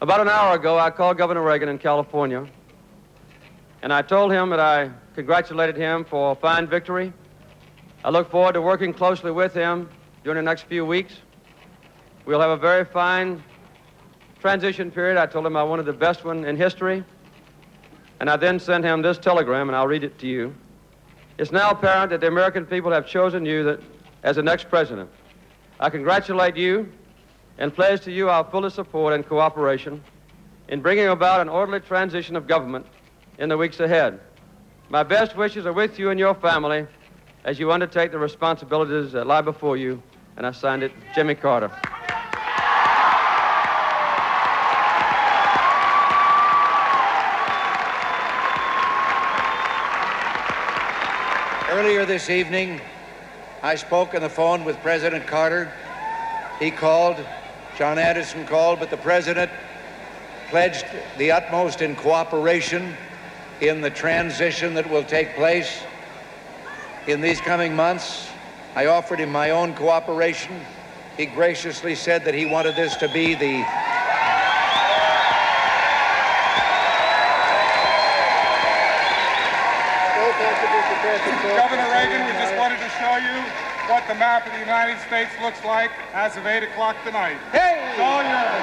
About an hour ago, I called Governor Reagan in California, and I told him that I congratulated him for a fine victory. I look forward to working closely with him during the next few weeks. We'll have a very fine transition period. I told him I wanted the best one in history. And I then sent him this telegram, and I'll read it to you. It's now apparent that the American people have chosen you as the next president. I congratulate you and pledge to you our fullest support and cooperation in bringing about an orderly transition of government in the weeks ahead. My best wishes are with you and your family as you undertake the responsibilities that lie before you. And I signed it, Jimmy Carter. Earlier this evening, I spoke on the phone with President Carter. He called, John Anderson called, but the President pledged the utmost in cooperation in the transition that will take place in these coming months. I offered him my own cooperation. He graciously said that he wanted this to be the Governor Reagan, we just wanted to show you what the map of the United States looks like as of 8 o'clock tonight. Hey! It's all yours.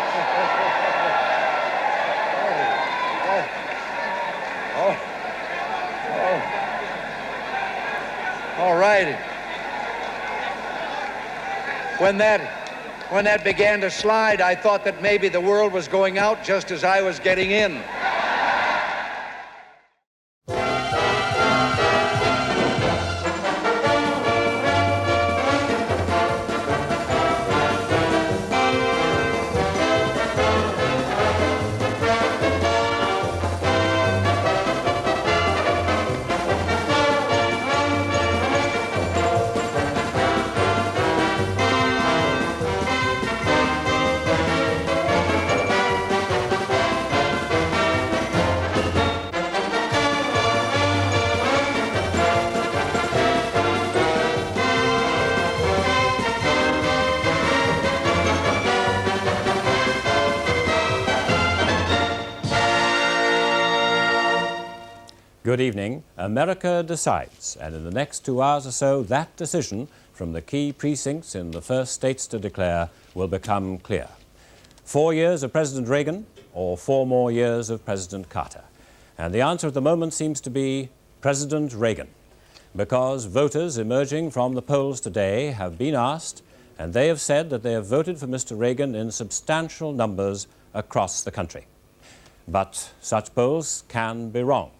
All right. When that began to slide, I thought that maybe the world was going out just as I was getting in. Good evening. America decides, and in the next 2 hours or so, that decision from the key precincts in the first states to declare will become clear. 4 years of President Reagan or 4 more years of President Carter? And the answer at the moment seems to be President Reagan, because voters emerging from the polls today have been asked, and they have said that they have voted for Mr. Reagan in substantial numbers across the country. But such polls can be wrong.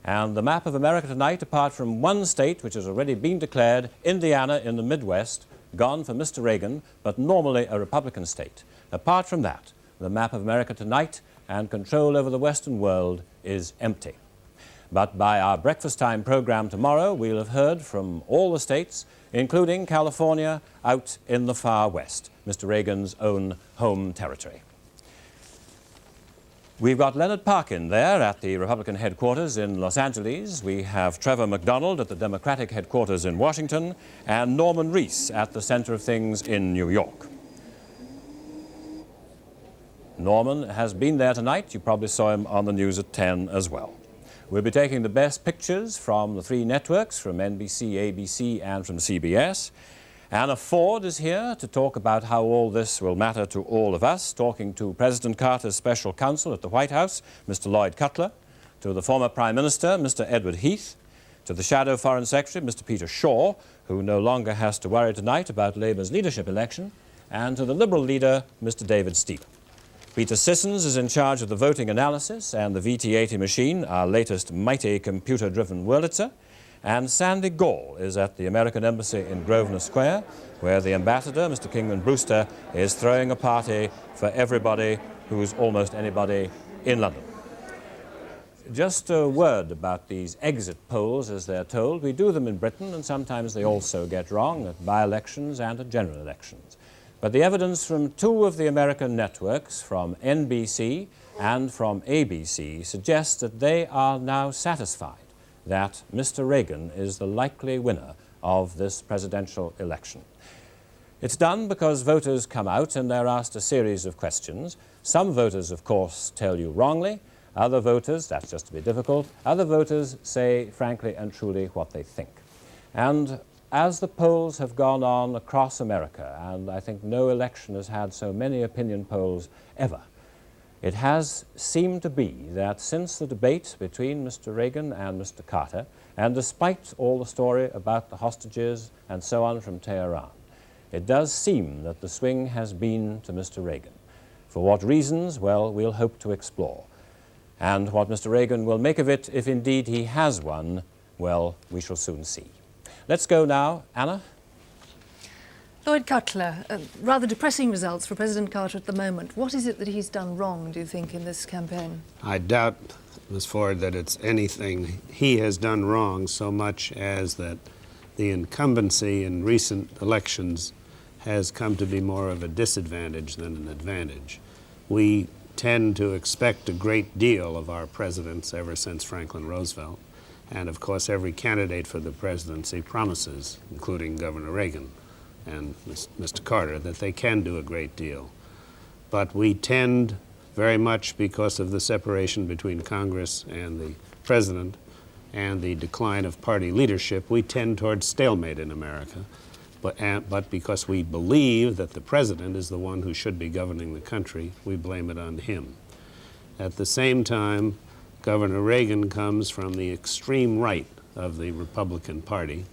And the map of America tonight, apart from one state which has already been declared, Indiana in the Midwest, gone for Mr. Reagan, but normally a Republican state. Apart from that, the map of America tonight and control over the Western world is empty. But by our breakfast time program tomorrow, we'll have heard from all the states, including California out in the far west, Mr. Reagan's own home territory. We've got Leonard Parkin there at the Republican headquarters in Los Angeles. We have Trevor McDonald at the Democratic headquarters in Washington, and Norman Reese at the center of things in New York. Norman has been there tonight. You probably saw him on the news at 10 as well. We'll be taking the best pictures from the 3 networks, from NBC, ABC, and from CBS. Anna Ford is here to talk about how all this will matter to all of us, talking to President Carter's special counsel at the White House, Mr. Lloyd Cutler, to the former Prime Minister, Mr. Edward Heath, to the Shadow Foreign Secretary, Mr. Peter Shaw, who no longer has to worry tonight about Labour's leadership election, and to the Liberal leader, Mr. David Stephen. Peter Sissons is in charge of the voting analysis and the VT80 machine, our latest mighty computer-driven Wurlitzer. And Sandy Gall is at the American Embassy in Grosvenor Square, where the ambassador, Mr. Kingman Brewster, is throwing a party for everybody who's almost anybody in London. Just a word about these exit polls, as they're told. We do them in Britain, and sometimes they also get wrong at by-elections and at general elections. But the evidence from 2 of the American networks, from NBC and from ABC, suggests that they are now satisfied that Mr. Reagan is the likely winner of this presidential election. It's done because voters come out and they're asked a series of questions. Some voters, of course, tell you wrongly. Other voters, that's just a bit difficult, other voters say frankly and truly what they think. And as the polls have gone on across America, and I think no election has had so many opinion polls ever, it has seemed to be that since the debate between Mr. Reagan and Mr. Carter, and despite all the story about the hostages and so on from Tehran, it does seem that the swing has been to Mr. Reagan. For what reasons? Well, we'll hope to explore. And what Mr. Reagan will make of it, if indeed he has won, well, we shall soon see. Let's go now. Anna? Lloyd Cutler, rather depressing results for President Carter at the moment. What is it that he's done wrong, do you think, in this campaign? I doubt, Ms. Ford, that it's anything he has done wrong so much as that the incumbency in recent elections has come to be more of a disadvantage than an advantage. We tend to expect a great deal of our presidents ever since Franklin Roosevelt. And of course, every candidate for the presidency promises, including Governor Reagan and Mr. Carter, that they can do a great deal. But we tend very much, because of the separation between Congress and the president and the decline of party leadership, we tend towards stalemate in America. But because we believe that the president is the one who should be governing the country, we blame it on him. At the same time, Governor Reagan comes from the extreme right of the Republican Party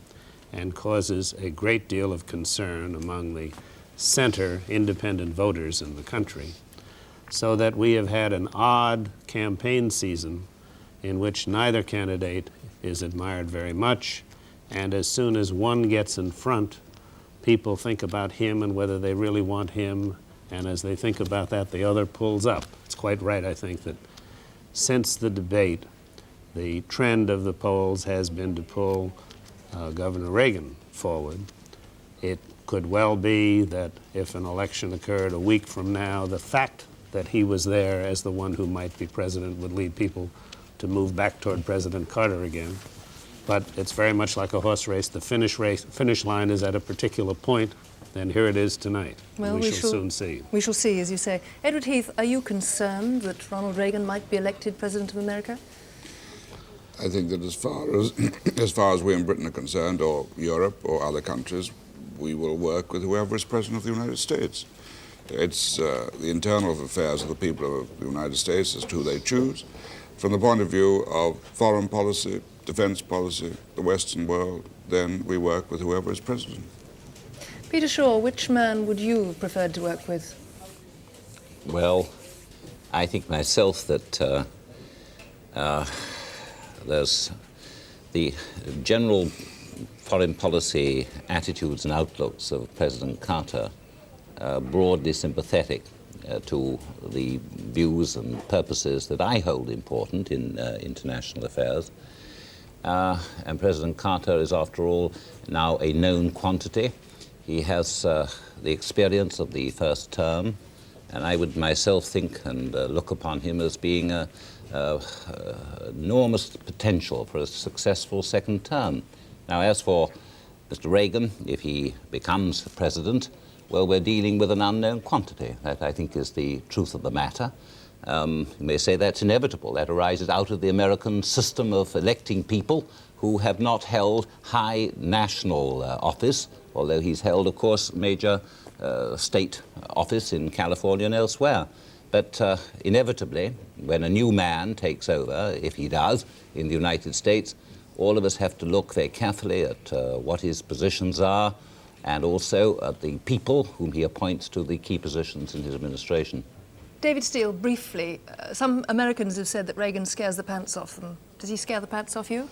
and causes a great deal of concern among the center independent voters in the country, so that we have had an odd campaign season in which neither candidate is admired very much, and as soon as one gets in front, people think about him and whether they really want him, and as they think about that, the other pulls up. It's quite right, I think, that since the debate, the trend of the polls has been to pull Governor Reagan forward. It could well be that if an election occurred a week from now, the fact that he was there as the one who might be president would lead people to move back toward President Carter again. But it's very much like a horse race. The finish line is at a particular point, and here it is tonight. Well, we shall soon see. We shall see, as you say. Edward Heath, are you concerned that Ronald Reagan might be elected President of America? I think that as far as we in Britain are concerned, or Europe or other countries, we will work with whoever is President of the United States. It's the internal affairs of the people of the United States as to who they choose. From the point of view of foreign policy, defense policy, the Western world, then we work with whoever is president. Peter Shaw, which man would you have preferred to work with? Well, I think myself that there's the general foreign policy attitudes and outlooks of President Carter broadly sympathetic to the views and purposes that I hold important in international affairs. And President Carter is, after all, now a known quantity. He has the experience of the first term, and I would myself think and look upon him as being enormous potential for a successful second term. Now, as for Mr. Reagan, if he becomes president, well, we're dealing with an unknown quantity. That, I think, is the truth of the matter. You may say that's inevitable. That arises out of the American system of electing people who have not held high national office, although he's held, of course, major state office in California and elsewhere. But inevitably, when a new man takes over, if he does, in the United States, all of us have to look very carefully at what his positions are, and also at the people whom he appoints to the key positions in his administration. David Steele, briefly, some Americans have said that Reagan scares the pants off them. Does he scare the pants off you?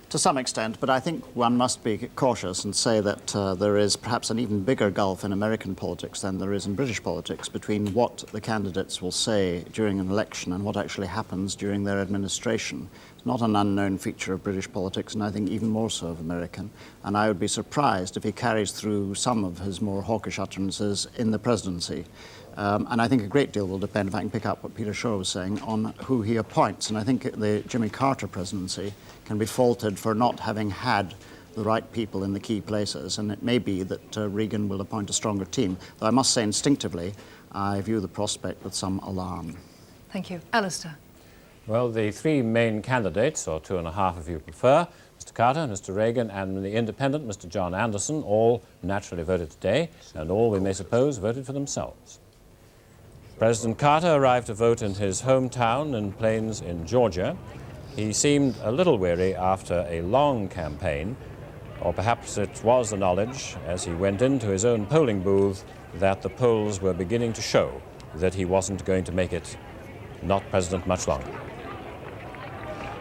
To some extent, but I think one must be cautious and say that there is perhaps an even bigger gulf in American politics than there is in British politics between what the candidates will say during an election and what actually happens during their administration. It's not an unknown feature of British politics, and I think even more so of American. And I would be surprised if he carries through some of his more hawkish utterances in the presidency. And I think a great deal will depend, if I can pick up what Peter Shaw was saying, on who he appoints. And I think the Jimmy Carter presidency can be faulted for not having had the right people in the key places, and it may be that Reagan will appoint a stronger team. Though I must say instinctively, I view the prospect with some alarm. Thank you. Alastair. Well, the three main candidates, or two and a half if you prefer, Mr. Carter, Mr. Reagan and the independent, Mr. John Anderson, all naturally voted today, and all, we may suppose, voted for themselves. President Carter arrived to vote in his hometown in Plains in Georgia. He seemed a little weary after a long campaign, or perhaps it was the knowledge as he went into his own polling booth that the polls were beginning to show that he wasn't going to make it not president much longer.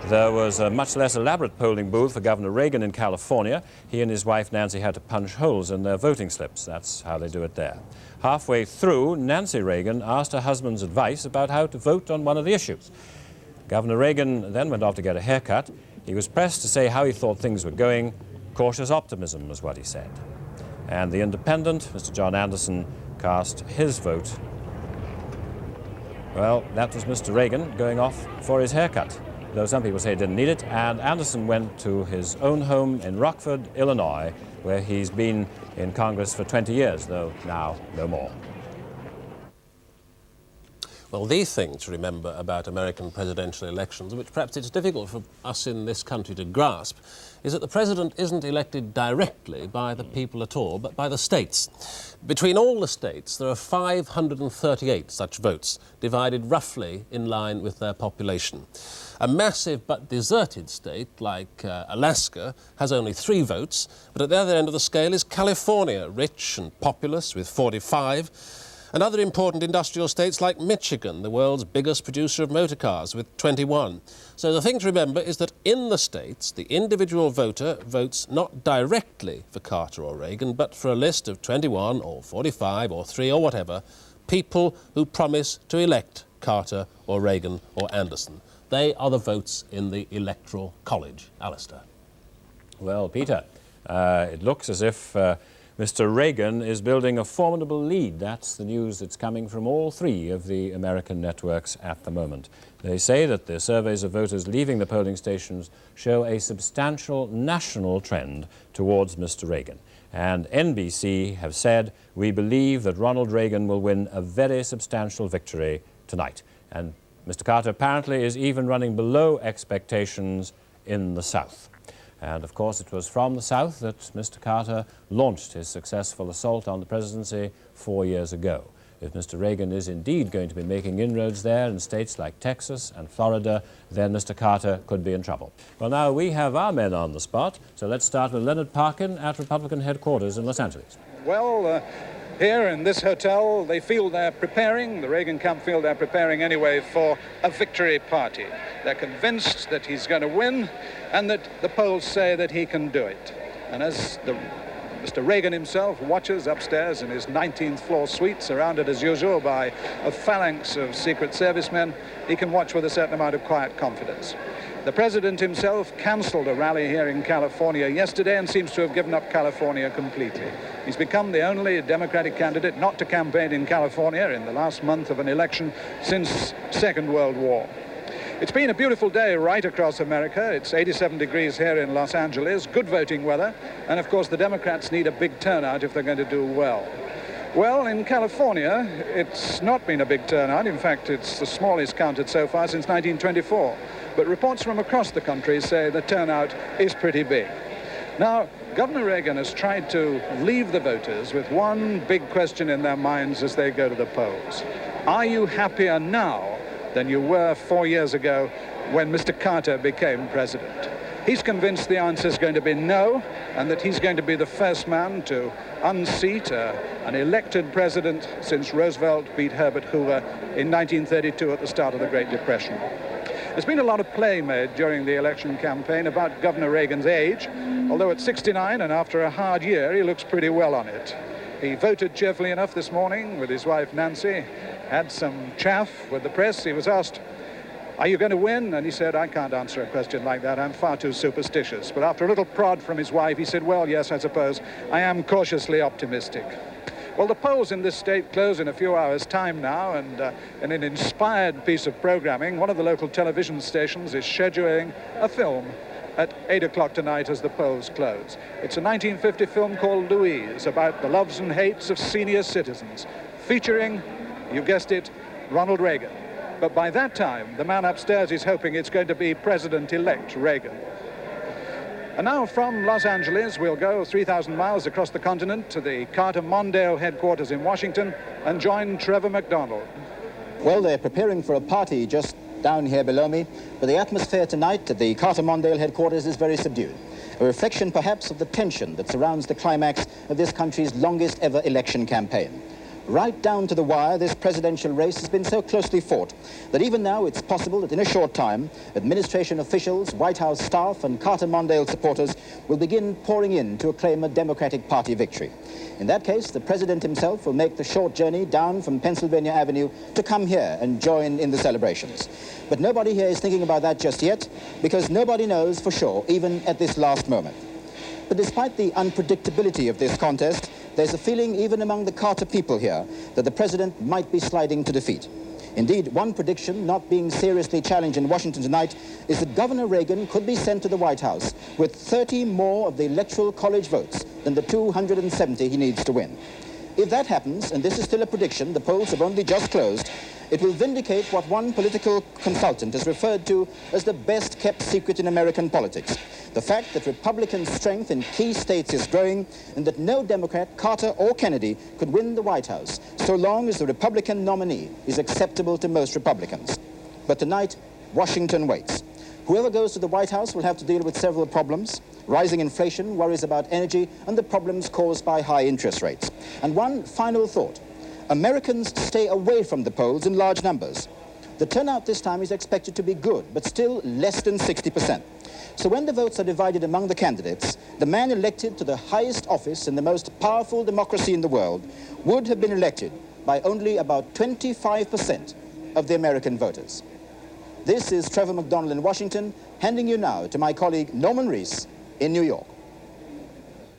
There was a much less elaborate polling booth for Governor Reagan in California. He and his wife Nancy had to punch holes in their voting slips. That's how they do it there. Halfway through, Nancy Reagan asked her husband's advice about how to vote on one of the issues. Governor Reagan then went off to get a haircut. He was pressed to say how he thought things were going. Cautious optimism was what he said. And the independent, Mr. John Anderson, cast his vote. Well, that was Mr. Reagan going off for his haircut, though some people say he didn't need it, and Anderson went to his own home in Rockford, Illinois, where he's been in Congress for 20 years, though now no more. Well, the thing to remember about American presidential elections, which perhaps it's difficult for us in this country to grasp, is that the president isn't elected directly by the people at all, but by the states. Between all the states, there are 538 such votes, divided roughly in line with their population. A massive but deserted state like Alaska has only 3 votes, but at the other end of the scale is California, rich and populous with 45, and other important industrial states like Michigan, the world's biggest producer of motor cars, with 21. So the thing to remember is that in the states, the individual voter votes not directly for Carter or Reagan, but for a list of 21 or 45 or 3 or whatever, people who promise to elect Carter or Reagan or Anderson. They are the votes in the Electoral College. Alastair. Well, Peter, it looks as if Mr. Reagan is building a formidable lead. That's the news that's coming from all 3 of the American networks at the moment. They say that the surveys of voters leaving the polling stations show a substantial national trend towards Mr. Reagan. And NBC have said, we believe that Ronald Reagan will win a very substantial victory tonight. And Mr. Carter apparently is even running below expectations in the South. And of course it was from the South that Mr. Carter launched his successful assault on the presidency 4 years ago. If Mr. Reagan is indeed going to be making inroads there in states like Texas and Florida, then Mr. Carter could be in trouble. Well, now we have our men on the spot, so let's start with Leonard Parkin at Republican headquarters in Los Angeles. Well, here in this hotel, they feel they're preparing, the Reagan camp feel they're preparing anyway for a victory party. They're convinced that he's going to win and that the polls say that he can do it. And as Mr. Reagan himself watches upstairs in his 19th floor suite, surrounded as usual by a phalanx of Secret Service men, he can watch with a certain amount of quiet confidence. The president himself cancelled a rally here in California yesterday and seems to have given up California completely. He's become the only Democratic candidate not to campaign in California in the last month of an election since Second World War. It's been a beautiful day right across America. It's 87 degrees here in Los Angeles, good voting weather, and of course the Democrats need a big turnout if they're going to do well. Well, in California, it's not been a big turnout. In fact, it's the smallest counted so far since 1924. But reports from across the country say the turnout is pretty big. Now, Governor Reagan has tried to leave the voters with one big question in their minds as they go to the polls. Are you happier now than you were 4 years ago when Mr. Carter became president? He's convinced the answer is going to be no, and that he's going to be the first man to unseat an elected president since Roosevelt beat Herbert Hoover in 1932 at the start of the Great Depression. There's been a lot of play made during the election campaign about Governor Reagan's age, although at 69 and after a hard year, he looks pretty well on it. He voted cheerfully enough this morning with his wife Nancy, had some chaff with the press. He was asked, "Are you going to win?" And he said, "I can't answer a question like that. I'm far too superstitious." But after a little prod from his wife, he said, "Well, yes, I suppose I am cautiously optimistic." Well, the polls in this state close in a few hours' time now, and in an inspired piece of programming, one of the local television stations is scheduling a film at 8 o'clock tonight as the polls close. It's a 1950 film called Louise, about the loves and hates of senior citizens, featuring, you guessed it, Ronald Reagan. But by that time, the man upstairs is hoping it's going to be President-elect Reagan. And now from Los Angeles, we'll go 3,000 miles across the continent to the Carter-Mondale headquarters in Washington and join Trevor McDonald. Well, they're preparing for a party just down here below me, but the atmosphere tonight at the Carter-Mondale headquarters is very subdued. A reflection, perhaps, of the tension that surrounds the climax of this country's longest ever election campaign. Right down to the wire, this presidential race has been so closely fought that even now it's possible that in a short time, administration officials, White House staff and Carter-Mondale supporters will begin pouring in to acclaim a Democratic Party victory. In that case, the president himself will make the short journey down from Pennsylvania Avenue to come here and join in the celebrations. But nobody here is thinking about that just yet, because nobody knows for sure, even at this last moment. But despite the unpredictability of this contest, there's a feeling even among the Carter people here that the president might be sliding to defeat. Indeed, one prediction not being seriously challenged in Washington tonight is that Governor Reagan could be sent to the White House with 30 more of the Electoral College votes than the 270 he needs to win. If that happens, and this is still a prediction, the polls have only just closed, it will vindicate what one political consultant has referred to as the best-kept secret in American politics. The fact that Republican strength in key states is growing and that no Democrat, Carter or Kennedy, could win the White House so long as the Republican nominee is acceptable to most Republicans. But tonight, Washington waits. Whoever goes to the White House will have to deal with several problems: rising inflation, worries about energy, and the problems caused by high interest rates. And one final thought: Americans stay away from the polls in large numbers. The turnout this time is expected to be good, but still less than 60%. So when the votes are divided among the candidates, the man elected to the highest office in the most powerful democracy in the world would have been elected by only about 25% of the American voters. This is Trevor McDonald in Washington, handing you now to my colleague Norman Reese in New York.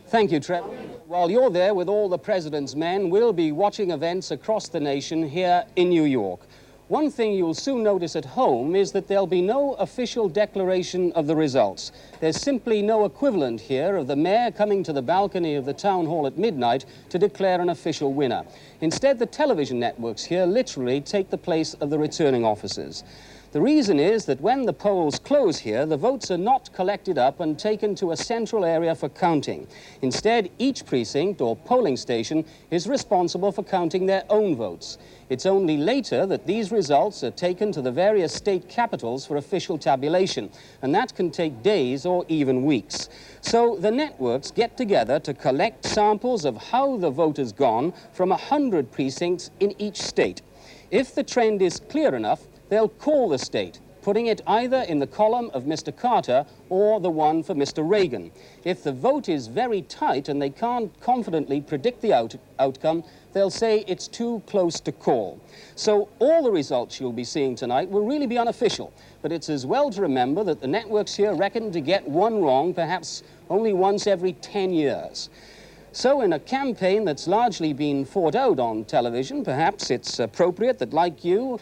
Thank you, Trevor. While you're there with all the president's men, we'll be watching events across the nation here in New York. One thing you'll soon notice at home is that there'll be no official declaration of the results. There's simply no equivalent here of the mayor coming to the balcony of the town hall at midnight to declare an official winner. Instead, the television networks here literally take the place of the returning officers. The reason is that when the polls close here, the votes are not collected up and taken to a central area for counting. Instead, each precinct or polling station is responsible for counting their own votes. It's only later that these results are taken to the various state capitals for official tabulation, and that can take days or even weeks. So the networks get together to collect samples of how the vote has gone from 100 precincts in each state. If the trend is clear enough, they'll call the state, putting it either in the column of Mr. Carter or the one for Mr. Reagan. If the vote is very tight and they can't confidently predict the outcome, they'll say it's too close to call. So all the results you'll be seeing tonight will really be unofficial, but it's as well to remember that the networks here reckon to get one wrong perhaps only once every 10 years. So in a campaign that's largely been fought out on television, perhaps it's appropriate that, like you,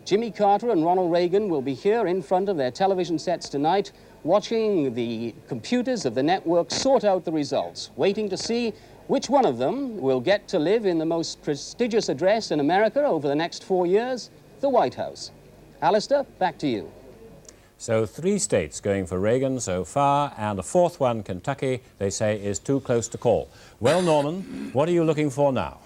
Jimmy Carter and Ronald Reagan will be here in front of their television sets tonight, watching the computers of the network sort out the results, waiting to see which one of them will get to live in the most prestigious address in America over the next 4 years, the White House. Alastair, back to you. So 3 states going for Reagan so far, and a 4th one, Kentucky, they say is too close to call. Well, Norman, what are you looking for now?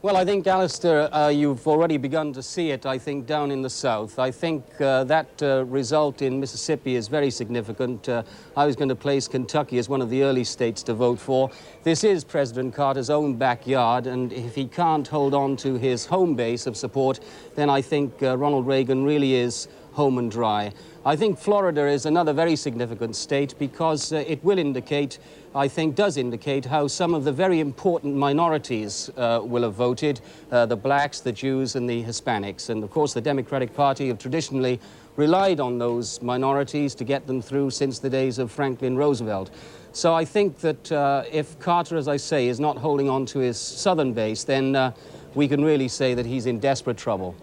Well, I think, Alastair, you've already begun to see it, I think, down in the South. I think that result in Mississippi is very significant. I was going to place Kentucky as one of the early states to vote for. This is President Carter's own backyard, and if he can't hold on to his home base of support, then I think Ronald Reagan really is home and dry. I think Florida is another very significant state because it will indicate, I think does indicate, how some of the very important minorities will have voted, the blacks, the Jews and the Hispanics. And of course the Democratic Party have traditionally relied on those minorities to get them through since the days of Franklin Roosevelt. So I think that if Carter, as I say, is not holding on to his southern base, then we can really say that he's in desperate trouble.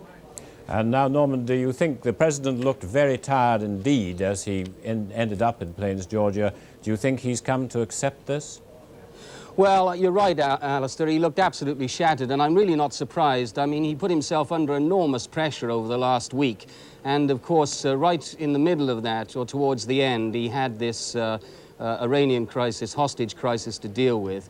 And now, Norman, do you think the president looked very tired indeed as he ended up in Plains, Georgia? Do you think he's come to accept this? Well, you're right, Alastair. He looked absolutely shattered, and I'm really not surprised. I mean, he put himself under enormous pressure over the last week. And, of course, right in the middle of that, or towards the end, he had this Iranian crisis, hostage crisis to deal with.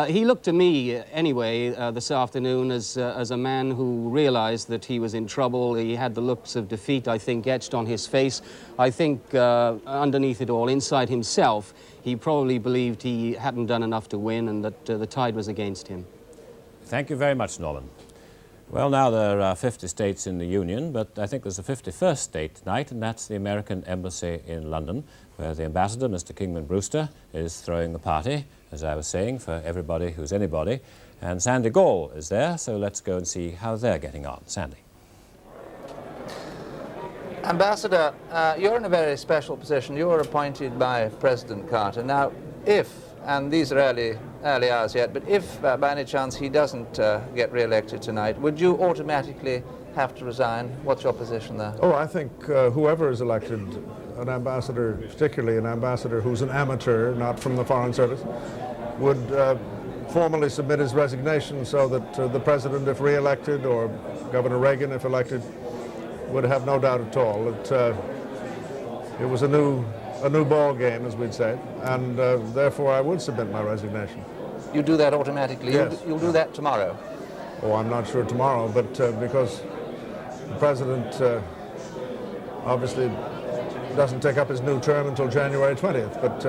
He looked to me, anyway, this afternoon as a man who realized that he was in trouble. He had the looks of defeat, I think, etched on his face. I think underneath it all, inside himself, he probably believed he hadn't done enough to win and that the tide was against him. Thank you very much, Norman. Well, now there are 50 states in the Union, but I think there's a 51st state tonight, and that's the American Embassy in London, where the ambassador, Mr. Kingman Brewster, is throwing the party, as I was saying, for everybody who's anybody. And Sandy Gall is there, so let's go and see how they're getting on. Sandy. Ambassador, you're in a very special position. You were appointed by President Carter. Now, if, and these are early hours yet, but if by any chance he doesn't get re-elected tonight, would you automatically have to resign? What's your position there? Oh, I think whoever is elected, an ambassador, particularly an ambassador who's an amateur, not from the Foreign Service, would formally submit his resignation so that the president, if re-elected, or Governor Reagan, if elected, would have no doubt at all that it was a new ball game, as we'd say, and therefore I would submit my resignation. You do that automatically? Yes. You'll do that tomorrow? Oh, I'm not sure tomorrow, but because the president obviously doesn't take up his new term until January 20th, but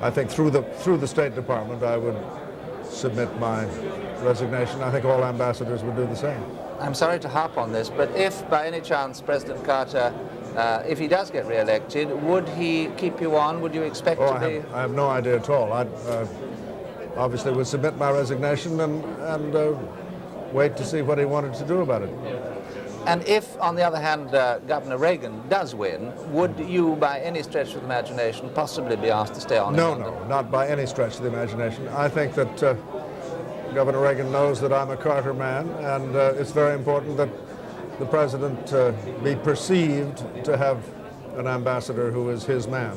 I think through the State Department I would submit my resignation. I think all ambassadors would do the same. I'm sorry to harp on this, but if by any chance President Carter, if he does get re-elected, would he keep you on? Would you expect to be? I have no idea at all. I obviously would submit my resignation and wait to see what he wanted to do about it. And if, on the other hand, Governor Reagan does win, would you, by any stretch of the imagination, possibly be asked to stay on? No, not by any stretch of the imagination. I think that Governor Reagan knows that I'm a Carter man, and it's very important that the president be perceived to have an ambassador who is his man,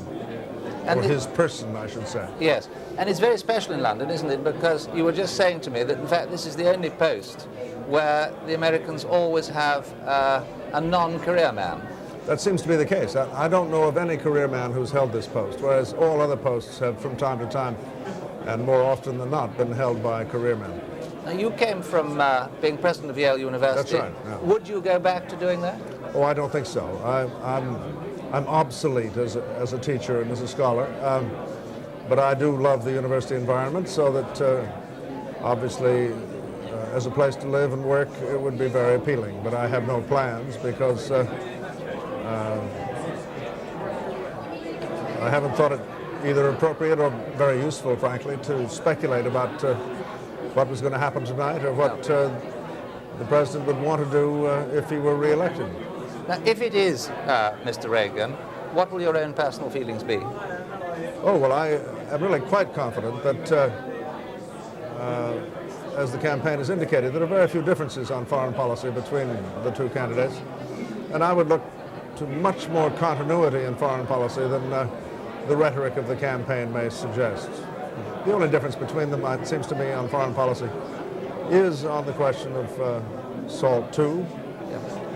or his person, I should say. Yes, and it's very special in London, isn't it? Because you were just saying to me that, in fact, this is the only post where the Americans always have a non-career man. That seems to be the case. I don't know of any career man who's held this post, whereas all other posts have, from time to time, and more often than not, been held by career men. Now, you came from being president of Yale University. That's right. Yeah. Would you go back to doing that? Oh, I don't think so. I'm obsolete as a teacher and as a scholar, but I do love the university environment, so that obviously as a place to live and work, it would be very appealing. But I have no plans because I haven't thought it either appropriate or very useful, frankly, to speculate about what was going to happen tonight or what the president would want to do if he were re-elected. Now, if it is Mr. Reagan, what will your own personal feelings be? Oh, well, I am really quite confident that, as the campaign has indicated, there are very few differences on foreign policy between the two candidates, and I would look to much more continuity in foreign policy than the rhetoric of the campaign may suggest. The only difference between them, it seems to me, on foreign policy is on the question of SALT II,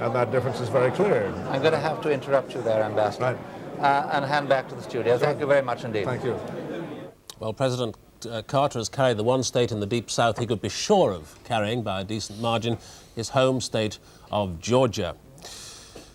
and that difference is very clear. I'm going to have to interrupt you there, Ambassador, and hand back to the studio. Thank you very much indeed. Thank you. Well, President Carter has carried the one state in the Deep South he could be sure of carrying by a decent margin, his home state of Georgia.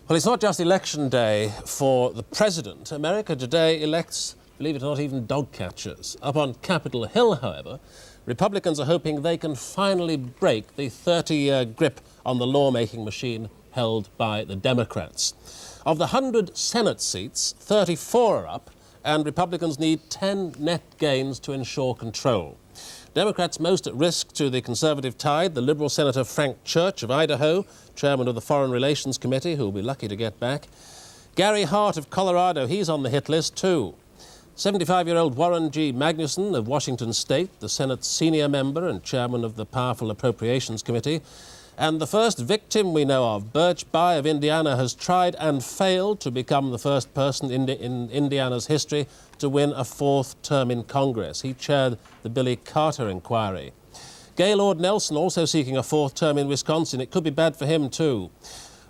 Well, it's not just election day for the president. America today elects, believe it or not, even dog catchers. Up on Capitol Hill, however, Republicans are hoping they can finally break the 30-year grip on the lawmaking machine held by the Democrats. Of the 100 Senate seats, 34 are up, and Republicans need 10 net gains to ensure control. Democrats most at risk to the Conservative tide, the Liberal Senator Frank Church of Idaho, chairman of the Foreign Relations Committee, who will be lucky to get back. Gary Hart of Colorado, he's on the hit list too. 75-year-old Warren G. Magnuson of Washington State, the Senate's senior member and chairman of the powerful Appropriations Committee. And the first victim we know of, Birch Bayh of Indiana, has tried and failed to become the first person in Indiana's history to win a 4th term in Congress. He chaired the Billy Carter inquiry. Gaylord Nelson also seeking a 4th term in Wisconsin. It could be bad for him too.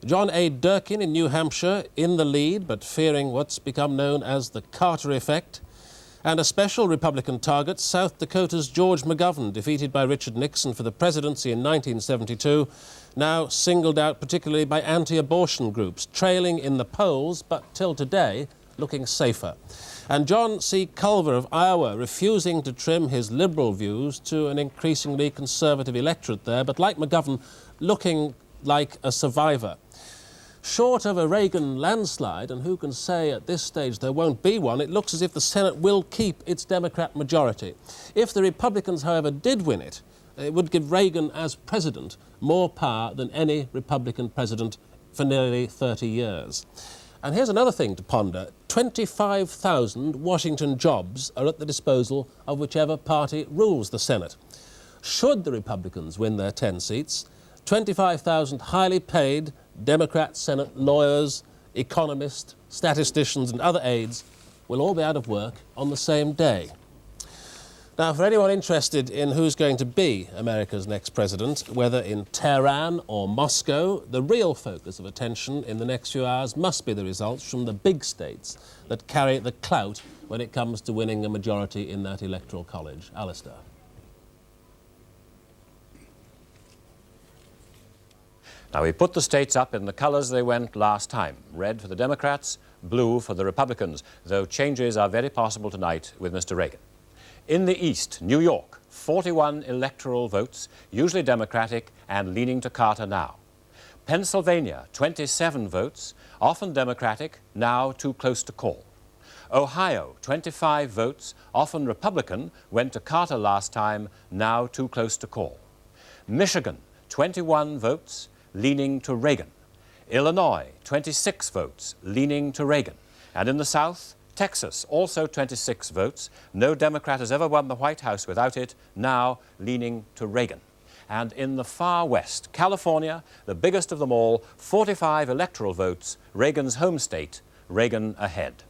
John A. Durkin in New Hampshire in the lead, but fearing what's become known as the Carter effect. And a special Republican target, South Dakota's George McGovern, defeated by Richard Nixon for the presidency in 1972, now singled out particularly by anti-abortion groups, trailing in the polls, but till today, looking safer. And John C. Culver of Iowa refusing to trim his liberal views to an increasingly conservative electorate there, but like McGovern, looking like a survivor. Short of a Reagan landslide, and who can say at this stage there won't be one, it looks as if the Senate will keep its Democrat majority. If the Republicans, however, did win it, it would give Reagan as president more power than any Republican president for nearly 30 years. And here's another thing to ponder. 25,000 Washington jobs are at the disposal of whichever party rules the Senate. Should the Republicans win their 10 seats, 25,000 highly paid Democrat Senate lawyers, economists, statisticians and other aides will all be out of work on the same day. Now, for anyone interested in who's going to be America's next president, whether in Tehran or Moscow, the real focus of attention in the next few hours must be the results from the big states that carry the clout when it comes to winning a majority in that electoral college. Alastair. Now, we put the states up in the colours they went last time. Red for the Democrats, blue for the Republicans, though changes are very possible tonight with Mr. Reagan. In the East, New York, 41 electoral votes, usually Democratic and leaning to Carter now. Pennsylvania, 27 votes, often Democratic, now too close to call. Ohio, 25 votes, often Republican, went to Carter last time, now too close to call. Michigan, 21 votes, leaning to Reagan. Illinois, 26 votes, leaning to Reagan. And in the South, Texas, also 26 votes. No Democrat has ever won the White House without it, now leaning to Reagan. And in the far West, California, the biggest of them all, 45 electoral votes, Reagan's home state, Reagan ahead.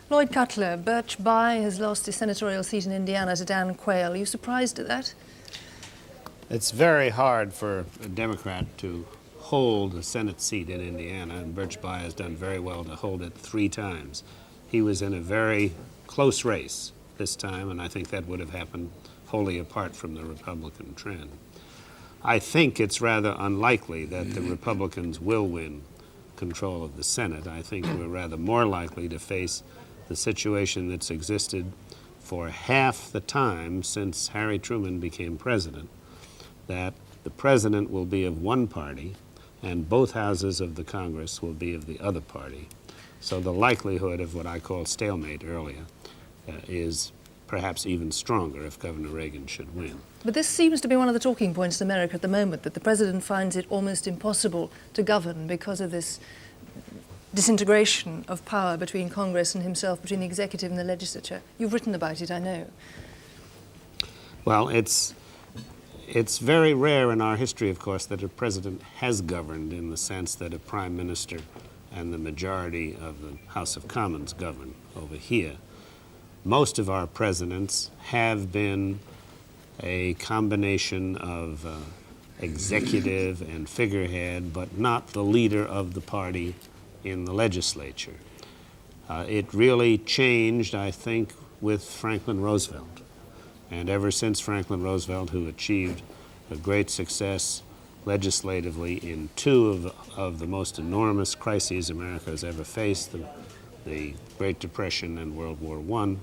Lloyd Cutler, Birch Bayh has lost his senatorial seat in Indiana to Dan Quayle. Are you surprised at that? It's very hard for a Democrat to hold a Senate seat in Indiana, and Birch Bayh has done very well to hold it 3 times. He was in a very close race this time, and I think that would have happened wholly apart from the Republican trend. I think it's rather unlikely that the Republicans will win control of the Senate. I think we're rather more likely to face the situation that's existed for half the time since Harry Truman became president, that the president will be of one party and both houses of the Congress will be of the other party. So the likelihood of what I called stalemate earlier is perhaps even stronger if Governor Reagan should win. But this seems to be one of the talking points in America at the moment, that the president finds it almost impossible to govern because of this disintegration of power between Congress and himself, between the executive and the legislature. You've written about it, I know. Well, it's very rare in our history, of course, that a president has governed in the sense that a prime minister and the majority of the House of Commons govern over here. Most of our presidents have been a combination of executive and figurehead, but not the leader of the party in the legislature. It really changed, I think, with Franklin Roosevelt. And ever since Franklin Roosevelt, who achieved a great success legislatively in 2 of the most enormous crises America has ever faced, the Great Depression and World War I,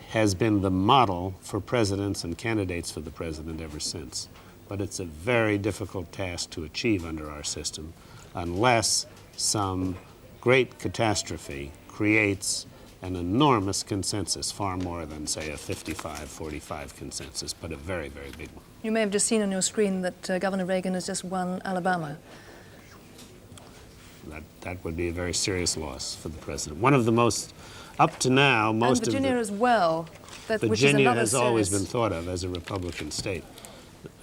has been the model for presidents and candidates for the president ever since. But it's a very difficult task to achieve under our system unless some great catastrophe creates an enormous consensus, far more than, say, a 55-45 consensus, but a very, very big one. You may have just seen on your screen that Governor Reagan has just won Alabama. That would be a very serious loss for the president. One of the most, up to now, most and Virginia of the... as well. Virginia has always been thought of as a Republican state.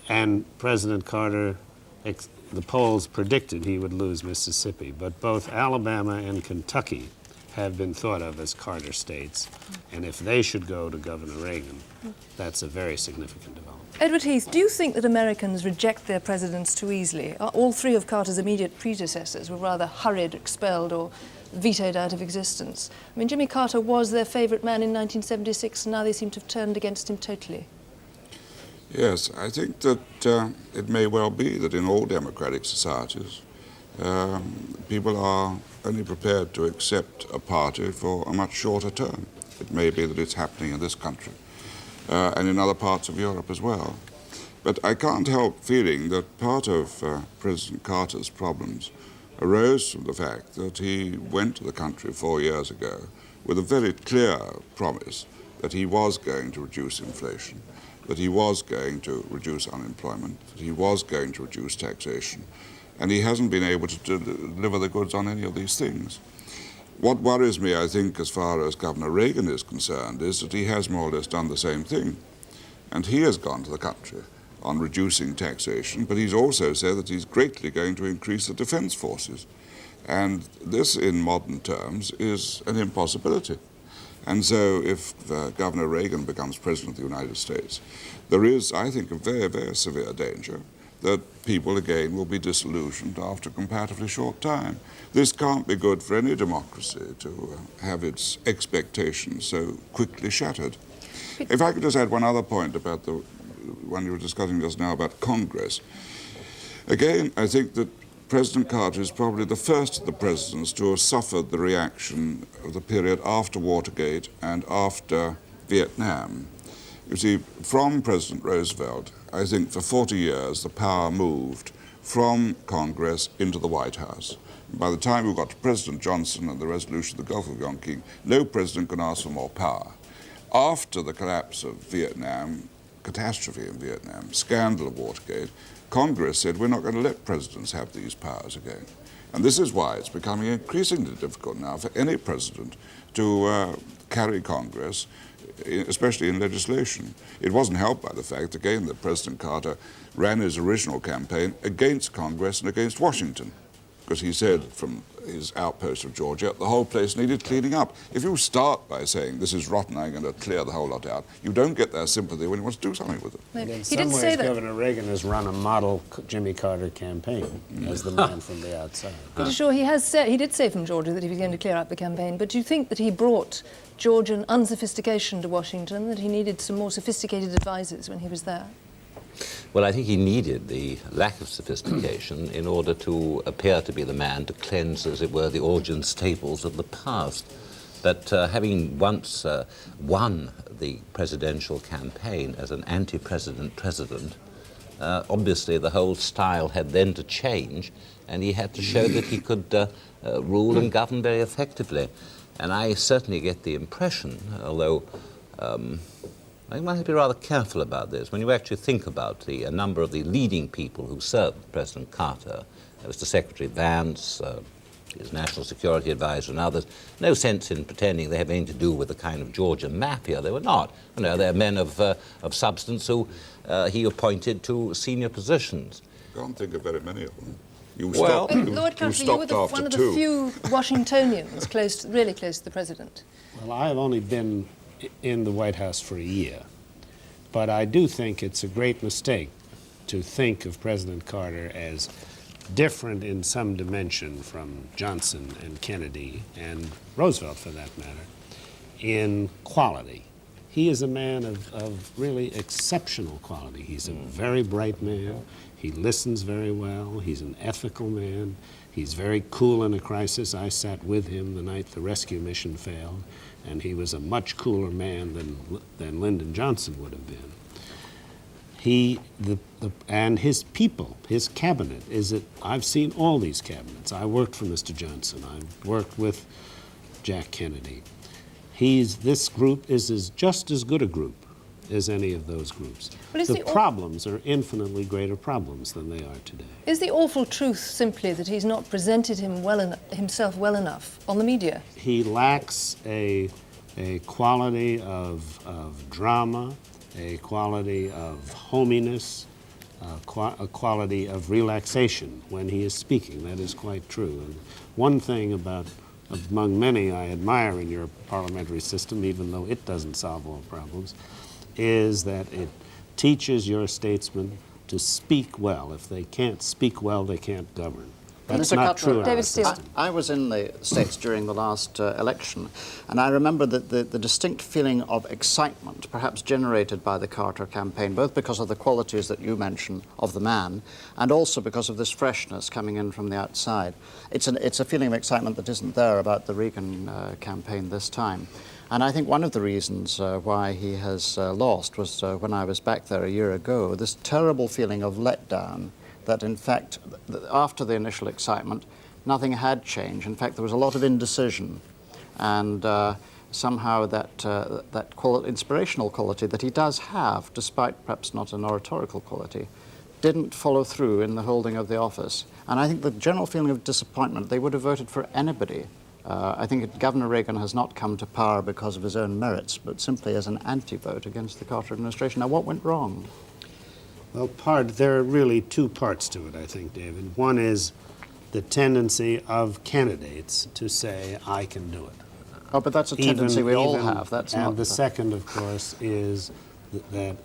And President Carter, the polls predicted he would lose Mississippi, but both Alabama and Kentucky have been thought of as Carter states, and if they should go to Governor Reagan, that's a very significant development. Edward Heath, do you think that Americans reject their presidents too easily? All three of Carter's immediate predecessors were rather hurried, expelled, or vetoed out of existence. I mean, Jimmy Carter was their favourite man in 1976, and now they seem to have turned against him totally. Yes, I think that it may well be that in all democratic societies, people are only prepared to accept a party for a much shorter term. It may be that it's happening in this country and in other parts of Europe as well. But I can't help feeling that part of President Carter's problems arose from the fact that he went to the country 4 years ago with a very clear promise that he was going to reduce inflation, that he was going to reduce unemployment, that he was going to reduce taxation, and he hasn't been able to deliver the goods on any of these things. What worries me, I think, as far as Governor Reagan is concerned, is that he has more or less done the same thing. And he has gone to the country on reducing taxation, but he's also said that he's greatly going to increase the defense forces. And this, in modern terms, is an impossibility. And so if Governor Reagan becomes President of the United States, there is, I think, a very, very severe danger that people again will be disillusioned after a comparatively short time. This can't be good for any democracy to have its expectations so quickly shattered. If I could just add one other point about the one you were discussing just now about Congress. Again, I think that President Carter is probably the first of the presidents to have suffered the reaction of the period after Watergate and after Vietnam. You see, from President Roosevelt, I think for 40 years the power moved from Congress into the White House. By the time we got to President Johnson and the resolution of the Gulf of Tonkin, no president can ask for more power. After the collapse of Vietnam, catastrophe in Vietnam, scandal of Watergate, Congress said we're not going to let presidents have these powers again. And this is why it's becoming increasingly difficult now for any president to carry Congress, especially in legislation. It wasn't helped by the fact, again, that President Carter ran his original campaign against Congress and against Washington, because he said from his outpost of Georgia, the whole place needed cleaning up. If you start by saying, this is rotten, I'm going to clear the whole lot out, you don't get their sympathy when you want to do something with it. In some ways, Governor Reagan has run a model Jimmy Carter campaign as the man from the outside. To be sure, he did say from Georgia that he was going to clear up the campaign, but do you think that he brought Georgian unsophistication to Washington, that he needed some more sophisticated advisors when he was there? Well, I think he needed the lack of sophistication in order to appear to be the man to cleanse, as it were, the origin staples of the past. But having once won the presidential campaign as an anti-president president, obviously the whole style had then to change, and he had to show that he could rule and govern very effectively. And I certainly get the impression, although I might have to be rather careful about this. When you actually think about a number of the leading people who served President Carter, Mr. Secretary Vance, his National Security Advisor and others, no sense in pretending they have anything to do with the kind of Georgia mafia. They were not. You know, they're men of substance who he appointed to senior positions. I can't think of very many of them. Lord Hattersley, you were one of the few Washingtonians really close to the president. Well, I have only been in the White House for a year, but I do think it's a great mistake to think of President Carter as different in some dimension from Johnson and Kennedy and Roosevelt, for that matter, in quality. He is a man of really exceptional quality. He's a very bright man. He listens very well. He's an ethical man. He's very cool in a crisis. I sat with him the night the rescue mission failed, and he was a much cooler man than Lyndon Johnson would have been. And his people, his cabinet, I've seen all these cabinets. I worked for Mr. Johnson. I worked with Jack Kennedy. This group is just as good a group as any of those groups. Well, the problems are infinitely greater problems than they are today. Is the awful truth simply that he's not presented himself well enough on the media? He lacks a quality of drama, a quality of hominess, a quality of relaxation when he is speaking. That is quite true. And one thing among many I admire in your parliamentary system, even though it doesn't solve all problems, is that it teaches your statesmen to speak well. If they can't speak well, they can't govern. That's not true in our system. I was in the States during the last election, and I remember that the distinct feeling of excitement, perhaps generated by the Carter campaign, both because of the qualities that you mentioned of the man, and also because of this freshness coming in from the outside. It's a feeling of excitement that isn't there about the Reagan campaign this time. And I think one of the reasons why he has lost was when I was back there a year ago, this terrible feeling of letdown, that in fact, after the initial excitement, nothing had changed. In fact, there was a lot of indecision, and somehow that inspirational quality that he does have, despite perhaps not an oratorical quality, didn't follow through in the holding of the office. And I think the general feeling of disappointment, they would have voted for anybody. I think Governor Reagan has not come to power because of his own merits, but simply as an anti-vote against the Carter administration. Now, what went wrong? Well, there are really two parts to it, I think, David. One is the tendency of candidates to say, I can do it. Oh, but that's a tendency we all have. That's and not the second, of course, is that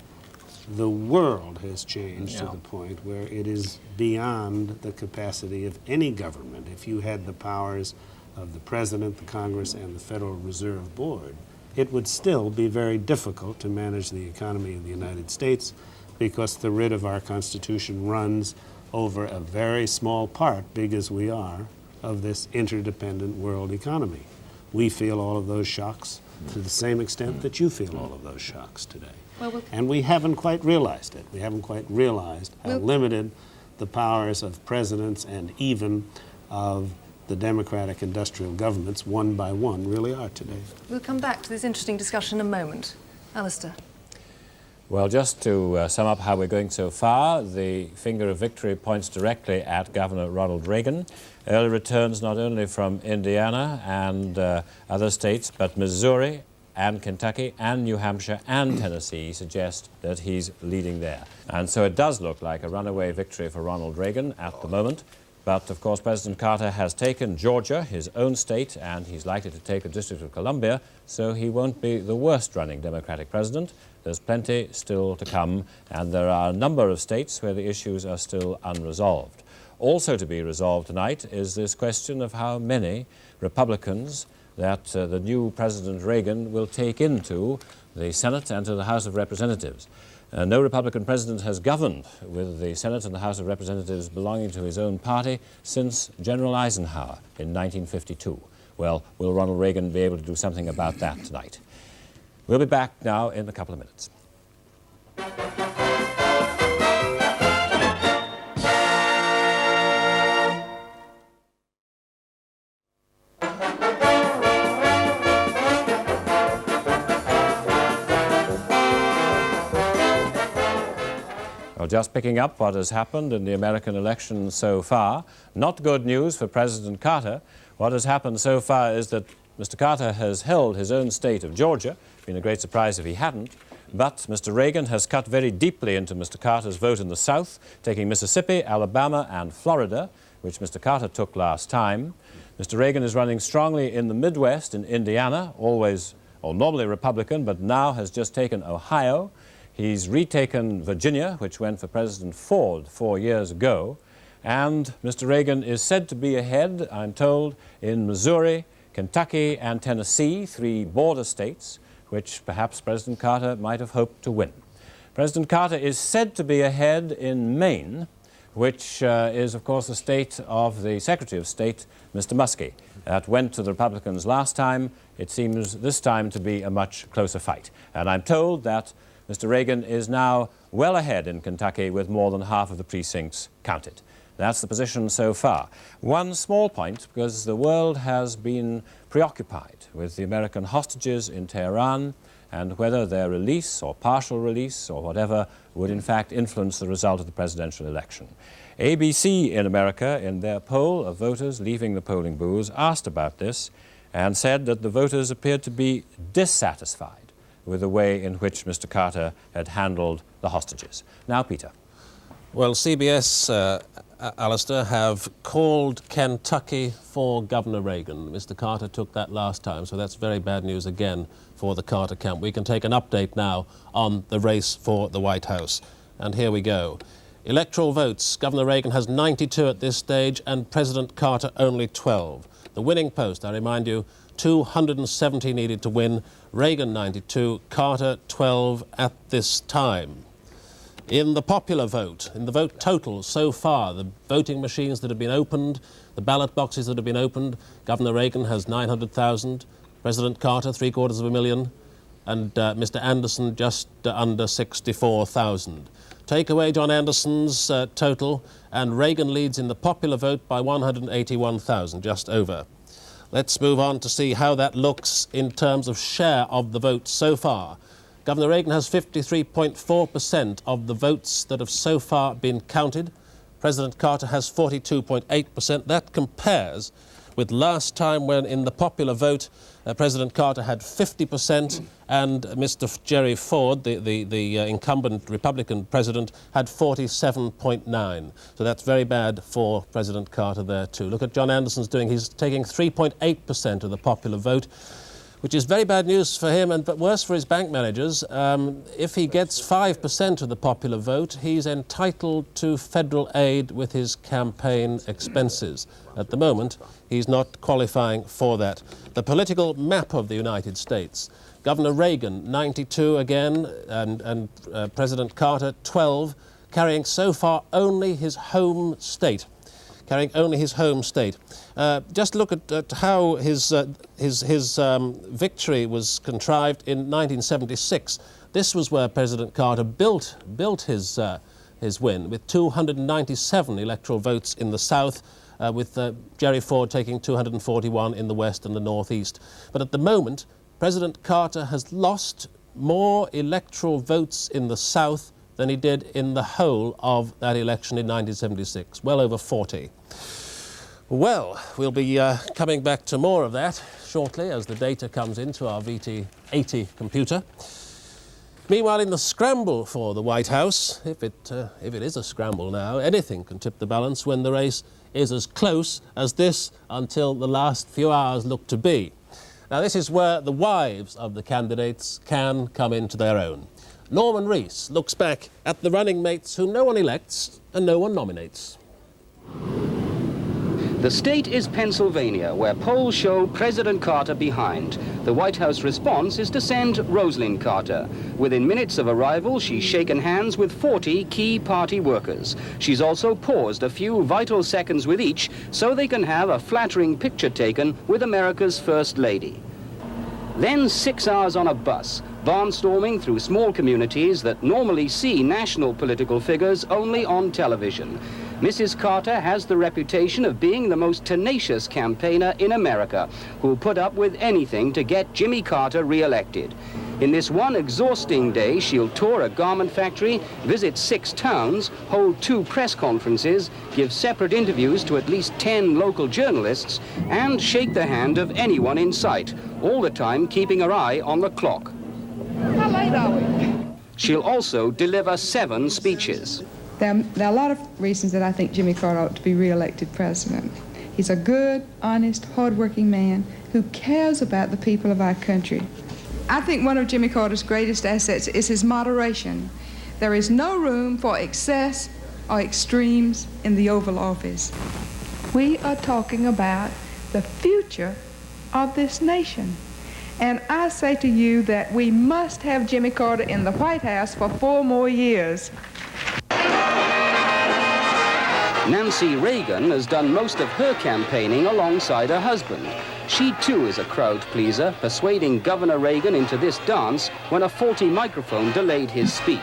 the world has changed to the point where it is beyond the capacity of any government. If you had the powers of the President, the Congress, and the Federal Reserve Board, it would still be very difficult to manage the economy of the United States, because the writ of our Constitution runs over a very small part, big as we are, of this interdependent world economy. We feel all of those shocks to the same extent that you feel all of those shocks today. And we haven't quite realized it. We haven't quite realized how limited the powers of presidents and even of the democratic industrial governments, one by one, really are today. We'll come back to this interesting discussion in a moment. Alastair. Well, just to sum up how we're going so far, the finger of victory points directly at Governor Ronald Reagan. Early returns not only from Indiana and other states, but Missouri and Kentucky and New Hampshire and Tennessee suggest that he's leading there. And so it does look like a runaway victory for Ronald Reagan at the moment. But, of course, President Carter has taken Georgia, his own state, and he's likely to take the District of Columbia, so he won't be the worst-running Democratic president. There's plenty still to come, and there are a number of states where the issues are still unresolved. Also to be resolved tonight is this question of how many Republicans that the new President Reagan will take into the Senate and to the House of Representatives. No Republican president has governed with the Senate and the House of Representatives belonging to his own party since General Eisenhower in 1952. Well, will Ronald Reagan be able to do something about that tonight? We'll be back now in a couple of minutes. Well, just picking up what has happened in the American election so far, not good news for President Carter. What has happened so far is that Mr. Carter has held his own state of Georgia. Been a great surprise if he hadn't. But Mr. Reagan has cut very deeply into Mr. Carter's vote in the South, taking Mississippi, Alabama, and Florida, which Mr. Carter took last time. Mr. Reagan is running strongly in the Midwest, in Indiana, always, or normally Republican, but now has just taken Ohio. He's retaken Virginia, which went for President Ford 4 years ago. And Mr. Reagan is said to be ahead, I'm told, in Missouri, Kentucky, and Tennessee, 3 border states, which perhaps President Carter might have hoped to win. President Carter is said to be ahead in Maine, which is, of course, the state of the Secretary of State, Mr. Muskie. That went to the Republicans last time. It seems this time to be a much closer fight. And I'm told that Mr. Reagan is now well ahead in Kentucky with more than half of the precincts counted. That's the position so far. One small point, because the world has been preoccupied with the American hostages in Tehran and whether their release or partial release or whatever would in fact influence the result of the presidential election. ABC in America, in their poll of voters leaving the polling booths, asked about this and said that the voters appeared to be dissatisfied with the way in which Mr. Carter had handled the hostages. Now, Peter. Well, CBS, Alastair, have called Kentucky for Governor Reagan. Mr. Carter took that last time, so that's very bad news again for the Carter camp. We can take an update now on the race for the White House. And here we go. Electoral votes. Governor Reagan has 92 at this stage and President Carter only 12. The winning post, I remind you, 270 needed to win. Reagan 92, Carter 12 at this time. In the popular vote, in the vote total so far, the voting machines that have been opened, the ballot boxes that have been opened, Governor Reagan has 900,000, President Carter 750,000, and Mr. Anderson just under 64,000. Take away John Anderson's total, and Reagan leads in the popular vote by 181,000, just over. Let's move on to see how that looks in terms of share of the vote so far. Governor Reagan has 53.4% of the votes that have so far been counted. President Carter has 42.8%. That compares with last time when in the popular vote President Carter had 50% and Mr. Jerry Ford, the incumbent Republican president, had 47.9%. So that's very bad for President Carter there too. Look at John Anderson's doing. He's taking 3.8% of the popular vote, which is very bad news for him, but worse for his bank managers. If he gets 5% of the popular vote, he's entitled to federal aid with his campaign expenses. At the moment, he's not qualifying for that. The political map of the United States. Governor Reagan, 92 again, and President Carter, 12, carrying so far only his home state. Just look at how his victory was contrived in 1976. This was where President Carter built his win with 297 electoral votes in the South, with Jerry Ford taking 241 in the West and the Northeast. But at the moment, President Carter has lost more electoral votes in the South than he did in the whole of that election in 1976, well over 40. Well, we'll be coming back to more of that shortly as the data comes into our VT80 computer. Meanwhile, in the scramble for the White House, if it is a scramble now, anything can tip the balance when the race is as close as this until the last few hours look to be. Now, this is where the wives of the candidates can come into their own. Norman Rees looks back at the running mates whom no one elects and no one nominates. The state is Pennsylvania, where polls show President Carter behind. The White House response is to send Rosalynn Carter. Within minutes of arrival, she's shaken hands with 40 key party workers. She's also paused a few vital seconds with each so they can have a flattering picture taken with America's First Lady. Then 6 hours on a bus, barnstorming through small communities that normally see national political figures only on television. Mrs. Carter has the reputation of being the most tenacious campaigner in America, who'll put up with anything to get Jimmy Carter re-elected. In this one exhausting day, she'll tour a garment factory, visit 6 towns, hold 2 press conferences, give separate interviews to at least 10 local journalists, and shake the hand of anyone in sight, all the time keeping her eye on the clock. How late are we? She'll also deliver 7 speeches. There are a lot of reasons that I think Jimmy Carter ought to be re-elected president. He's a good, honest, hard-working man who cares about the people of our country. I think one of Jimmy Carter's greatest assets is his moderation. There is no room for excess or extremes in the Oval Office. We are talking about the future of this nation. And I say to you that we must have Jimmy Carter in the White House for 4 more years. Nancy Reagan has done most of her campaigning alongside her husband. She too is a crowd pleaser, persuading Governor Reagan into this dance when a faulty microphone delayed his speech.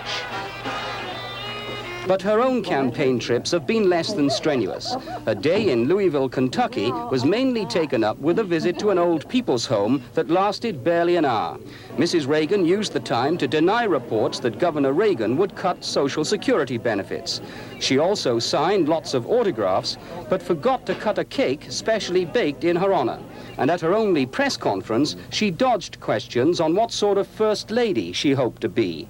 But her own campaign trips have been less than strenuous. A day in Louisville, Kentucky was mainly taken up with a visit to an old people's home that lasted barely an hour. Mrs. Reagan used the time to deny reports that Governor Reagan would cut Social Security benefits. She also signed lots of autographs, but forgot to cut a cake specially baked in her honor. And at her only press conference, she dodged questions on what sort of First Lady she hoped to be.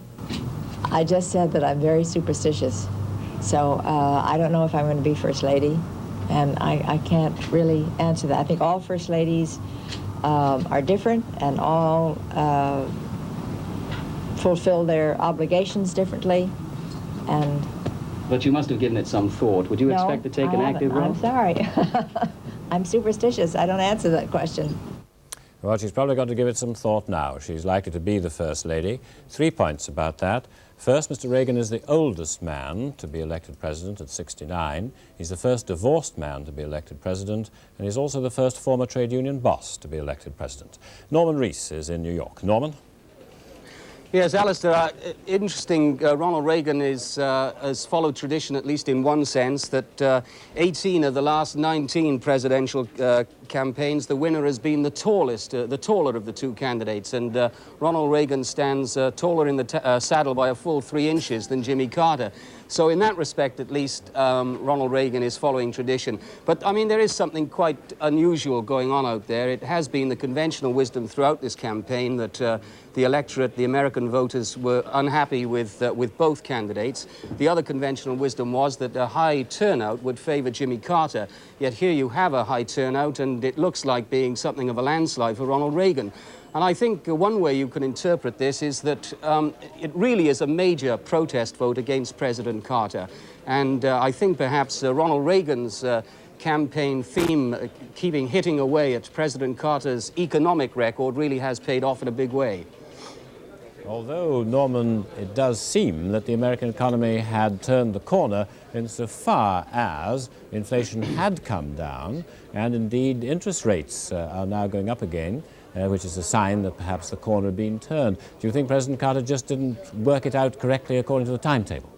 I just said that I'm very superstitious. So I don't know if I'm going to be First Lady, and I can't really answer that. I think all First Ladies are different, and all fulfill their obligations differently. But you must have given it some thought. Would you expect to take an active role? I'm sorry. I'm superstitious. I don't answer that question. Well, she's probably got to give it some thought now. She's likely to be the First Lady. 3 points about that. First, Mr. Reagan is the oldest man to be elected president at 69. He's the first divorced man to be elected president, and he's also the first former trade union boss to be elected president. Norman Rees is in New York. Norman? Yes, Alastair, interesting. Ronald Reagan has followed tradition, at least in one sense, that 18 of the last 19 presidential campaigns, the winner has been the taller of the two candidates. And Ronald Reagan stands taller in the saddle by a full 3 inches than Jimmy Carter. So in that respect, at least, Ronald Reagan is following tradition. But, I mean, there is something quite unusual going on out there. It has been the conventional wisdom throughout this campaign that the electorate, the American voters, were unhappy with both candidates. The other conventional wisdom was that a high turnout would favor Jimmy Carter. Yet here you have a high turnout, and it looks like being something of a landslide for Ronald Reagan. And I think one way you can interpret this is that it really is a major protest vote against President Carter. And I think perhaps Ronald Reagan's campaign theme, hitting away at President Carter's economic record, really has paid off in a big way. Although, Norman, it does seem that the American economy had turned the corner insofar as inflation had come down, and indeed interest rates are now going up again, which is a sign that perhaps the corner had been turned. Do you think President Carter just didn't work it out correctly according to the timetable?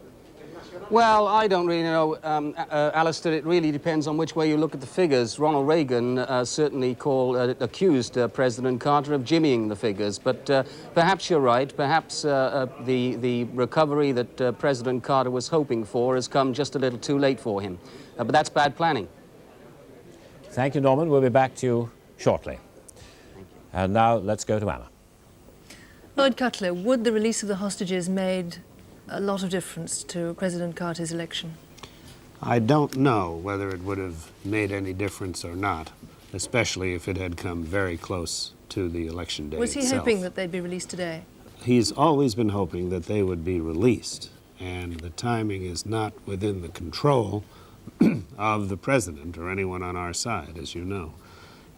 Well, I don't really know, Alastair. It really depends on which way you look at the figures. Ronald Reagan certainly accused President Carter of jimmying the figures. But perhaps you're right. Perhaps the recovery that President Carter was hoping for has come just a little too late for him. But that's bad planning. Thank you, Norman. We'll be back to you shortly. And now let's go to Anna. Lloyd Cutler, would the release of the hostages made a lot of difference to President Carter's election? I don't know whether it would have made any difference or not, especially if it had come very close to the election day Was he itself. hoping that they'd be released today? He's always been hoping that they would be released, and the timing is not within the control of the president or anyone on our side, as you know.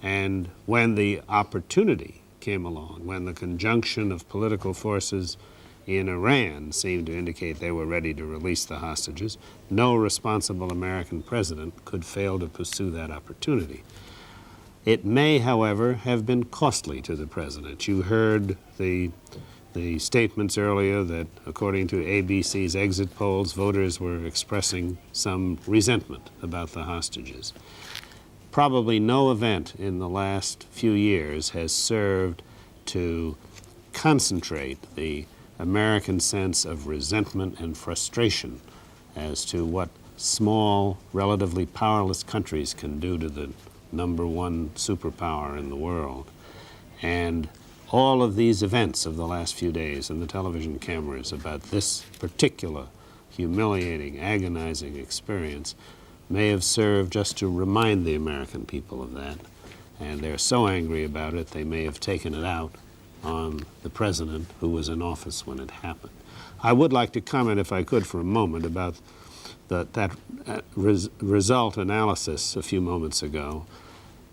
And when the opportunity came along, when the conjunction of political forces in Iran seemed to indicate they were ready to release the hostages, no responsible American president could fail to pursue that opportunity. It may, however, have been costly to the president. You heard the statements earlier that, according to ABC's exit polls, voters were expressing some resentment about the hostages. Probably no event in the last few years has served to concentrate the American sense of resentment and frustration as to what small, relatively powerless countries can do to the #1 superpower in the world. And all of these events of the last few days and the television cameras about this particular humiliating, agonizing experience may have served just to remind the American people of that. And they're so angry about it, they may have taken it out on the president who was in office when it happened. I would like to comment, if I could, for a moment about that result analysis a few moments ago.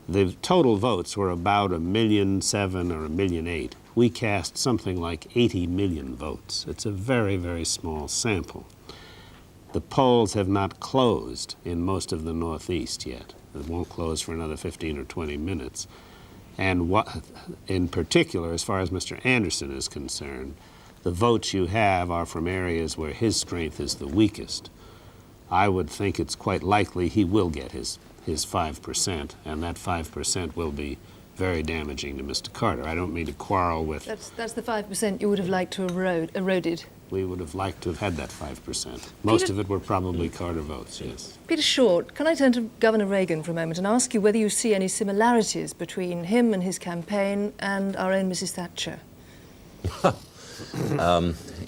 The total votes were about 1,000,007 or 1,000,008. We cast something like 80 million votes. It's a very, very small sample. The polls have not closed in most of the Northeast yet. It won't close for another 15 or 20 minutes. And what, in particular, as far as Mr. Anderson is concerned, the votes you have are from areas where his strength is the weakest. I would think it's quite likely he will get his 5%, and that 5% will be very damaging to Mr. Carter. I don't mean to quarrel with... That's the 5% you would have liked to have eroded. We would have liked to have had that 5%. Most of it were probably Carter votes, yes. Peter Short, can I turn to Governor Reagan for a moment and ask you whether you see any similarities between him and his campaign and our own Mrs. Thatcher?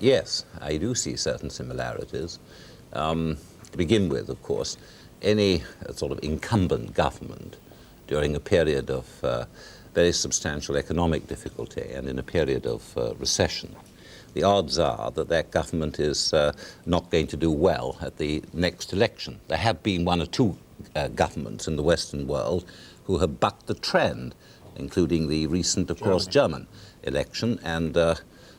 Yes, I do see certain similarities. To begin with, of course, any sort of incumbent government during a period of very substantial economic difficulty and in a period of recession, the odds are that that government is not going to do well at the next election. There have been one or two governments in the Western world who have bucked the trend, including the recent, of course, German election, and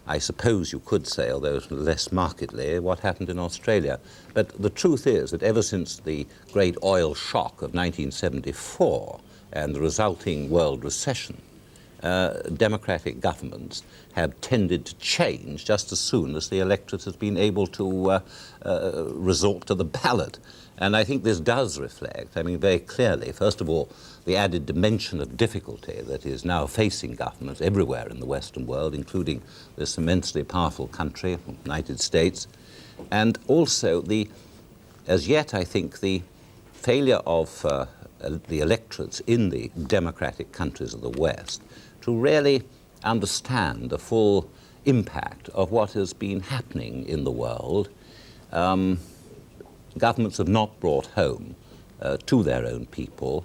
I suppose you could say, although less markedly, what happened in Australia. But the truth is that ever since the great oil shock of 1974 and the resulting world recession, democratic governments have tended to change just as soon as the electorate has been able to resort to the ballot. And I think this does reflect, I mean, very clearly, first of all, the added dimension of difficulty that is now facing governments everywhere in the Western world, including this immensely powerful country, the United States, and also as yet, I think, the failure of the electorates in the democratic countries of the West to really understand the full impact of what has been happening in the world. Governments have not brought home to their own people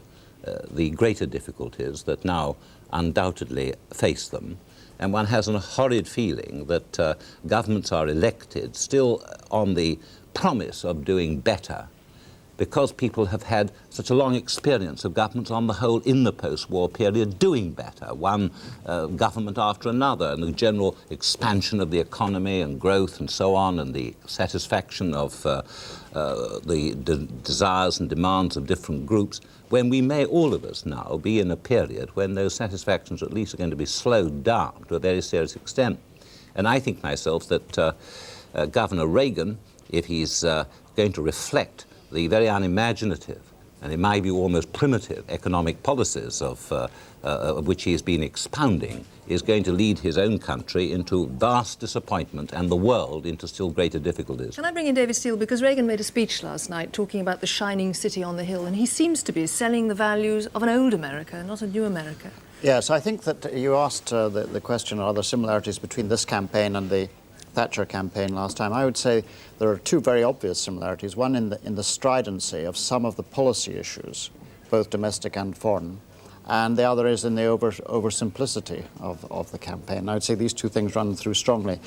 the greater difficulties that now undoubtedly face them. And one has a horrid feeling that governments are elected still on the promise of doing better, because people have had such a long experience of governments on the whole in the post-war period doing better, one government after another, and the general expansion of the economy and growth and so on, and the satisfaction of the desires and demands of different groups, when we may, all of us now, be in a period when those satisfactions at least are going to be slowed down to a very serious extent. And I think myself that Governor Reagan, if he's going to reflect the very unimaginative and, in my view, almost primitive economic policies of which he has been expounding, is going to lead his own country into vast disappointment and the world into still greater difficulties. Can I bring in David Steele? Because Reagan made a speech last night talking about the shining city on the hill, and he seems to be selling the values of an old America, not a new America. Yes, I think that you asked the question, are there similarities between this campaign and the Thatcher campaign last time? I would say there are two very obvious similarities. One in the stridency of some of the policy issues, both domestic and foreign, and the other is in the oversimplicity of the campaign. I would say these two things run through strongly.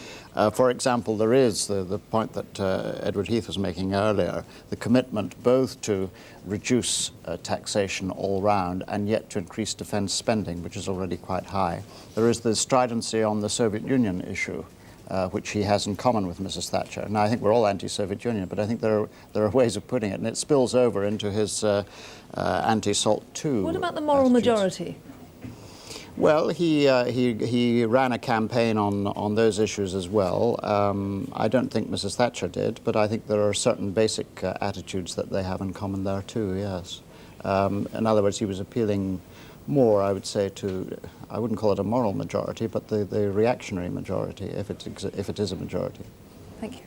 For example, there is the point that Edward Heath was making earlier, the commitment both to reduce taxation all round and yet to increase defense spending, which is already quite high. There is the stridency on the Soviet Union issue, which he has in common with Mrs. Thatcher. Now, I think we're all anti-Soviet Union, but I think there are ways of putting it, and it spills over into his anti-SALT II. What about the moral majority? Well, he ran a campaign on those issues as well. I don't think Mrs. Thatcher did, but I think there are certain basic attitudes that they have in common there too, yes. In other words, he was appealing more, I would say, to, I wouldn't call it a moral majority, but the reactionary majority, if it is a majority. Thank you.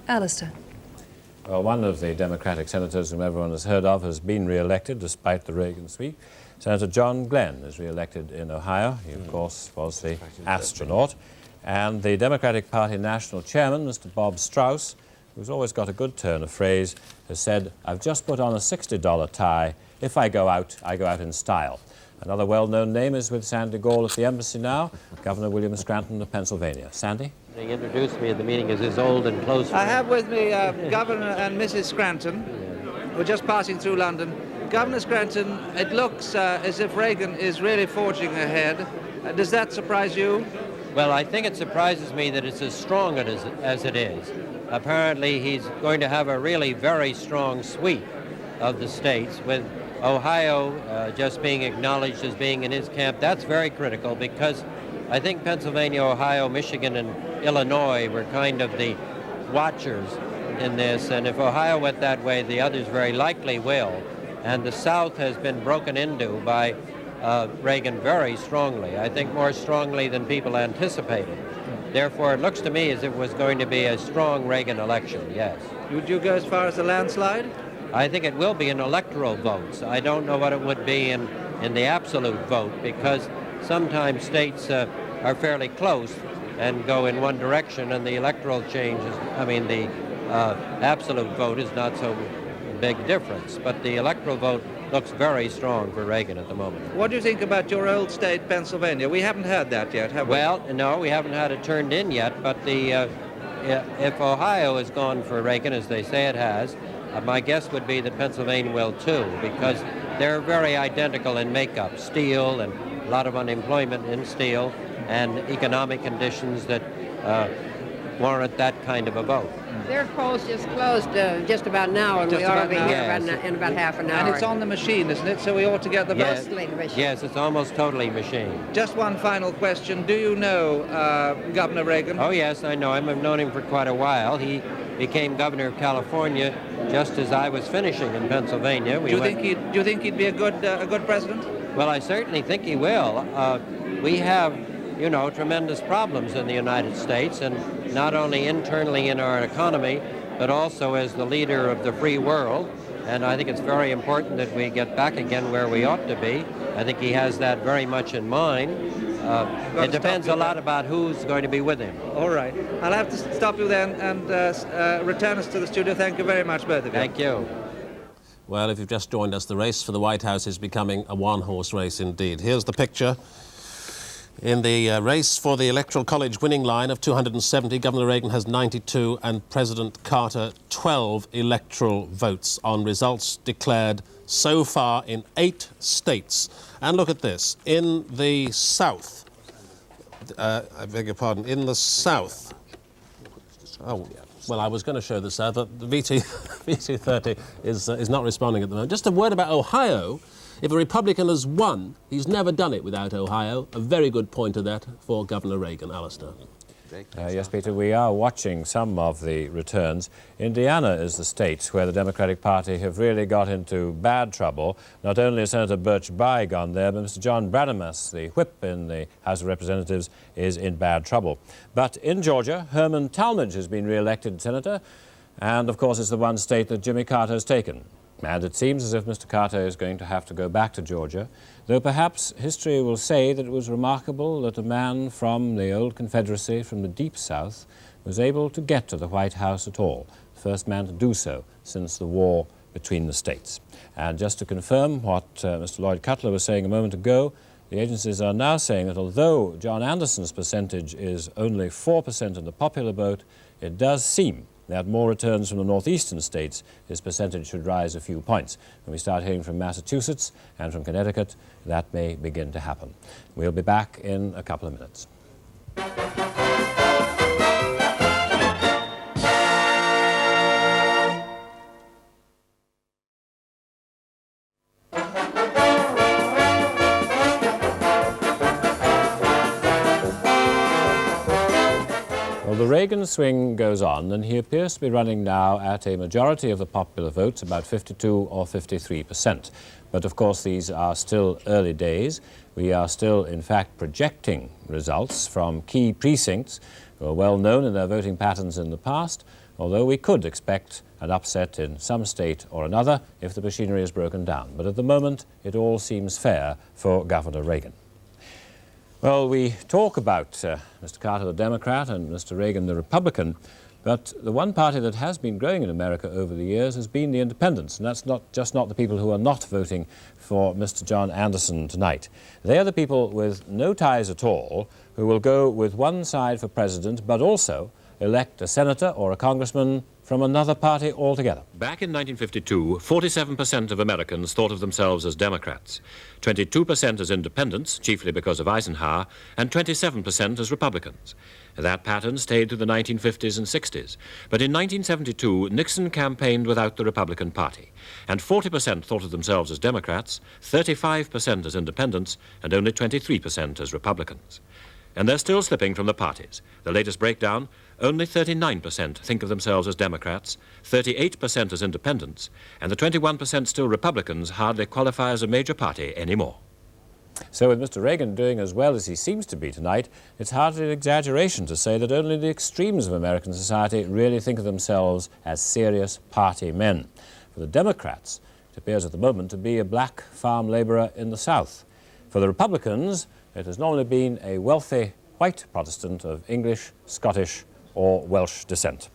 Alastair. Well, one of the Democratic senators whom everyone has heard of has been re-elected despite the Reagan sweep. Senator John Glenn is re-elected in Ohio. He, of course, was the astronaut. And the Democratic Party national chairman, Mr. Bob Strauss, who's always got a good turn of phrase, has said, "I've just put on a $60 tie. If I go out in style." Another well-known name is with Sandy Gall at the embassy now, Governor William Scranton of Pennsylvania. Sandy? He introduced me at the meeting as his old and close friend. I have with me Governor and Mrs. Scranton. We're just passing through London. Governor Scranton, it looks as if Reagan is really forging ahead. Does that surprise you? Well, I think it surprises me that it's as strong as it is. Apparently, he's going to have a really very strong sweep of the states, with Ohio just being acknowledged as being in his camp. That's very critical, because I think Pennsylvania, Ohio, Michigan, and Illinois were kind of the watchers in this, and if Ohio went that way, the others very likely will. And the South has been broken into by Reagan very strongly, I think more strongly than people anticipated. Therefore, it looks to me as if it was going to be a strong Reagan election, yes. Would you go as far as a landslide? I think it will be in electoral votes. I don't know what it would be in the absolute vote, because sometimes states are fairly close and go in one direction, and the electoral changes, I mean the absolute vote is not so big difference. But the electoral vote looks very strong for Reagan at the moment. What do you think about your old state, Pennsylvania? We haven't had that yet, have we? Well, no, we haven't had it turned in yet, but if Ohio has gone for Reagan, as they say it has, my guess would be that Pennsylvania will too, because they're very identical in makeup. Steel and a lot of unemployment in steel and economic conditions that warrant that kind of a vote. Their polls just closed just about now, and we ought to be here in about half an hour. And it's on the machine, isn't it? So we ought to get the vote. Yes, it's almost totally machine. Just one final question. Do you know Governor Reagan? Oh, yes, I know him. I've known him for quite a while. He became governor of California just as I was finishing in Pennsylvania. Do you think he'd be a good president? Well, I certainly think he will. We have, you know, tremendous problems in the United States, and not only internally in our economy, but also as the leader of the free world. And I think it's very important that we get back again where we ought to be. I think he has that very much in mind. It depends a lot about who's going to be with him. All right. I'll have to stop you then and return us to the studio. Thank you very much, both of you. Thank you. Well, if you've just joined us, the race for the White House is becoming a one-horse race indeed. Here's the picture. In the race for the Electoral College winning line of 270, Governor Reagan has 92 and President Carter 12 electoral votes on results declared so far in 8 states. And look at this. In the South, I beg your pardon, in the South, oh, well, I was going to show the South, but the VT30 is not responding at the moment. Just a word about Ohio. If a Republican has won, he's never done it without Ohio. A very good point of that for Governor Reagan. Alastair. Yes, Peter, we are watching some of the returns. Indiana is the state where the Democratic Party have really got into bad trouble. Not only has Senator Birch Bayh gone there, but Mr. John Bradamus, the whip in the House of Representatives, is in bad trouble. But in Georgia, Herman Talmadge has been re-elected senator, and of course it's the one state that Jimmy Carter has taken. And it seems as if Mr. Carter is going to have to go back to Georgia, though perhaps history will say that it was remarkable that a man from the old Confederacy, from the Deep South, was able to get to the White House at all, the first man to do so since the war between the states. And just to confirm what Mr. Lloyd Cutler was saying a moment ago, the agencies are now saying that although John Anderson's percentage is only 4% in the popular vote, it does seem that more returns from the northeastern states, his percentage should rise a few points. When we start hearing from Massachusetts and from Connecticut, that may begin to happen. We'll be back in a couple of minutes. Well, the Reagan swing goes on, and he appears to be running now at a majority of the popular votes, about 52 or 53%. But of course, these are still early days. We are still, in fact, projecting results from key precincts who are well known in their voting patterns in the past, although we could expect an upset in some state or another if the machinery is broken down. But at the moment, it all seems fair for Governor Reagan. Well, we talk about Mr. Carter, the Democrat, and Mr. Reagan, the Republican, but the one party that has been growing in America over the years has been the independents, and that's not the people who are not voting for Mr. John Anderson tonight. They are the people with no ties at all who will go with one side for president, but also elect a senator or a congressman from another party altogether. Back in 1952, 47% of Americans thought of themselves as Democrats, 22% as independents, chiefly because of Eisenhower, and 27% as Republicans. That pattern stayed through the 1950s and 60s. But in 1972, Nixon campaigned without the Republican Party, and 40% thought of themselves as Democrats, 35% as independents, and only 23% as Republicans. And they're still slipping from the parties. The latest breakdown, only 39% think of themselves as Democrats, 38% as independents, and the 21% still Republicans hardly qualify as a major party anymore. So with Mr. Reagan doing as well as he seems to be tonight, it's hardly an exaggeration to say that only the extremes of American society really think of themselves as serious party men. For the Democrats, it appears at the moment to be a black farm labourer in the South. For the Republicans, it has normally been a wealthy white Protestant of English, Scottish or Welsh descent.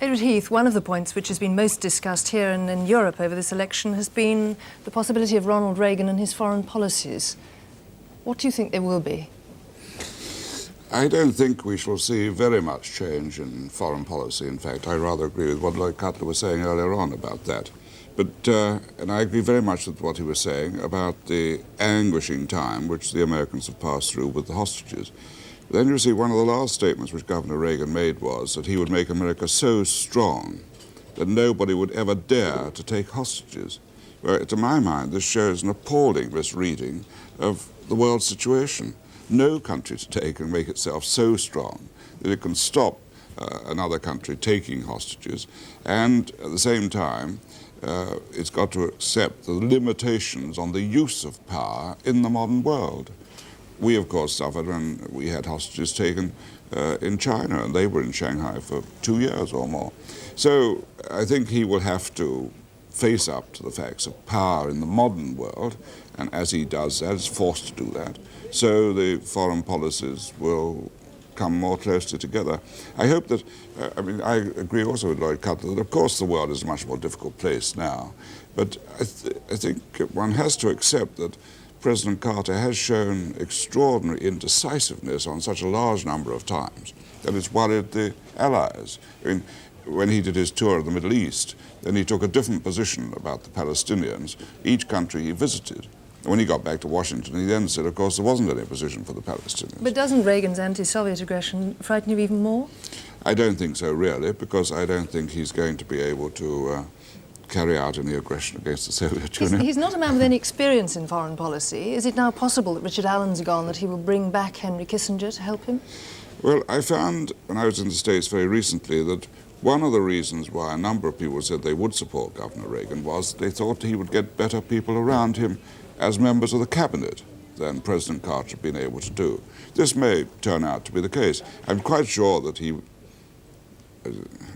Edward Heath, one of the points which has been most discussed here and in Europe over this election has been the possibility of Ronald Reagan and his foreign policies. What do you think there will be? I don't think we shall see very much change in foreign policy. In fact, I rather agree with what Lloyd Cutler was saying earlier on about that. But, and I agree very much with what he was saying about the anguishing time which the Americans have passed through with the hostages. But then you see, one of the last statements which Governor Reagan made was that he would make America so strong that nobody would ever dare to take hostages. Well, to my mind, this shows an appalling misreading of the world situation. No country today can make itself so strong that it can stop another country taking hostages, and at the same time, it's got to accept the limitations on the use of power in the modern world. We, of course, suffered when we had hostages taken in China, and they were in Shanghai for 2 years or more. So I think he will have to face up to the facts of power in the modern world, and as he does that, is forced to do that. So the foreign policies will come more closely together. I hope that, I mean, I agree also with Lloyd Cutler that of course the world is a much more difficult place now, but I think one has to accept that President Carter has shown extraordinary indecisiveness on such a large number of times that it's worried the Allies. I mean, when he did his tour of the Middle East, then he took a different position about the Palestinians, each country he visited. And when he got back to Washington, he then said, of course, there wasn't any position for the Palestinians. But doesn't Reagan's anti-Soviet aggression frighten you even more? I don't think so, really, because I don't think he's going to be able to carry out any aggression against the Soviet Union. He's not a man with any experience in foreign policy. Is it now possible that Richard Allen's gone, that he will bring back Henry Kissinger to help him? Well, I found, when I was in the States very recently, that one of the reasons why a number of people said they would support Governor Reagan was they thought he would get better people around him as members of the cabinet than President Carter had been able to do. This may turn out to be the case. I'm quite sure that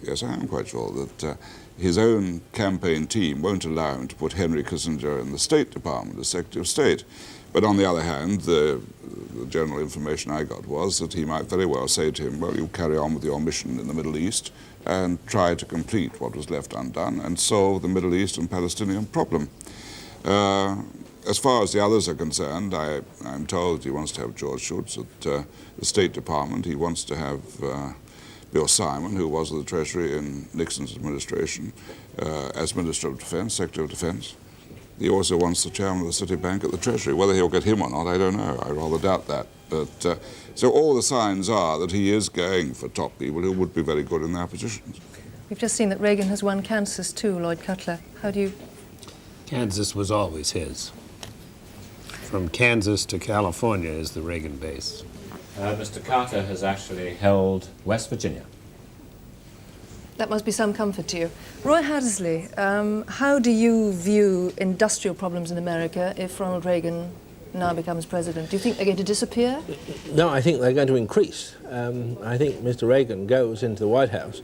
yes, I am quite sure that his own campaign team won't allow him to put Henry Kissinger in the State Department as Secretary of State. But on the other hand, the general information I got was that he might very well say to him, well, you carry on with your mission in the Middle East and try to complete what was left undone and solve the Middle East and Palestinian problem. As far as the others are concerned, I'm told he wants to have George Shultz at the State Department. He wants to have Bill Simon, who was at the Treasury in Nixon's administration, as Minister of Defense, Secretary of Defense. He also wants the chairman of the City Bank at the Treasury. Whether he'll get him or not, I don't know. I rather doubt that. But so all the signs are that he is going for top people who would be very good in their positions. We've just seen that Reagan has won Kansas too, Lloyd Cutler. How do you... Kansas was always his. From Kansas to California is the Reagan base. Mr. Carter has actually held West Virginia. That must be some comfort to you. Roy Hattersley, how do you view industrial problems in America if Ronald Reagan now becomes president? Do you think they're going to disappear? No, I think they're going to increase. I think Mr. Reagan goes into the White House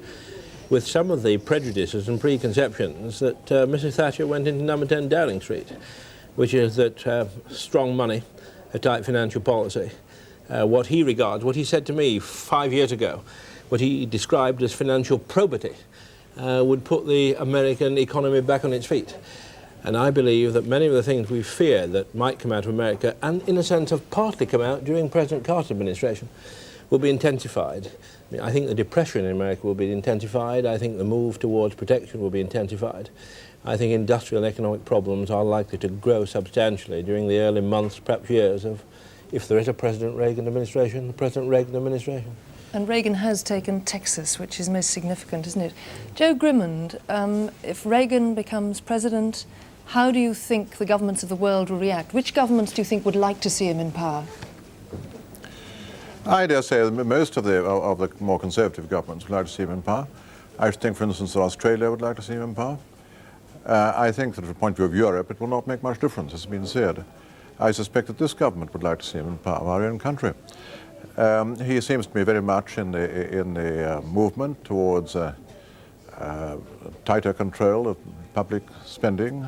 with some of the prejudices and preconceptions that Mrs. Thatcher went into number 10 Downing Street, which is that strong money, a tight financial policy, what he regards, what he said to me 5 years ago, what he described as financial probity, would put the American economy back on its feet. And I believe that many of the things we fear that might come out of America, and in a sense have partly come out during President Carter's administration, will be intensified. I mean, I think the depression in America will be intensified. I think the move towards protection will be intensified. I think industrial and economic problems are likely to grow substantially during the early months, perhaps years, of, if there is a President Reagan administration, the President Reagan administration. And Reagan has taken Texas, which is most significant, isn't it? Jo Grimond, if Reagan becomes president, how do you think the governments of the world will react? Which governments do you think would like to see him in power? I dare say that most of the more conservative governments would like to see him in power. I think, for instance, that Australia would like to see him in power. I think that from the point of view of Europe, it will not make much difference, as has been said. I suspect that this government would like to see him in power, our own country. He seems to me very much in the movement towards tighter control of public spending,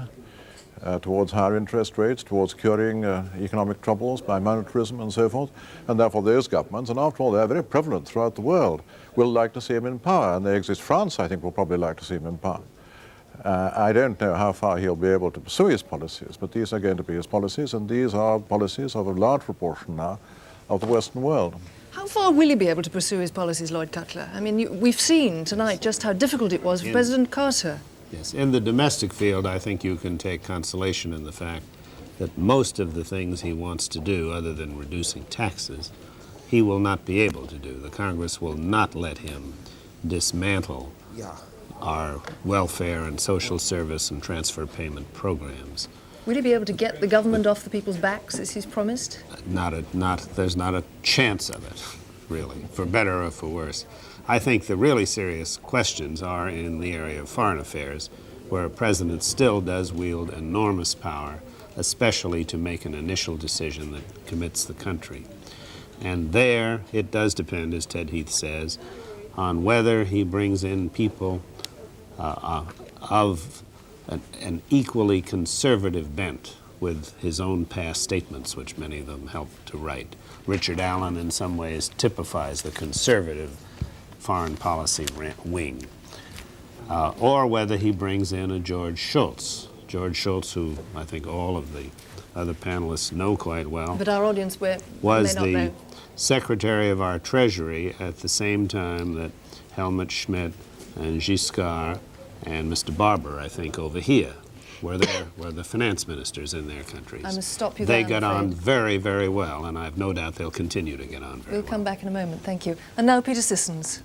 towards higher interest rates, towards curing economic troubles by monetarism and so forth. And therefore those governments, and after all they're very prevalent throughout the world, will like to see him in power. And they exist. France, I think, will probably like to see him in power. I don't know how far he'll be able to pursue his policies, but these are going to be his policies, and these are policies of a large proportion now of the Western world. How far will he be able to pursue his policies, Lloyd Cutler? I mean, we've seen tonight just how difficult it was for President Carter. Yes, in the domestic field, I think you can take consolation in the fact that most of the things he wants to do, other than reducing taxes, he will not be able to do. The Congress will not let him dismantle our welfare and social service and transfer payment programs. Will he be able to get the government off the people's backs, as he's promised? There's not a chance of it, really, for better or for worse. I think the really serious questions are in the area of foreign affairs, where a president still does wield enormous power, especially to make an initial decision that commits the country. And there, it does depend, as Ted Heath says, on whether he brings in people of an equally conservative bent with his own past statements, which many of them helped to write. Richard Allen, in some ways, typifies the conservative foreign policy wing. Or whether he brings in a George Shultz. George Shultz, who I think all of the other panelists know quite well, but our audience was may not know. Secretary of our Treasury at the same time that Helmut Schmidt and Giscard and Mr. Barber, I think, over here, were the finance ministers in their countries. I must stop you there. They got on very, very well, and I have no doubt they'll continue to get on very well. We'll come back in a moment, thank you. And now Peter Sissons.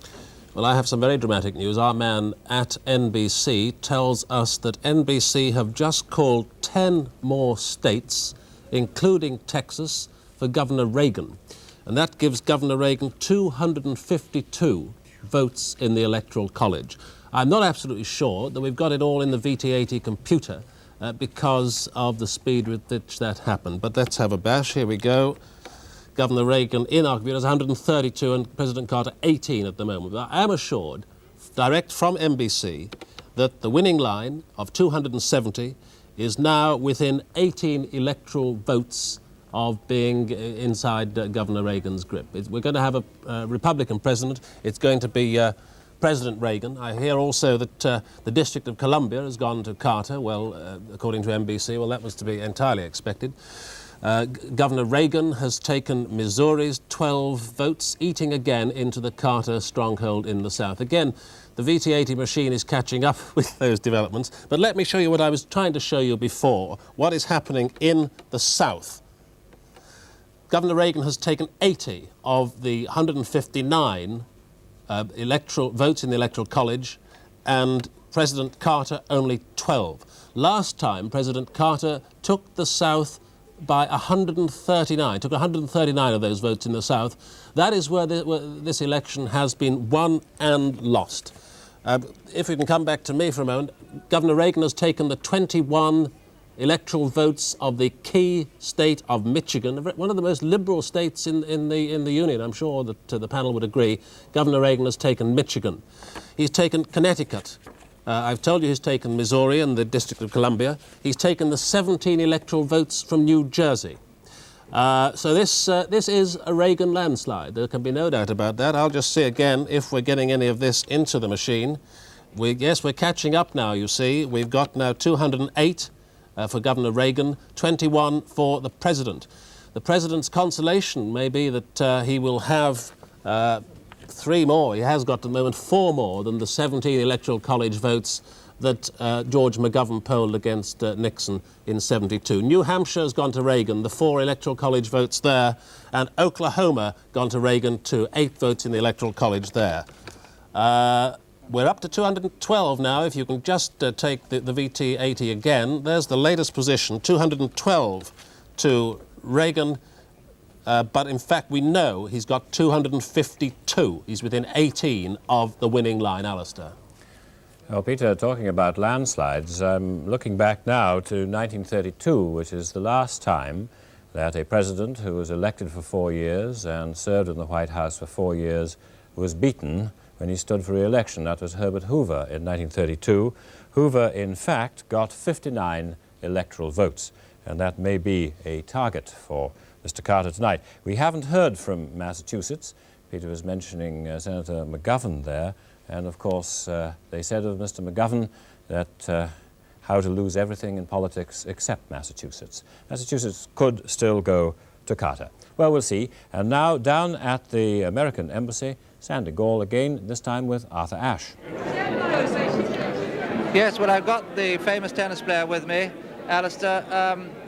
Well, I have some very dramatic news. Our man at NBC tells us that NBC have just called 10 more states, including Texas, for Governor Reagan. And that gives Governor Reagan 252 votes in the Electoral College. I'm not absolutely sure that we've got it all in the VT80 computer because of the speed with which that happened. But let's have a bash. Here we go. Governor Reagan in our computers 132 and President Carter 18 at the moment. But I am assured, direct from NBC, that the winning line of 270 is now within 18 electoral votes of being inside Governor Reagan's grip. We're going to have a Republican president. It's going to be President Reagan. I hear also that the District of Columbia has gone to Carter. Well, according to NBC, well, that was to be entirely expected. Governor Reagan has taken Missouri's 12 votes, eating again into the Carter stronghold in the South. Again, the VT80 machine is catching up with those developments. But let me show you what I was trying to show you before, what is happening in the South. Governor Reagan has taken 80 of the 159 electoral votes in the Electoral College, and President Carter only 12. Last time, President Carter took the South by 139, took 139 of those votes in the South. That is where this election has been won and lost. If we can come back to me for a moment, Governor Reagan has taken the 21 electoral votes of the key state of Michigan, one of the most liberal states in the Union. I'm sure that the panel would agree. Governor Reagan has taken Michigan. He's taken Connecticut. I've told you he's taken Missouri and the District of Columbia. He's taken the 17 electoral votes from New Jersey. So this is a Reagan landslide. There can be no doubt about that. I'll just see again if we're getting any of this into the machine. Yes, we're catching up now, you see. We've got now 208 for Governor Reagan, 21 for the President. The President's consolation may be that he will have 3 more. He has got at the moment 4 more than the 17 Electoral College votes that George McGovern polled against Nixon in '72. New Hampshire has gone to Reagan, the 4 Electoral College votes there, and Oklahoma gone to Reagan too, 8 votes in the Electoral College there. We're up to 212 now. If you can just take the VT80 again, there's the latest position, 212 to Reagan. But in fact, we know he's got 252. He's within 18 of the winning line. Alastair. Well, Peter, talking about landslides, I'm looking back now to 1932, which is the last time that a president who was elected for 4 years and served in the White House for 4 years was beaten when he stood for re-election. That was Herbert Hoover in 1932. Hoover, in fact, got 59 electoral votes. And that may be a target for Mr. Carter tonight. We haven't heard from Massachusetts. Peter was mentioning Senator McGovern there. And of course, they said of Mr. McGovern that how to lose everything in politics except Massachusetts. Massachusetts could still go to Carter. Well, we'll see. And now down at the American Embassy, Sandy Gall again, this time with Arthur Ashe. Yes, well, I've got the famous tennis player with me, Alastair.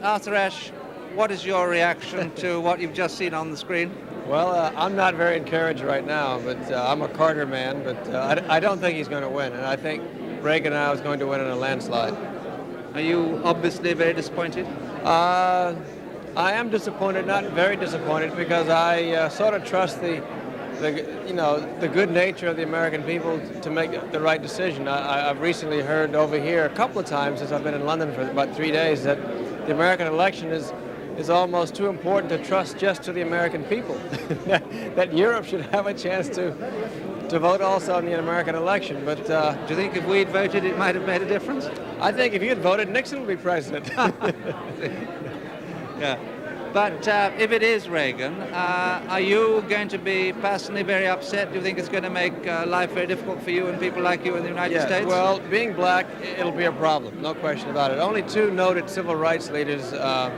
Arthur Ashe, what is your reaction to what you've just seen on the screen? Well, I'm not very encouraged right now, but I'm a Carter man, but I don't think he's going to win, and I think Reagan now is going to win in a landslide. Are you obviously very disappointed? I am disappointed, not very disappointed, because I sort of trust the good nature of the American people to make the right decision. I've recently heard over here a couple of times since I've been in London for about 3 days that the American election is almost too important to trust just to the American people. that Europe should have a chance to vote also in the American election. But do you think if we'd voted it might have made a difference? I think if you'd voted, Nixon would be president. Yeah. But if it is Reagan, are you going to be personally very upset? Do you think it's going to make life very difficult for you and people like you in the United States? Well, being black, it'll be a problem, no question about it. Only two noted civil rights leaders, Ralph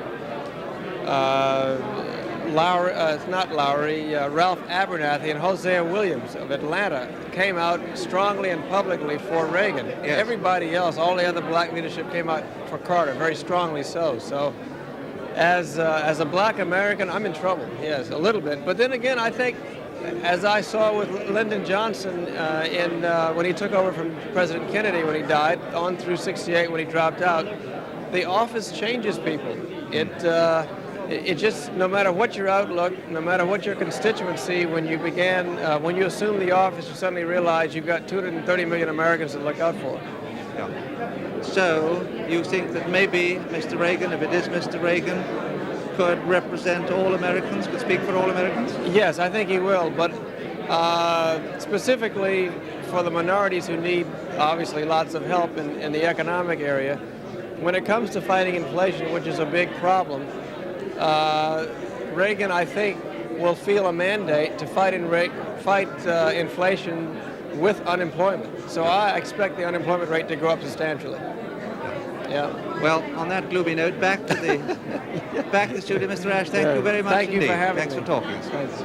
Abernathy and Hosea Williams of Atlanta, came out strongly and publicly for Reagan. Yes. Everybody else, all the other black leadership came out for Carter, very strongly so. So as a black American, I'm in trouble, yes, a little bit. But then again, I think, as I saw with Lyndon Johnson when he took over from President Kennedy when he died, on through '68 when he dropped out, the office changes people. It just, no matter what your outlook, no matter what your constituency, when you assume the office, you suddenly realize you've got 230 million Americans to look out for. Yeah. So you think that maybe Mr. Reagan, if it is Mr. Reagan, could represent all Americans, could speak for all Americans? Yes, I think he will, but specifically for the minorities who need, obviously, lots of help in the economic area, when it comes to fighting inflation, which is a big problem, Reagan, I think, will feel a mandate to fight inflation with unemployment. So I expect the unemployment rate to go up substantially. Yeah. Well, on that gloomy note, back to the studio, Mr. Ashe. Thank you very much. Thank you for having Thanks me. for talking. Thanks.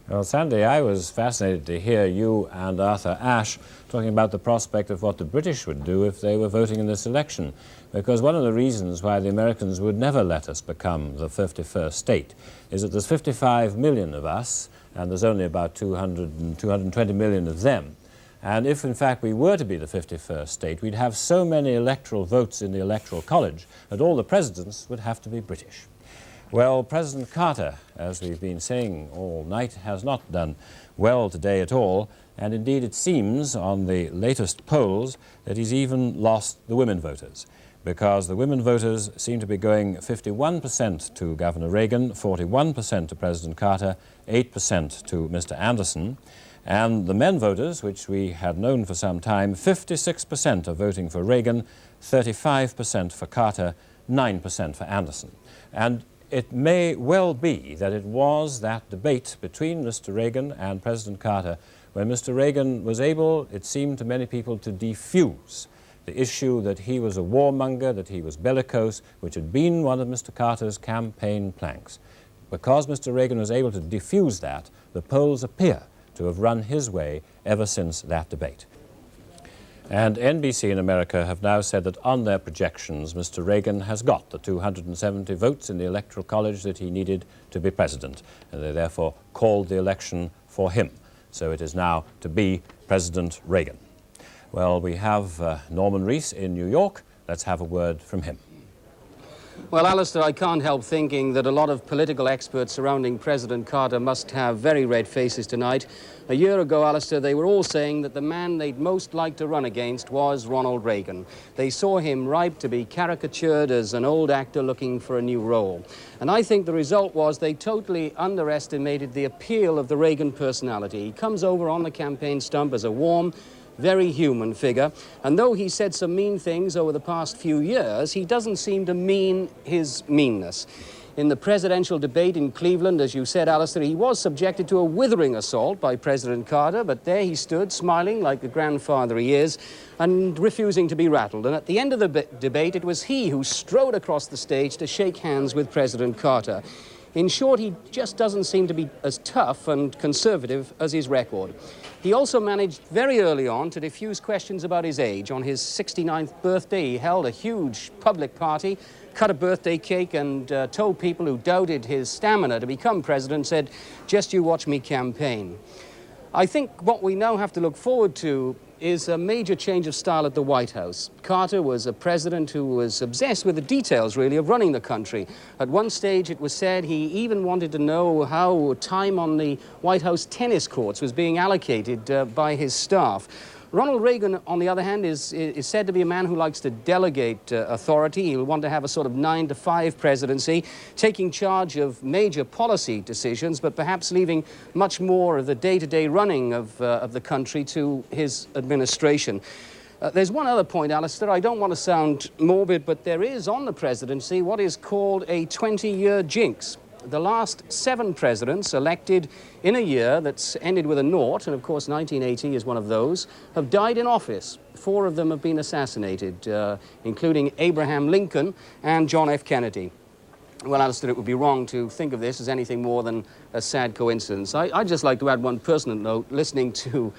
Well, Sandy, I was fascinated to hear you and Arthur Ashe talking about the prospect of what the British would do if they were voting in this election. Because one of the reasons why the Americans would never let us become the 51st state is that there's 55 million of us, and there's only about 220 million of them. And if, in fact, we were to be the 51st state, we'd have so many electoral votes in the Electoral College that all the presidents would have to be British. Well, President Carter, as we've been saying all night, has not done well today at all, and indeed it seems on the latest polls that he's even lost the women voters, because the women voters seem to be going 51% to Governor Reagan, 41% to President Carter, 8% to Mr. Anderson, and the men voters, which we had known for some time, 56% are voting for Reagan, 35% for Carter, 9% for Anderson. And it may well be that it was that debate between Mr. Reagan and President Carter when Mr. Reagan was able, it seemed to many people, to defuse the issue that he was a warmonger, that he was bellicose, which had been one of Mr. Carter's campaign planks. Because Mr. Reagan was able to defuse that, the polls appear to have run his way ever since that debate. And NBC in America have now said that on their projections, Mr. Reagan has got the 270 votes in the Electoral College that he needed to be president, and they therefore called the election for him. So it is now to be President Reagan. Well, we have Norman Rees in New York. Let's have a word from him. Well, Alastair, I can't help thinking that a lot of political experts surrounding President Carter must have very red faces tonight. A year ago, Alastair, they were all saying that the man they'd most like to run against was Ronald Reagan. They saw him ripe to be caricatured as an old actor looking for a new role. And I think the result was they totally underestimated the appeal of the Reagan personality. He comes over on the campaign stump as a warm, very human figure. And though he said some mean things over the past few years, he doesn't seem to mean his meanness. In the presidential debate in Cleveland, as you said, Alastair, he was subjected to a withering assault by President Carter, but there he stood, smiling like the grandfather he is, and refusing to be rattled. And at the end of the debate, it was he who strode across the stage to shake hands with President Carter. In short, he just doesn't seem to be as tough and conservative as his record. He also managed very early on to diffuse questions about his age. On his 69th birthday, he held a huge public party, cut a birthday cake, and told people who doubted his stamina to become president, said, "Just you watch me campaign." I think what we now have to look forward to is a major change of style at the White House. Carter was a president who was obsessed with the details, really, of running the country. At one stage, it was said he even wanted to know how time on the White House tennis courts was being allocated by his staff. Ronald Reagan, on the other hand, is said to be a man who likes to delegate authority. He'll want to have a sort of 9-to-5 presidency, taking charge of major policy decisions, but perhaps leaving much more of the day-to-day running of the country to his administration. There's one other point, Alastair. I don't want to sound morbid, but there is on the presidency what is called a 20-year jinx. The last 7 presidents elected in a year that's ended with a naught, and of course 1980 is one of those, have died in office. 4 of them have been assassinated, including Abraham Lincoln and John F. Kennedy. Well, Alastair, it would be wrong to think of this as anything more than a sad coincidence. I'd just like to add one personal note. Listening to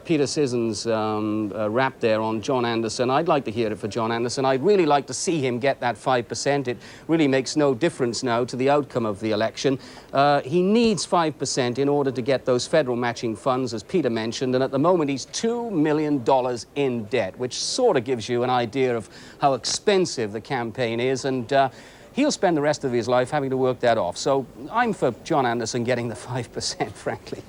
Peter Sissons' rap there on John Anderson, I'd like to hear it for John Anderson. I'd really like to see him get that 5%. It really makes no difference now to the outcome of the election. He needs 5% in order to get those federal matching funds, as Peter mentioned, and at the moment he's $2 million in debt, which sort of gives you an idea of how expensive the campaign is, and he'll spend the rest of his life having to work that off. So I'm for John Anderson getting the 5%, frankly.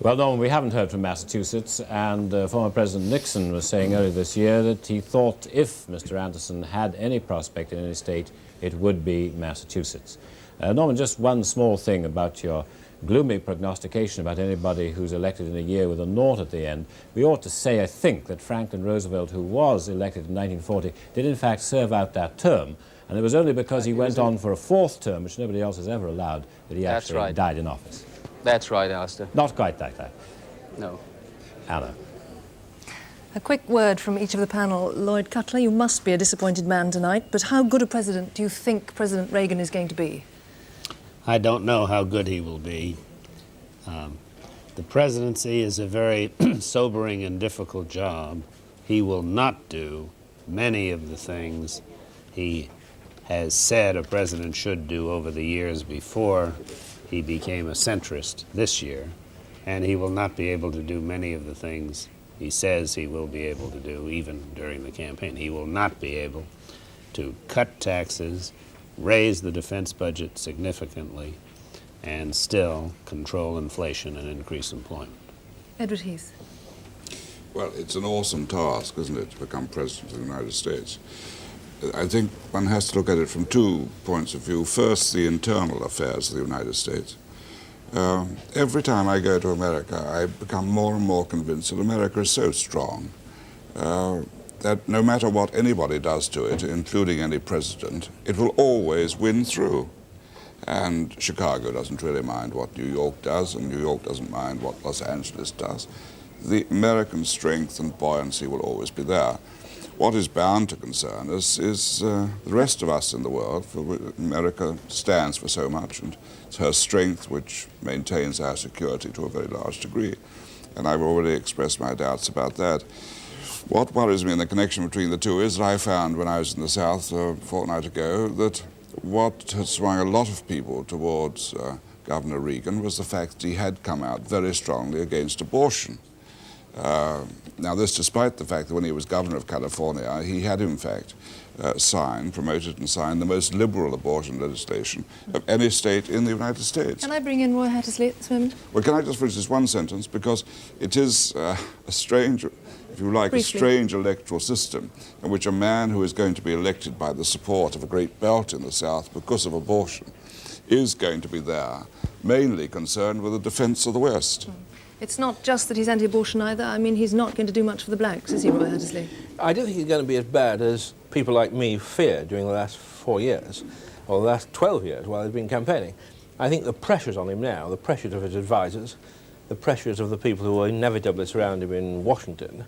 Well, Norman, we haven't heard from Massachusetts, and former President Nixon was saying earlier this year that he thought if Mr. Anderson had any prospect in any state, it would be Massachusetts. Norman, just one small thing about your gloomy prognostication about anybody who's elected in a year with a naught at the end. We ought to say, I think, that Franklin Roosevelt, who was elected in 1940, did in fact serve out that term. And it was only because he went on for a 4th term, which nobody else has ever allowed, that he actually died in office. That's right, Alastair. Not quite like that. No. Anna. A quick word from each of the panel. Lloyd Cutler, you must be a disappointed man tonight, but how good a president do you think President Reagan is going to be? I don't know how good he will be. The presidency is a very sobering and difficult job. He will not do many of the things he has said a president should do over the years before he became a centrist this year, and he will not be able to do many of the things he says he will be able to do even during the campaign. He will not be able to cut taxes, raise the defense budget significantly, and still control inflation and increase employment. Edward Heath. Well, it's an awesome task, isn't it, to become President of the United States? I think one has to look at it from 2 points of view. First, the internal affairs of the United States. Every time I go to America, I become more and more convinced that America is so strong that no matter what anybody does to it, including any president, it will always win through. And Chicago doesn't really mind what New York does, and New York doesn't mind what Los Angeles does. The American strength and buoyancy will always be there. What is bound to concern us is the rest of us in the world, for America stands for so much, and it's her strength which maintains our security to a very large degree. And I've already expressed my doubts about that. What worries me in the connection between the two is that I found when I was in the South a fortnight ago that what had swung a lot of people towards Governor Reagan was the fact that he had come out very strongly against abortion. Now this despite the fact that when he was governor of California, he had in fact promoted and signed the most liberal abortion legislation of any state in the United States. Can I bring in Roy Hattersley at this moment? Well, can I just finish this one sentence? Because it is a strange, if you like, Briefly. a strange electoral system in which a man who is going to be elected by the support of a great belt in the South because of abortion is going to be there, mainly concerned with the defense of the West. It's not just that he's anti-abortion either. I mean, he's not going to do much for the blacks, is he, Roy Hattersley? I don't think he's going to be as bad as people like me feared during the last 4 years, or the last 12 years while he's been campaigning. I think the pressures on him now, the pressures of his advisors, the pressures of the people who will inevitably surround him in Washington,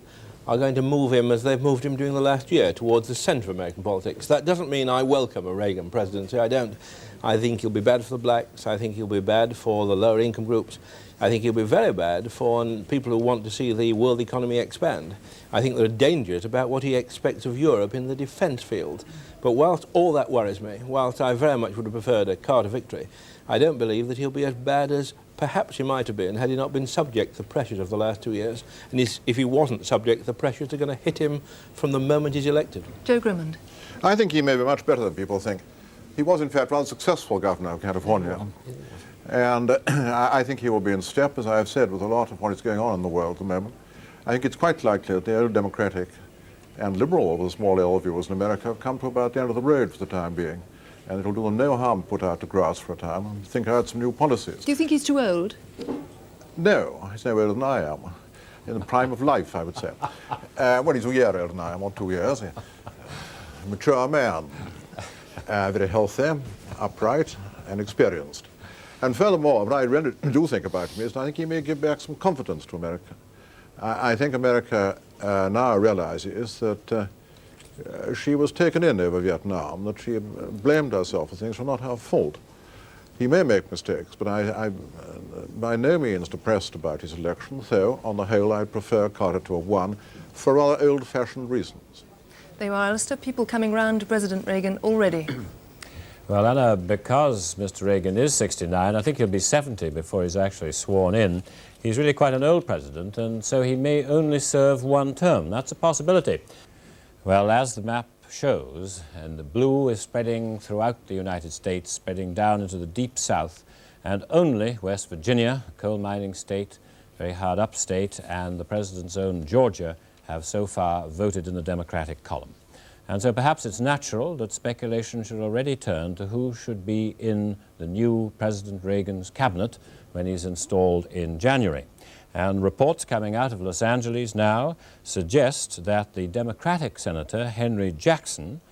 are going to move him as they've moved him during the last year towards the centre of American politics. That doesn't mean I welcome a Reagan presidency. I don't. I think he'll be bad for the blacks. I think he'll be bad for the lower income groups. I think he'll be very bad for people who want to see the world economy expand. I think there are dangers about what he expects of Europe in the defence field. But whilst all that worries me, whilst I very much would have preferred a Carter victory, I don't believe that he'll be as bad as perhaps he might have been had he not been subject to the pressures of the last 2 years. And if he wasn't subject, the pressures are going to hit him from the moment he's elected. Jo Grimond. I think he may be much better than people think. He was, in fact, rather successful governor of California. And I think he will be in step, as I have said, with a lot of what is going on in the world at the moment. I think it's quite likely that the old democratic and liberal, with a small L views in America, have come to about the end of the road for the time being. And it'll do them no harm to put out to grass for a time and think out some new policies. Do you think he's too old? No, he's no older than I am. In the prime of life, I would say. Well, he's a year older than I am, or 2 years. A mature man, very healthy, upright, and experienced. And furthermore, what I really do think about him is that I think he may give back some confidence to America. I think America now realizes that she was taken in over Vietnam, that she blamed herself for things that were not her fault. He may make mistakes, but I'm by no means depressed about his election, though on the whole I prefer Carter to have won for rather old-fashioned reasons. There you are, Alastair. People coming round to President Reagan already. Well, Anna, because Mr. Reagan is 69, I think he'll be 70 before he's actually sworn in. He's really quite an old president, and so he may only serve one term. That's a possibility. Well, as the map shows, and the blue is spreading throughout the United States, spreading down into the deep south, and only West Virginia, a coal mining state, very hard up state, and the president's own Georgia have so far voted in the Democratic column. And so perhaps it's natural that speculation should already turn to who should be in the new President Reagan's cabinet when he's installed in January. And reports coming out of Los Angeles now suggest that the Democratic Senator, Henry Jackson,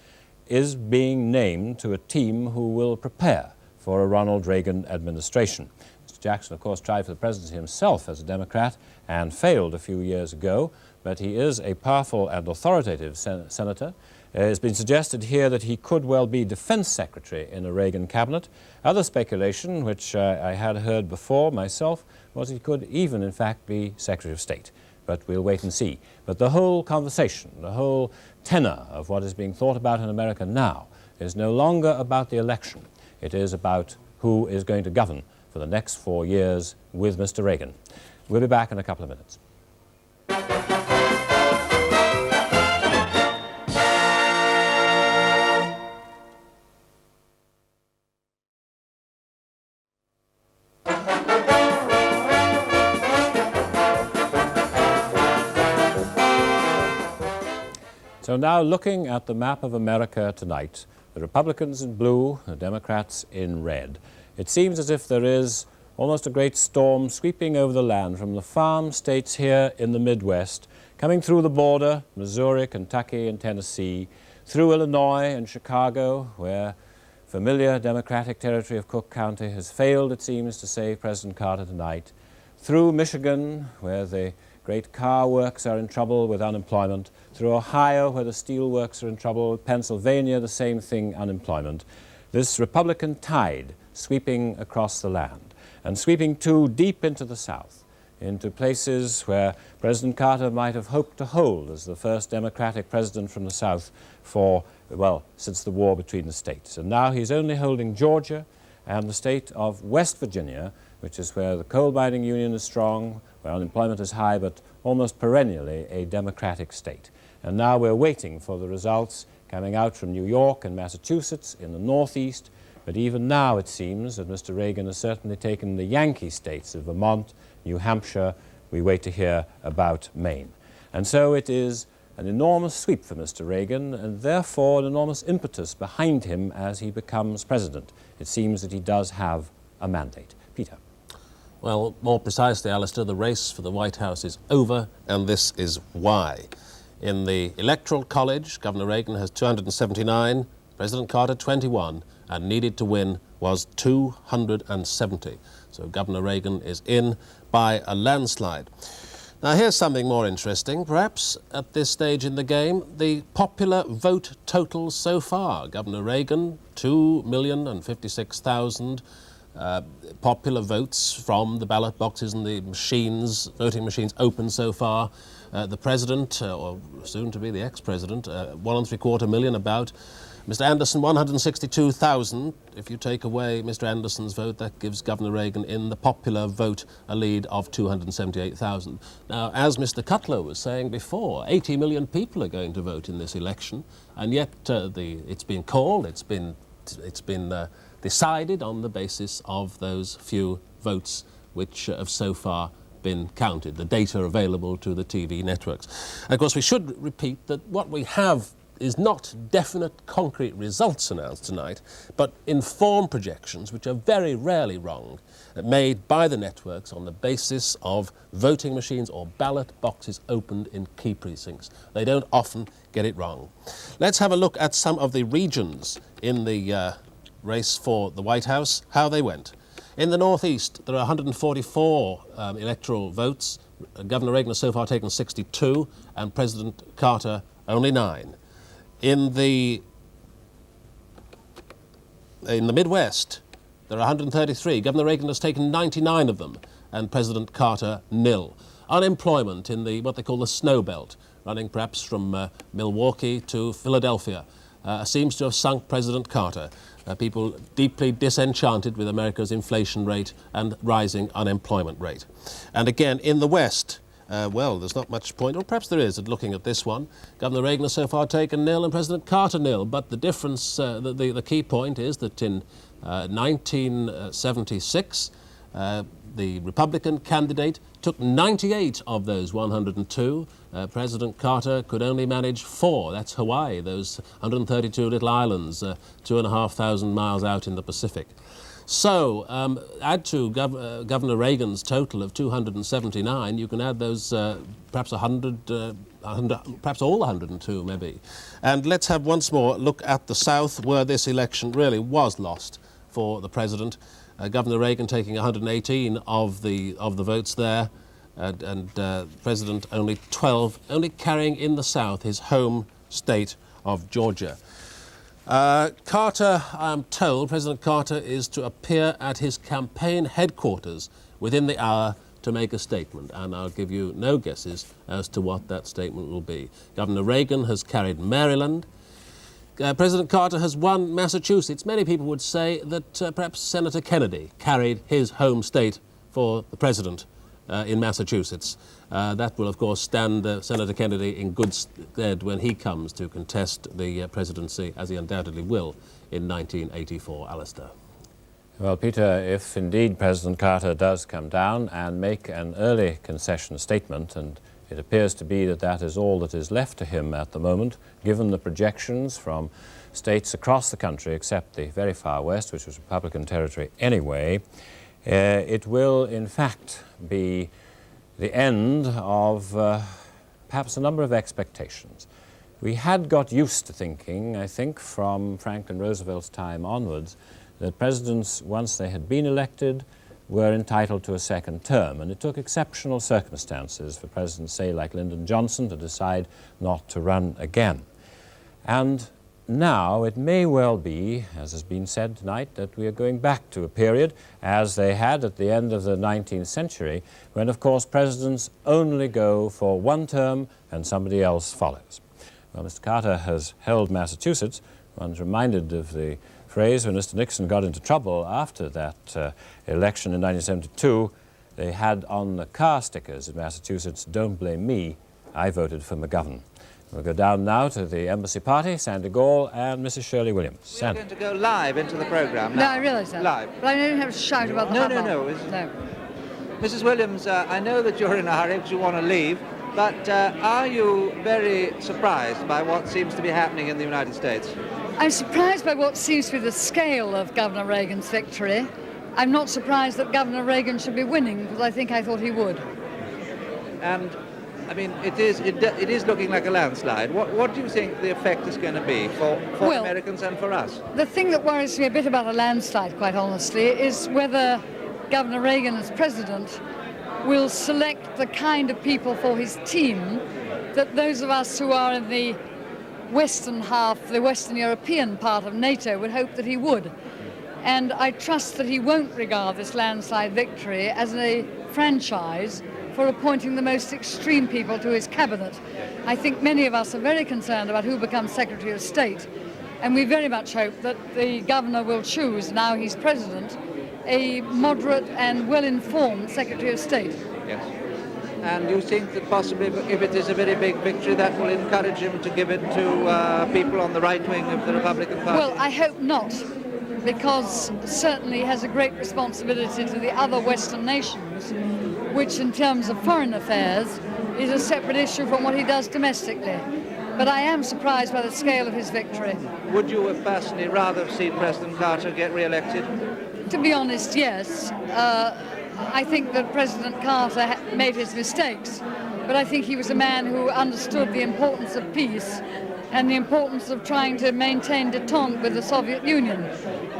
is being named to a team who will prepare for a Ronald Reagan administration. Mr. Jackson, of course, tried for the presidency himself as a Democrat and failed a few years ago, but he is a powerful and authoritative senator. It's been suggested here that he could well be defense secretary in a Reagan cabinet. Other speculation, which I had heard before myself, was he could even, in fact, be Secretary of State. But we'll wait and see. But the whole conversation, the whole tenor of what is being thought about in America now is no longer about the election. It is about who is going to govern for the next 4 years with Mr. Reagan. We'll be back in a couple of minutes. So now looking at the map of America tonight, the Republicans in blue, the Democrats in red, it seems as if there is almost a great storm sweeping over the land from the farm states here in the Midwest, coming through the border, Missouri, Kentucky, and Tennessee, through Illinois and Chicago, where familiar Democratic territory of Cook County has failed, it seems, to save President Carter tonight, through Michigan, where the great car works are in trouble with unemployment, through Ohio, where the steel works are in trouble, Pennsylvania, the same thing, unemployment. This Republican tide sweeping across the land, and sweeping too deep into the South, into places where President Carter might have hoped to hold as the first Democratic president from the South for, well, since the war between the states. And now he's only holding Georgia and the state of West Virginia, which is where the coal mining union is strong, where unemployment is high, but almost perennially a Democratic state. And now we're waiting for the results coming out from New York and Massachusetts in the Northeast. But even now it seems that Mr. Reagan has certainly taken the Yankee states of Vermont, New Hampshire. We wait to hear about Maine. And so it is an enormous sweep for Mr. Reagan, and therefore an enormous impetus behind him as he becomes president. It seems that he does have a mandate. Peter. Well, more precisely, Alastair, the race for the White House is over, and this is why. In the Electoral College, Governor Reagan has 279, President Carter 21, and needed to win was 270. So Governor Reagan is in by a landslide. Now here's something more interesting, perhaps, at this stage in the game. The popular vote totals so far. Governor Reagan, 2,056,000 popular votes from the ballot boxes and the machines, voting machines open so far. The President, or soon to be the ex-President, 1.75 million about. Mr. Anderson, 162,000. If you take away Mr. Anderson's vote, that gives Governor Reagan in the popular vote a lead of 278,000. Now, as Mr. Cutler was saying before, 80 million people are going to vote in this election, and yet it's been called, it's been decided on the basis of those few votes which have so far been counted, the data available to the TV networks. And of course, we should repeat that what we have is not definite, concrete results announced tonight, but informed projections, which are very rarely wrong, made by the networks on the basis of voting machines or ballot boxes opened in key precincts. They don't often get it wrong. Let's have a look at some of the regions in the race for the White House, how they went. In the Northeast, there are 144 electoral votes. Governor Reagan has so far taken 62, and President Carter only 9. In the Midwest, there are 133. Governor Reagan has taken 99 of them, and President Carter 0. Unemployment in what they call the snow belt, running perhaps from Milwaukee to Philadelphia, seems to have sunk President Carter. People deeply disenchanted with America's inflation rate and rising unemployment rate. And again, in the West, well, there's not much point, or perhaps there is, at looking at this one. Governor Reagan has so far taken 0 and President Carter 0. But the difference, the key point is that in 1976, the Republican candidate took 98 of those 102. President Carter could only manage 4. That's Hawaii, those 132 little islands, 2,500 miles out in the Pacific. So, add to Governor Reagan's total of 279, you can add those perhaps 100, perhaps all 102 maybe. And let's have once more look at the South, where this election really was lost for the President. Governor Reagan taking 118 of the votes there, and President only 12, only carrying in the South his home state of Georgia. Carter, I'm told, President Carter is to appear at his campaign headquarters within the hour to make a statement, and I'll give you no guesses as to what that statement will be. Governor Reagan has carried Maryland. President Carter has won Massachusetts. Many people would say that perhaps Senator Kennedy carried his home state for the President in Massachusetts. That will, of course, stand Senator Kennedy in good stead when he comes to contest the presidency, as he undoubtedly will, in 1984. Alastair. Well, Peter, if indeed President Carter does come down and make an early concession statement, and it appears to be that that is all that is left to him at the moment, given the projections from states across the country, except the very far west, which was Republican territory anyway, it will, in fact, be the end of perhaps a number of expectations. We had got used to thinking, I think, from Franklin Roosevelt's time onwards, that presidents, once they had been elected, were entitled to a second term. And it took exceptional circumstances for presidents, say, like Lyndon Johnson, to decide not to run again. And now it may well be, as has been said tonight, that we are going back to a period, as they had at the end of the 19th century, when, of course, presidents only go for one term and somebody else follows. Well, Mr. Carter has held Massachusetts. One's reminded of the phrase when Mr. Nixon got into trouble after that election in 1972. They had on the car stickers in Massachusetts, "Don't blame me, I voted for McGovern." We'll go down now to the Embassy Party, Sandy Gall and Mrs. Shirley Williams. We're going to go live into the programme now. No, I realise that. Live. But I don't have to shout about the No. Mrs. Williams, I know that you're in a hurry because you want to leave, but are you very surprised by what seems to be happening in the United States? I'm surprised by what seems to be the scale of Governor Reagan's victory. I'm not surprised that Governor Reagan should be winning, because I thought he would. And I mean, it is looking like a landslide. What do you think the effect is going to be for Well, Americans and for us? The thing that worries me a bit about a landslide, quite honestly, is whether Governor Reagan as president will select the kind of people for his team that those of us who are in the western half, the Western European part of NATO, would hope that he would. And I trust that he won't regard this landslide victory as a franchise for appointing the most extreme people to his cabinet. I think many of us are very concerned about who becomes Secretary of State, and we very much hope that the governor will choose, now he's president, a moderate and well-informed Secretary of State. Yes. And you think that possibly if it is a very big victory, that will encourage him to give it to people on the right wing of the Republican Party? Well, I hope not, because certainly he has a great responsibility to the other Western nations, which in terms of foreign affairs is a separate issue from what he does domestically. But I am surprised by the scale of his victory. Would you have personally rather have seen President Carter get re-elected? To be honest, yes. I think that President Carter made his mistakes, but I think he was a man who understood the importance of peace and the importance of trying to maintain détente with the Soviet Union.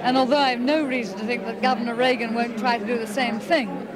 And although I have no reason to think that Governor Reagan won't try to do the same thing,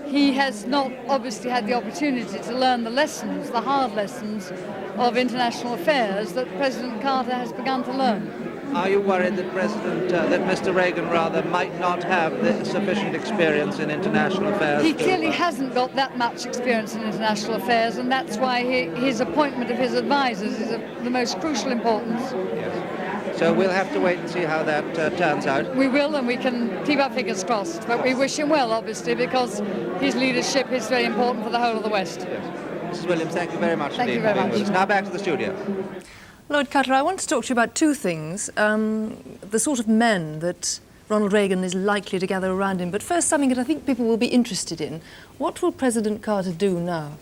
he has not obviously had the opportunity to learn the lessons, the hard lessons of international affairs that President Carter has begun to learn. Are you worried that that Mr. Reagan might not have the sufficient experience in international affairs? He clearly hasn't got that much experience in international affairs, and that's why his appointment of his advisors is of the most crucial importance. Yes. So we'll have to wait and see how that turns out. We will, and we can keep our fingers crossed. But we wish him well, obviously, because his leadership is very important for the whole of the West. Yes. Mrs. Williams, thank you very much. Thank you very much. Now back to the studio. Lord Carter, I want to talk to you about two things. The sort of men that Ronald Reagan is likely to gather around him. But first, something that I think people will be interested in. What will President Carter do now?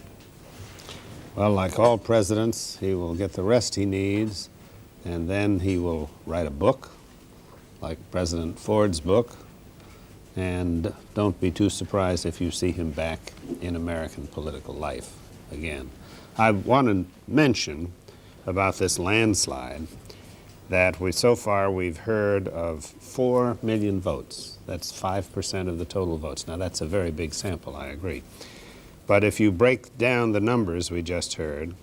Well, like all presidents, he will get the rest he needs, and then he will write a book, like President Ford's book. And don't be too surprised if you see him back in American political life again. I want to mention about this landslide that so far we've heard of 4 million votes. That's 5% of the total votes. Now that's a very big sample, I agree. But if you break down the numbers we just heard,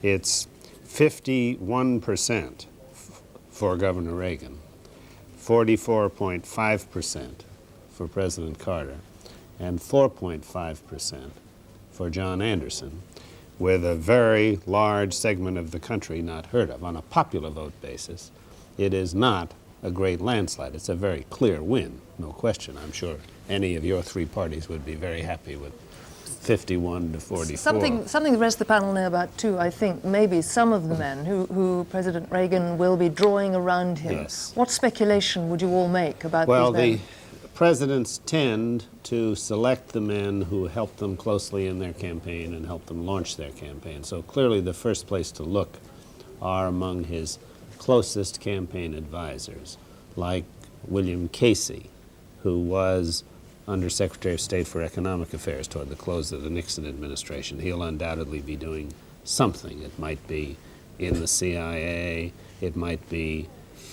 it's 51% for Governor Reagan, 44.5% for President Carter, and 4.5% for John Anderson, with a very large segment of the country not heard of. On a popular vote basis, it is not a great landslide. It's a very clear win, no question. I'm sure any of your three parties would be very happy with 51 to 44. Something the rest of the panel know about too, I think. Maybe some of the men who President Reagan will be drawing around him. Yes. What speculation would you all make about these men? Well, the presidents tend to select the men who help them closely in their campaign and help them launch their campaign. So clearly the first place to look are among his closest campaign advisors, like William Casey, who was Under Secretary of State for Economic Affairs toward the close of the Nixon administration. He'll undoubtedly be doing something. It might be in the CIA, it might be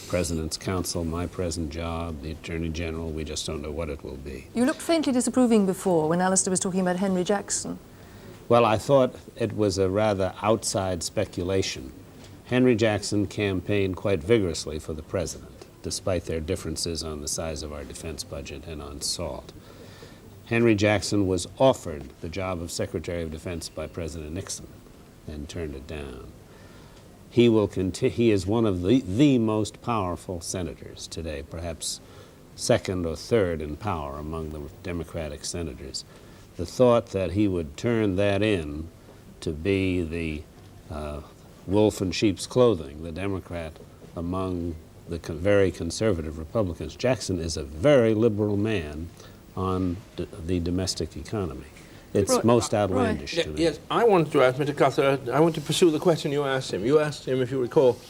President's Counsel, my present job, the Attorney General. We just don't know what it will be. You looked faintly disapproving before when Alastair was talking about Henry Jackson. Well, I thought it was a rather outside speculation. Henry Jackson campaigned quite vigorously for the president, despite their differences on the size of our defense budget and on SALT. Henry Jackson was offered the job of Secretary of Defense by President Nixon and turned it down. He is one of the most powerful senators today, perhaps second or third in power among the Democratic senators. The thought that he would turn that in to be the wolf in sheep's clothing, the Democrat among the very conservative Republicans. Jackson is a very liberal man on the domestic economy. It's most outlandish to me. Yes, I wanted to ask Mr. Carter, I want to pursue the question you asked him. You asked him, if you recall,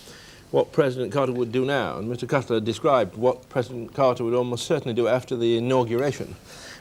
what President Carter would do now, and Mr. Cutler described what President Carter would almost certainly do after the inauguration.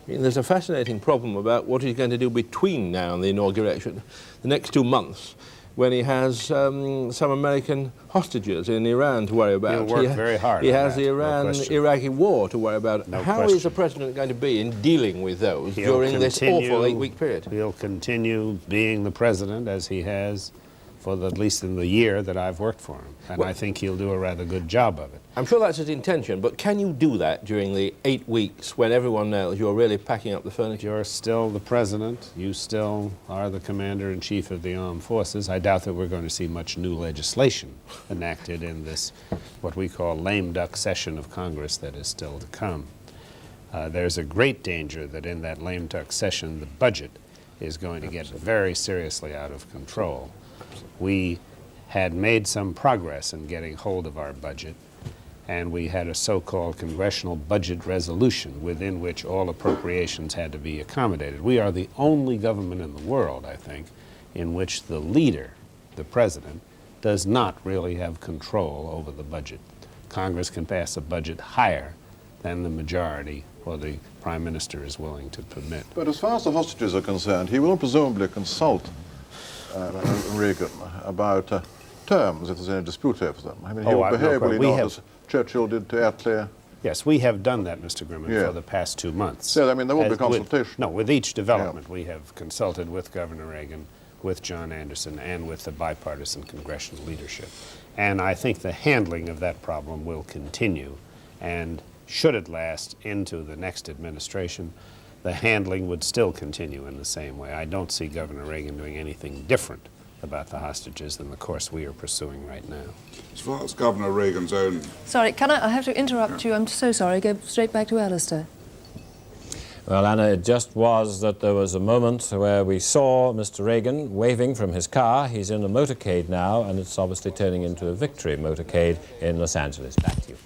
I mean, there's a fascinating problem about what he's going to do between now and the inauguration, the next 2 months, when he has some American hostages in Iran to worry about. He'll work very hard. He has the Iran-Iraqi war to worry about. How is the president going to be in dealing with those during this awful 8-week period? He'll continue being the president as he has for at least in the year that I've worked for him. And I think he'll do a rather good job of it. I'm sure that's his intention, but can you do that during the 8 weeks when everyone knows you're really packing up the furniture? You're still the president. You still are the commander-in-chief of the armed forces. I doubt that we're going to see much new legislation enacted in this, what we call lame duck session of Congress that is still to come. There's a great danger that in that lame duck session, the budget is going to get very seriously out of control. We had made some progress in getting hold of our budget, and we had a so-called congressional budget resolution within which all appropriations had to be accommodated. We are the only government in the world, I think, in which the leader, the president, does not really have control over the budget. Congress can pass a budget higher than the majority or the prime minister is willing to permit. But as far as the hostages are concerned, he will presumably consult Reagan about terms if there's any dispute over them. I mean, he'll behave will he not as Churchill did to Attlee. Yes, we have done that, Mr. Grimond, for the past 2 months. So, I mean, there will be consultation. With each development, we have consulted with Governor Reagan, with John Anderson, and with the bipartisan congressional leadership. And I think the handling of that problem will continue. And should it last into the next administration, the handling would still continue in the same way. I don't see Governor Reagan doing anything different about the hostages than the course we are pursuing right now. As far as Governor Reagan's own... Sorry, I have to interrupt you. I'm so sorry. Go straight back to Alastair. Well, Anna, it just was that there was a moment where we saw Mr. Reagan waving from his car. He's in a motorcade now, and it's obviously turning into a victory motorcade in Los Angeles. Back to you.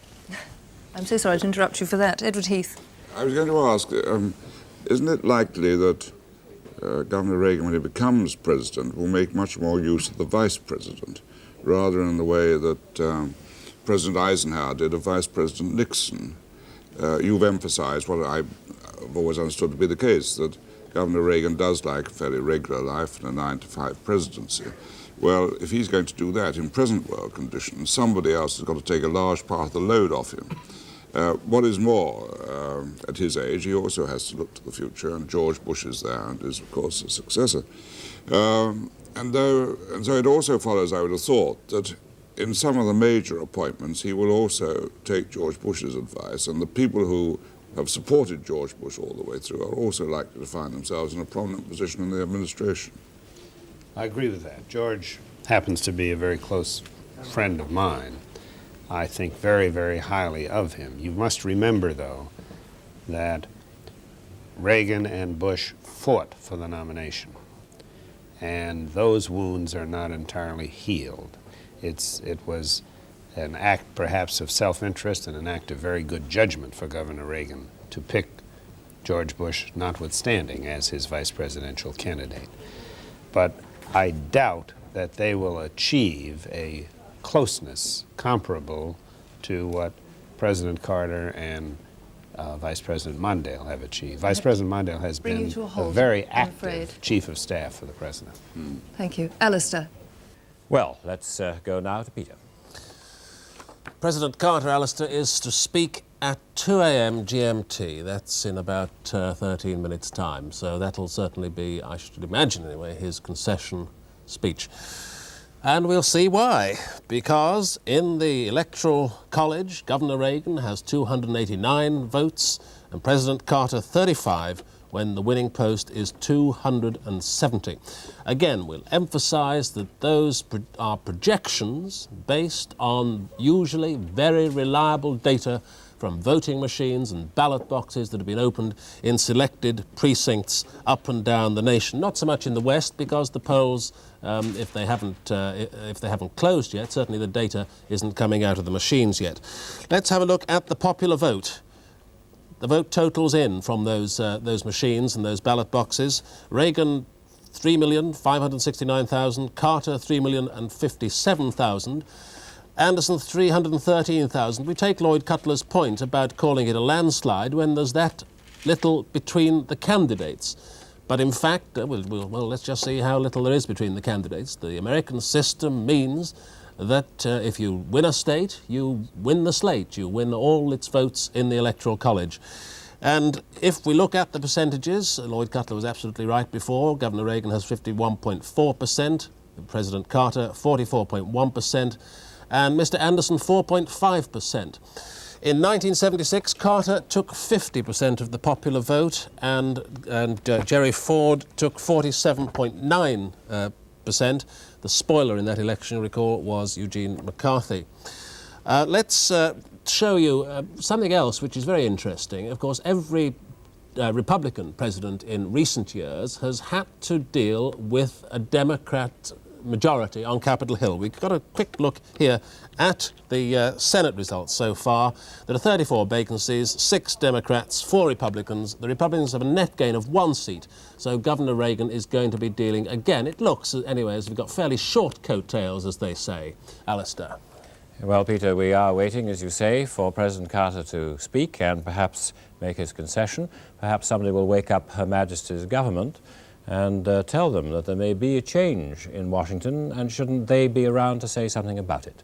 I'm so sorry to interrupt you for that. Edward Heath. I was going to ask, isn't it likely that Governor Reagan, when he becomes president, will make much more use of the vice president, rather in the way that President Eisenhower did of Vice President Nixon? You've emphasized what I've always understood to be the case, that Governor Reagan does like a fairly regular life and a 9-to-5 presidency. Well, if he's going to do that in present world conditions, somebody else has got to take a large part of the load off him. What is more, at his age, he also has to look to the future, and George Bush is there and is, of course, a successor. And so it also follows, I would have thought, that in some of the major appointments, he will also take George Bush's advice, and the people who have supported George Bush all the way through are also likely to find themselves in a prominent position in the administration. I agree with that. George happens to be a very close friend of mine. I think very, very highly of him. You must remember, though, that Reagan and Bush fought for the nomination, and those wounds are not entirely healed. It was an act, perhaps, of self-interest and an act of very good judgment for Governor Reagan to pick George Bush, notwithstanding, as his vice presidential candidate. But I doubt that they will achieve a closeness comparable to what President Carter and Vice President Mondale have achieved. Vice President Mondale has been a very active chief of staff for the president. Thank you. Alastair. Well, let's go now to Peter. President Carter, Alastair, is to speak at 2 a.m. GMT. That's in about 13 minutes' time. So that'll certainly be, I should imagine anyway, his concession speech. And we'll see why. Because in the Electoral College, Governor Reagan has 289 votes and President Carter 35, when the winning post is 270. Again, we'll emphasize that those are projections based on usually very reliable data from voting machines and ballot boxes that have been opened in selected precincts up and down the nation. Not so much in the West, because the polls, if they haven't closed yet, certainly the data isn't coming out of the machines yet. Let's have a look at the popular vote. The vote totals in from those machines and those ballot boxes. Reagan, 3,569,000. Carter, 3,057,000. Anderson 313,000. We take Lloyd Cutler's point about calling it a landslide when there's that little between the candidates. But in fact, well, let's just see how little there is between the candidates. The American system means that if you win a state, you win the slate, you win all its votes in the Electoral College. And if we look at the percentages, Lloyd Cutler was absolutely right before. Governor Reagan has 51.4%, President Carter 44.1%, and Mr. Anderson 4.5%. In 1976, Carter took 50% of the popular vote, and Jerry Ford took 47.9%. The spoiler in that election, recall, was Eugene McCarthy. Let's show you something else which is very interesting. Of course, every Republican president in recent years has had to deal with a Democrat majority on Capitol Hill. We've got a quick look here at the Senate results so far. There are 34 vacancies, 6 Democrats, 4 Republicans. The Republicans have a net gain of 1 seat, so Governor Reagan is going to be dealing again. It looks, anyway, as we've got fairly short coattails, as they say. Alastair. Well, Peter, we are waiting, as you say, for President Carter to speak and perhaps make his concession. Perhaps somebody will wake up Her Majesty's government and tell them that there may be a change in Washington, and shouldn't they be around to say something about it?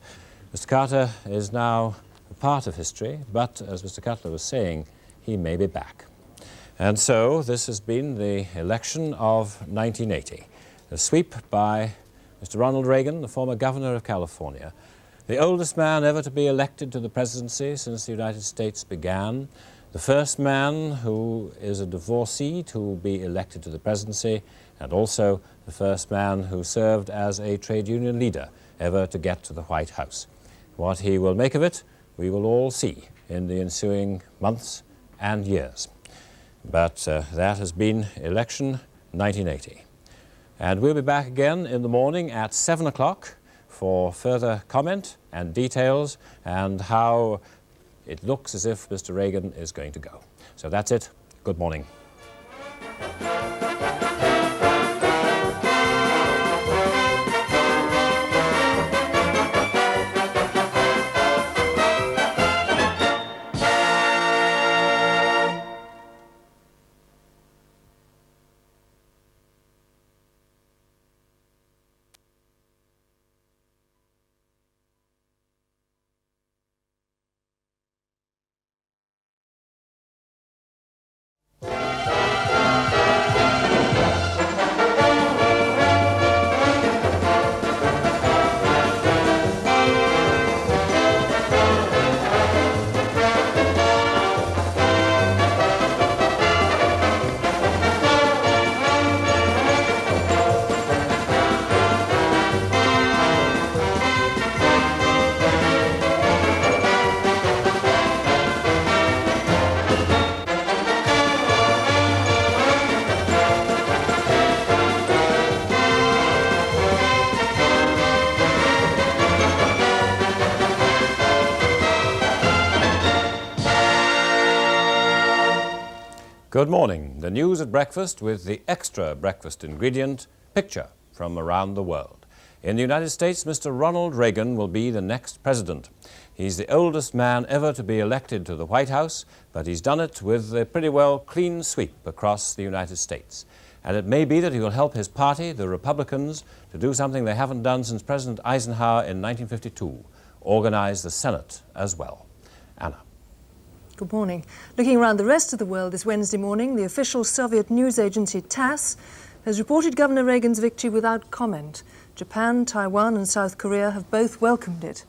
Mr. Carter is now a part of history, but as Mr. Cutler was saying, he may be back. And so this has been the election of 1980, a sweep by Mr. Ronald Reagan, the former governor of California, the oldest man ever to be elected to the presidency since the United States began, the first man who is a divorcee to be elected to the presidency, and also the first man who served as a trade union leader ever to get to the White House. What he will make of it, we will all see in the ensuing months and years. But that has been election 1980. And we'll be back again in the morning at 7 o'clock for further comment and details and how it looks as if Mr. Reagan is going to go. So that's it. Good morning. Good morning. The news at breakfast with the extra breakfast ingredient, picture from around the world. In the United States, Mr. Ronald Reagan will be the next president. He's the oldest man ever to be elected to the White House, but he's done it with a pretty well clean sweep across the United States. And it may be that he will help his party, the Republicans, to do something they haven't done since President Eisenhower in 1952, organize the Senate as well. Anna. Good morning. Looking around the rest of the world this Wednesday morning, the official Soviet news agency TASS has reported Governor Reagan's victory without comment. Japan, Taiwan and South Korea have both welcomed it.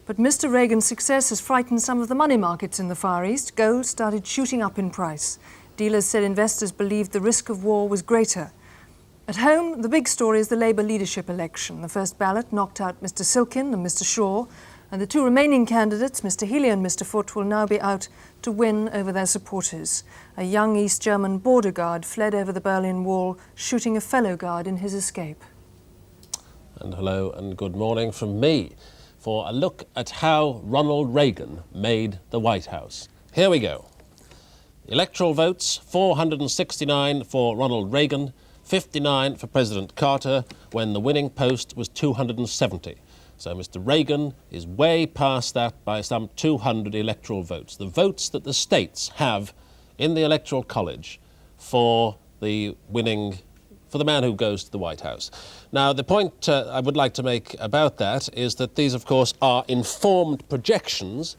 But Mr. Reagan's success has frightened some of the money markets in the Far East. Gold started shooting up in price. Dealers said investors believed the risk of war was greater. At home, the big story is the Labour leadership election. The first ballot knocked out Mr. Silkin and Mr. Shaw, and the 2 remaining candidates, Mr. Healy and Mr. Foote, will now be out to win over their supporters. A young East German border guard fled over the Berlin Wall, shooting a fellow guard in his escape. And hello and good morning from me for a look at how Ronald Reagan made the White House. Here we go. Electoral votes, 469 for Ronald Reagan, 59 for President Carter, when the winning post was 270. So Mr. Reagan is way past that by some 200 electoral votes. The votes that the states have in the Electoral College for the winning, for the man who goes to the White House. Now, the point I would like to make about that is that these, of course, are informed projections,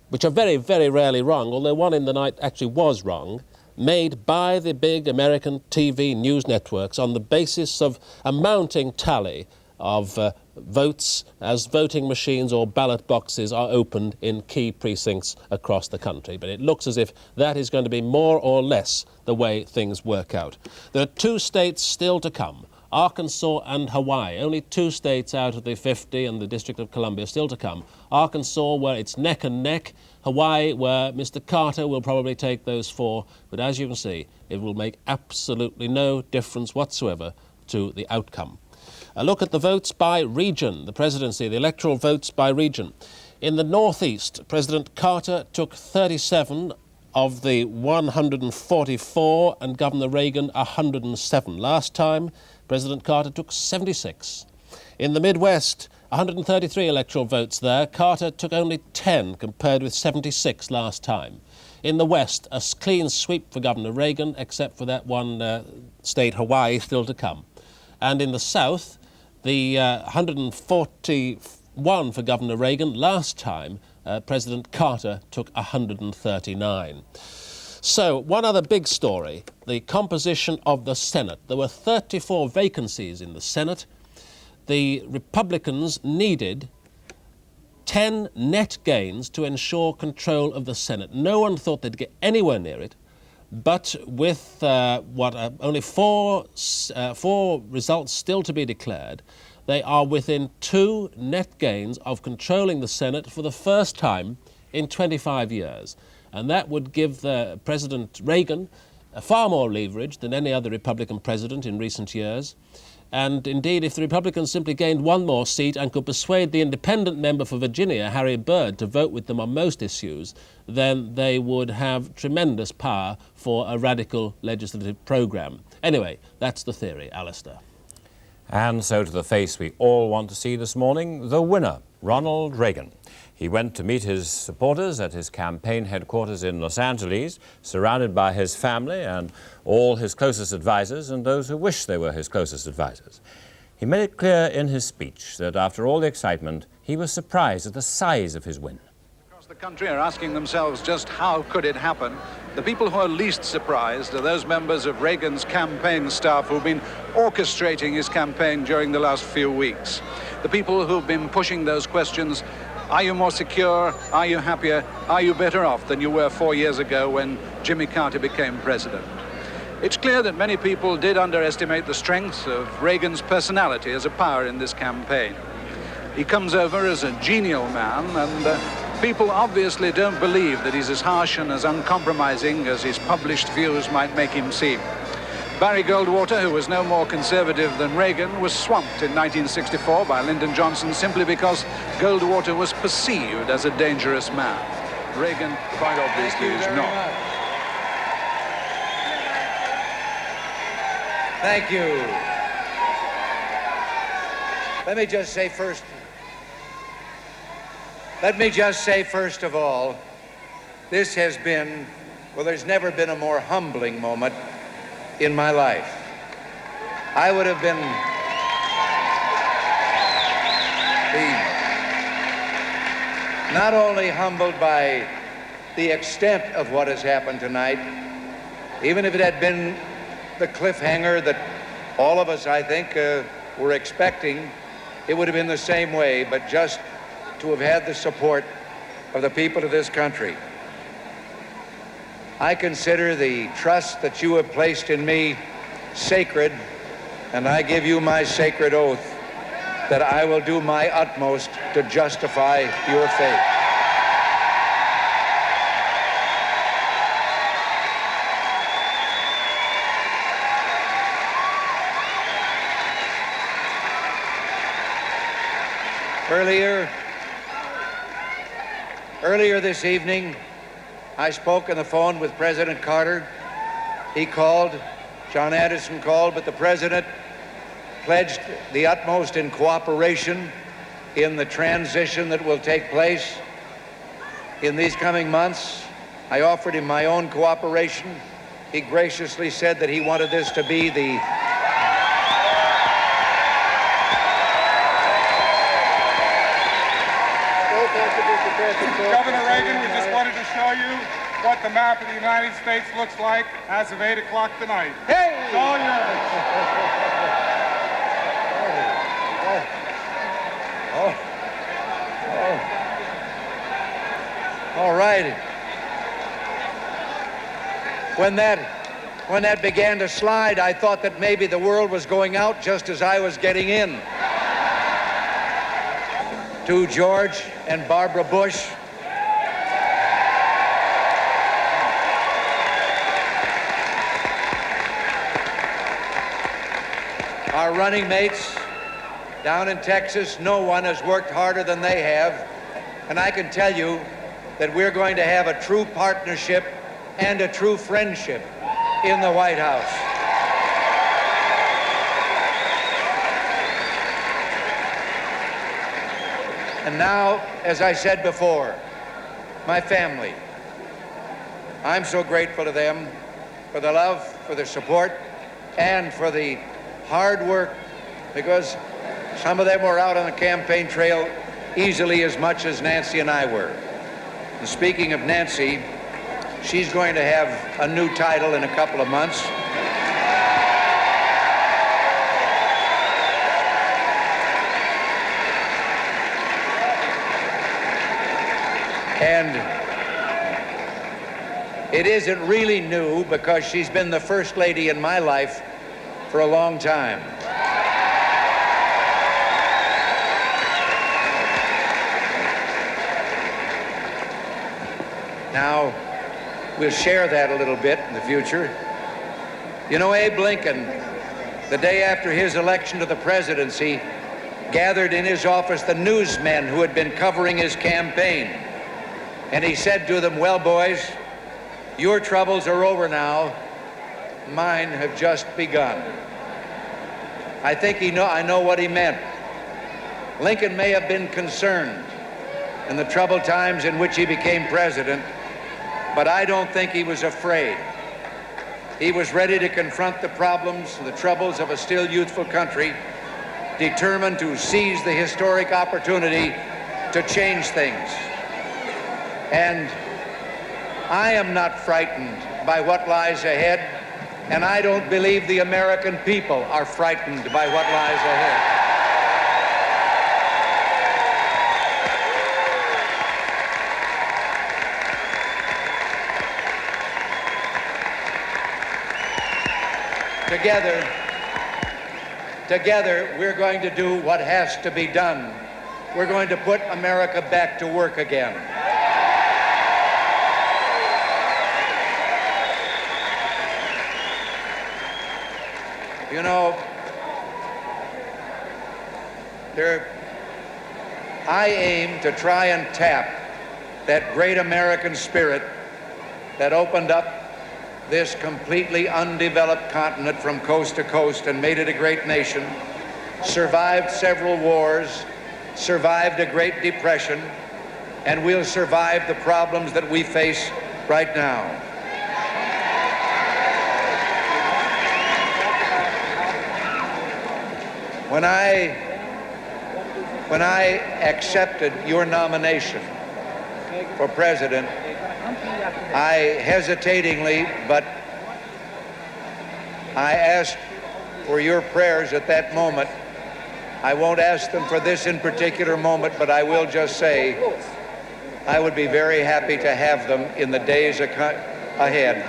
which are very, very rarely wrong, although one in the night actually was wrong, made by the big American TV news networks on the basis of a mounting tally of votes as voting machines or ballot boxes are opened in key precincts across the country. But it looks as if that is going to be more or less the way things work out. There are 2 states still to come, Arkansas and Hawaii, only 2 states out of the 50 and the District of Columbia still to come. Arkansas, where it's neck and neck, Hawaii, where Mr. Carter will probably take those 4, but as you can see, it will make absolutely no difference whatsoever to the outcome. A look at the votes by region, the presidency, the electoral votes by region. In the northeast, President Carter took 37 of the 144 and Governor Reagan 107. Last time, President Carter took 76. In the Midwest, 133 electoral votes there. Carter took only 10 compared with 76 last time. In the West, a clean sweep for Governor Reagan, except for that one state, Hawaii, still to come. And in the South, the 141 for Governor Reagan. Last time, President Carter took 139. So, one other big story, the composition of the Senate. There were 34 vacancies in the Senate. The Republicans needed 10 net gains to ensure control of the Senate. No one thought they'd get anywhere near it. But with only four results still to be declared, they are within 2 net gains of controlling the Senate for the first time in 25 years. And that would give President Reagan far more leverage than any other Republican president in recent years. And indeed, if the Republicans simply gained 1 more seat and could persuade the independent member for Virginia, Harry Byrd, to vote with them on most issues, then they would have tremendous power for a radical legislative program. Anyway, that's the theory. Alastair. And so to the face we all want to see this morning, the winner, Ronald Reagan. He went to meet his supporters at his campaign headquarters in Los Angeles, surrounded by his family and all his closest advisors and those who wish they were his closest advisors. He made it clear in his speech that after all the excitement, he was surprised at the size of his win. Across the country are asking themselves just how could it happen. The people who are least surprised are those members of Reagan's campaign staff who've been orchestrating his campaign during the last few weeks. The people who've been pushing those questions: are you more secure? Are you happier? Are you better off than you were 4 years ago when Jimmy Carter became president? It's clear that many people did underestimate the strength of Reagan's personality as a power in this campaign. He comes over as a genial man, and people obviously don't believe that he's as harsh and as uncompromising as his published views might make him seem. Barry Goldwater, who was no more conservative than Reagan, was swamped in 1964 by Lyndon Johnson simply because Goldwater was perceived as a dangerous man. Reagan, quite obviously, is not. Thank you. Let me just say first of all, this has been, well, there's never been a more humbling moment in my life. I would have been not only humbled by the extent of what has happened tonight, even if it had been the cliffhanger that all of us, I think, were expecting, it would have been the same way, but just to have had the support of the people of this country. I consider the trust that you have placed in me sacred, and I give you my sacred oath that I will do my utmost to justify your faith. Earlier this evening, I spoke on the phone with President Carter. He called, John Addison called, but the President pledged the utmost in cooperation in the transition that will take place in these coming months. I offered him my own cooperation. He graciously said that he wanted this to be the Governor Reagan, we just wanted to show you what the map of the United States looks like as of 8 o'clock tonight. Hey! It's all yours. All right. When that began to slide, I thought that maybe the world was going out just as I was getting in. To George and Barbara Bush, our running mates down in Texas, no one has worked harder than they have. And I can tell you that we're going to have a true partnership and a true friendship in the White House. And now, as I said before, my family. I'm so grateful to them for the love, for the support, and for the hard work, because some of them were out on the campaign trail easily as much as Nancy and I were. And speaking of Nancy, she's going to have a new title in a couple of months. And it isn't really new because she's been the first lady in my life for a long time. Now, we'll share that a little bit in the future. You know, Abe Lincoln, the day after his election to the presidency, gathered in his office the newsmen who had been covering his campaign. And he said to them, "Well, boys, your troubles are over now. Mine have just begun." I think I know what he meant. Lincoln may have been concerned in the troubled times in which he became president, but I don't think he was afraid. He was ready to confront the problems and the troubles of a still youthful country, determined to seize the historic opportunity to change things. And I am not frightened by what lies ahead, and I don't believe the American people are frightened by what lies ahead. Together, we're going to do what has to be done. We're going to put America back to work again. You know, I aim to try and tap that great American spirit that opened up this completely undeveloped continent from coast to coast and made it a great nation, survived several wars, survived a Great Depression, and will survive the problems that we face right now. When I accepted your nomination for president, I hesitatingly, but I asked for your prayers at that moment. I won't ask them for this in particular moment, but I will just say I would be very happy to have them in the days ahead.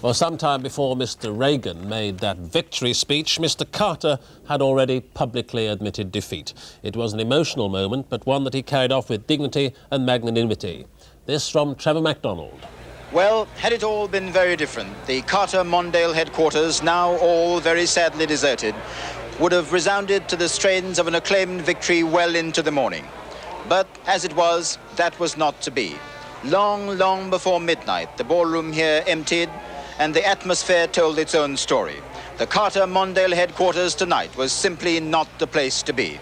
Well, sometime before Mr. Reagan made that victory speech, Mr. Carter had already publicly admitted defeat. It was an emotional moment, but one that he carried off with dignity and magnanimity. This from Trevor McDonald. Well, had it all been very different, the Carter-Mondale headquarters, now all very sadly deserted, would have resounded to the strains of an acclaimed victory well into the morning. But as it was, that was not to be. Long, long before midnight, the ballroom here emptied, and the atmosphere told its own story. The Carter-Mondale headquarters tonight was simply not the place to be.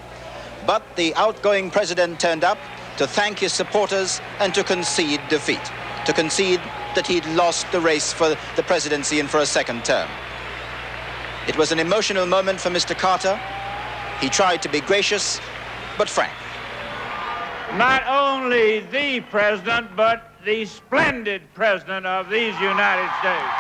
But the outgoing president turned up to thank his supporters and to concede defeat, to concede that he'd lost the race for the presidency and for a second term. It was an emotional moment for Mr. Carter. He tried to be gracious, but frank. Not only the president, but the splendid president of these United States.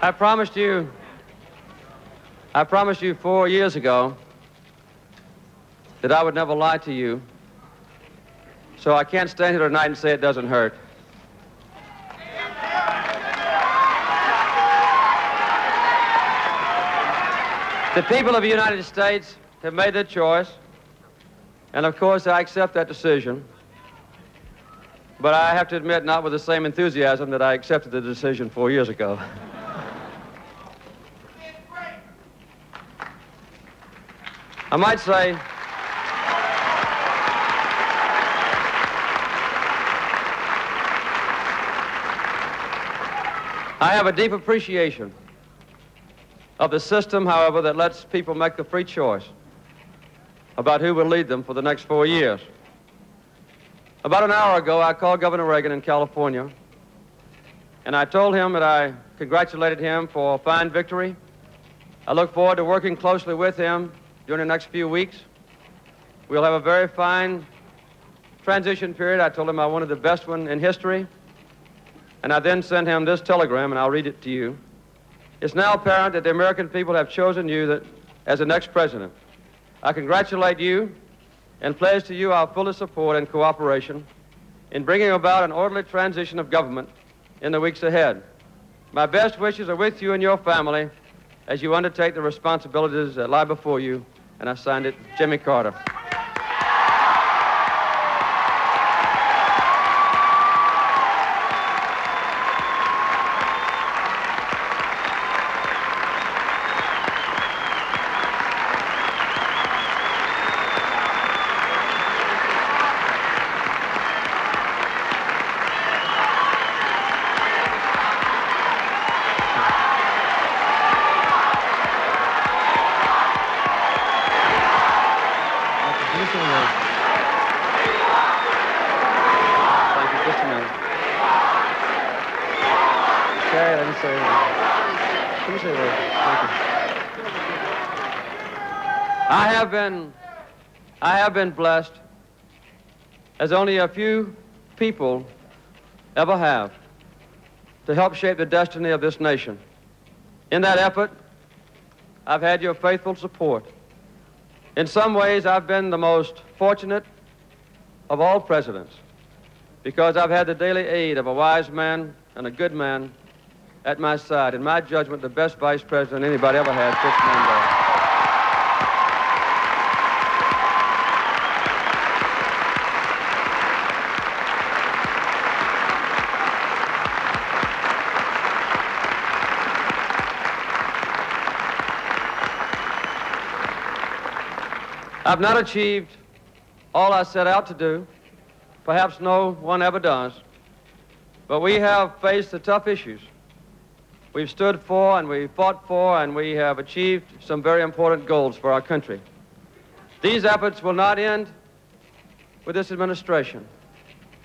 I promised you 4 years ago that I would never lie to you, so I can't stand here tonight and say it doesn't hurt. The people of the United States have made their choice, and of course I accept that decision, but I have to admit, not with the same enthusiasm that I accepted the decision 4 years ago. I might say, I have a deep appreciation of the system, however, that lets people make the free choice about who will lead them for the next 4 years. About an hour ago, I called Governor Reagan in California, and I told him that I congratulated him for a fine victory. I look forward to working closely with him during the next few weeks. We'll have a very fine transition period. I told him I wanted the best one in history. And I then sent him this telegram, and I'll read it to you. It's now apparent that the American people have chosen you as the next president. I congratulate you and pledge to you our fullest support and cooperation in bringing about an orderly transition of government in the weeks ahead. My best wishes are with you and your family as you undertake the responsibilities that lie before you. And I signed it, Jimmy Carter. I have been blessed, as only a few people ever have, to help shape the destiny of this nation. In that effort, I've had your faithful support. In some ways, I've been the most fortunate of all presidents, because I've had the daily aid of a wise man and a good man at my side. In my judgment, the best vice president anybody ever had, Fitz Mondale. I've not achieved all I set out to do. Perhaps no one ever does. But we have faced the tough issues. We've stood for and we've fought for and we have achieved some very important goals for our country. These efforts will not end with this administration.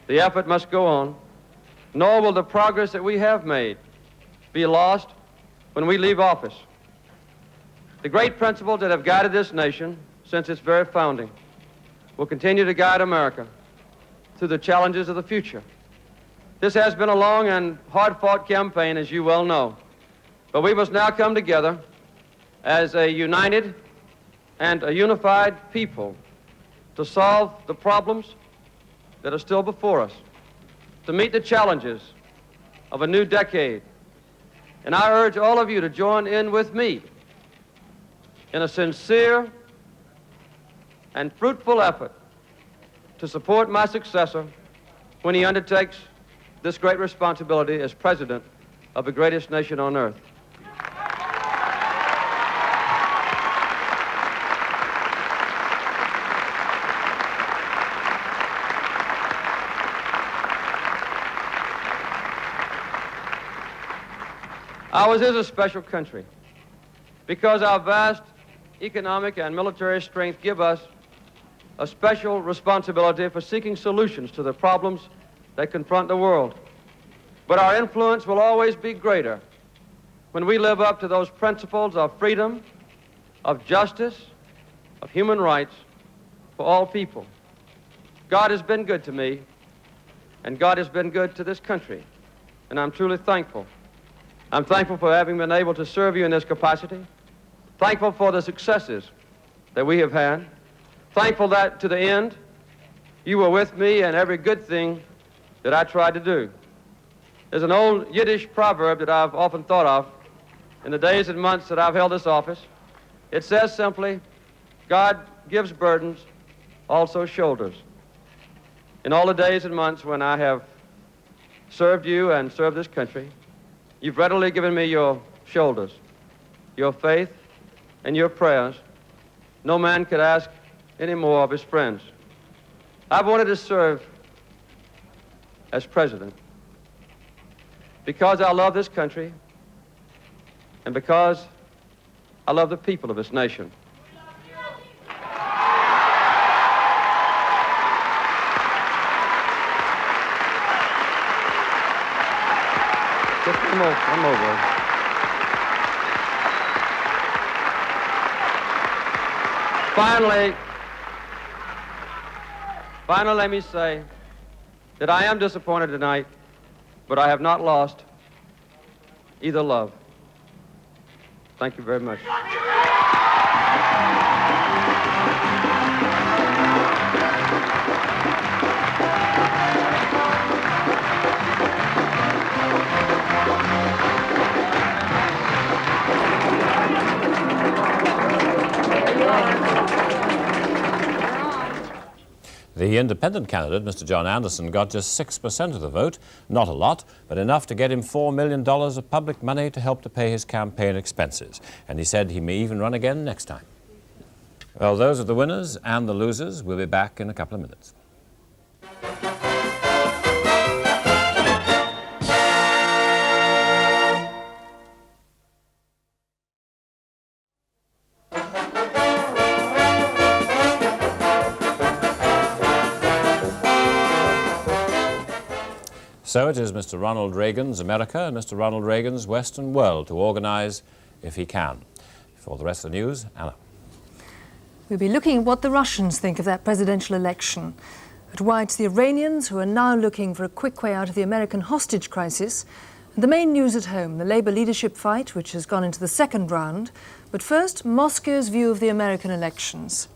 The effort must go on, nor will the progress that we have made be lost when we leave office. The great principles that have guided this nation since its very founding will continue to guide America through the challenges of the future. This has been a long and hard-fought campaign, as you well know, but we must now come together as a united and a unified people to solve the problems that are still before us, to meet the challenges of a new decade. And I urge all of you to join in with me in a sincere and fruitful effort to support my successor when he undertakes this great responsibility as President of the greatest nation on earth. Ours is a special country because our vast economic and military strength give us a special responsibility for seeking solutions to the problems that confront the world. But our influence will always be greater when we live up to those principles of freedom, of justice, of human rights for all people. God has been good to me, and God has been good to this country, and I'm truly thankful. I'm thankful for having been able to serve you in this capacity, thankful for the successes that we have had, thankful that to the end you were with me in every good thing that I tried to do. There's an old Yiddish proverb that I've often thought of in the days and months that I've held this office. It says simply, God gives burdens, also shoulders. In all the days and months when I have served you and served this country, you've readily given me your shoulders, your faith, and your prayers. No man could ask any more of his friends. I've wanted to serve as president because I love this country and because I love the people of this nation. Just one more word. Finally, let me say that I am disappointed tonight, but I have not lost either love. Thank you very much. The independent candidate, Mr. John Anderson, got just 6% of the vote. Not a lot, but enough to get him $4 million of public money to help to pay his campaign expenses. And he said he may even run again next time. Well, those are the winners and the losers. We'll be back in a couple of minutes. So it is Mr. Ronald Reagan's America and Mr. Ronald Reagan's Western world to organize, if he can. For the rest of the news, Anna. We'll be looking at what the Russians think of that presidential election, at why it's the Iranians who are now looking for a quick way out of the American hostage crisis, and the main news at home, the Labour leadership fight, which has gone into the second round. But first, Moscow's view of the American elections.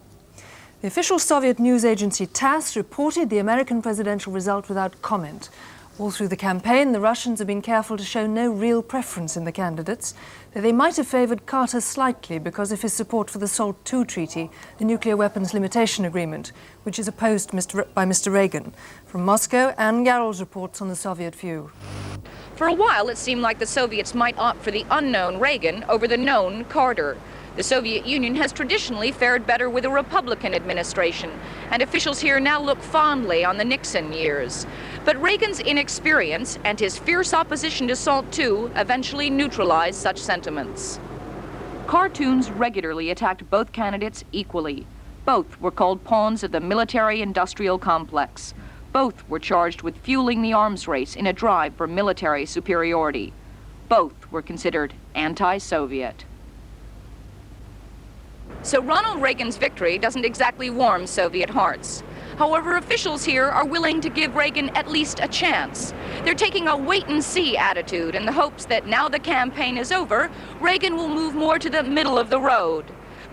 The official Soviet news agency TASS reported the American presidential result without comment. All through the campaign, the Russians have been careful to show no real preference in the candidates, though they might have favoured Carter slightly because of his support for the SALT II treaty, the Nuclear Weapons Limitation Agreement, which is opposed by Mr. Reagan. From Moscow, Anne Garrels reports on the Soviet view. For a while, it seemed like the Soviets might opt for the unknown Reagan over the known Carter. The Soviet Union has traditionally fared better with a Republican administration, and officials here now look fondly on the Nixon years. But Reagan's inexperience and his fierce opposition to SALT II eventually neutralized such sentiments. Cartoons regularly attacked both candidates equally. Both were called pawns of the military-industrial complex. Both were charged with fueling the arms race in a drive for military superiority. Both were considered anti-Soviet. So Ronald Reagan's victory doesn't exactly warm Soviet hearts. However, officials here are willing to give Reagan at least a chance. They're taking a wait-and-see attitude in the hopes that now the campaign is over, Reagan will move more to the middle of the road.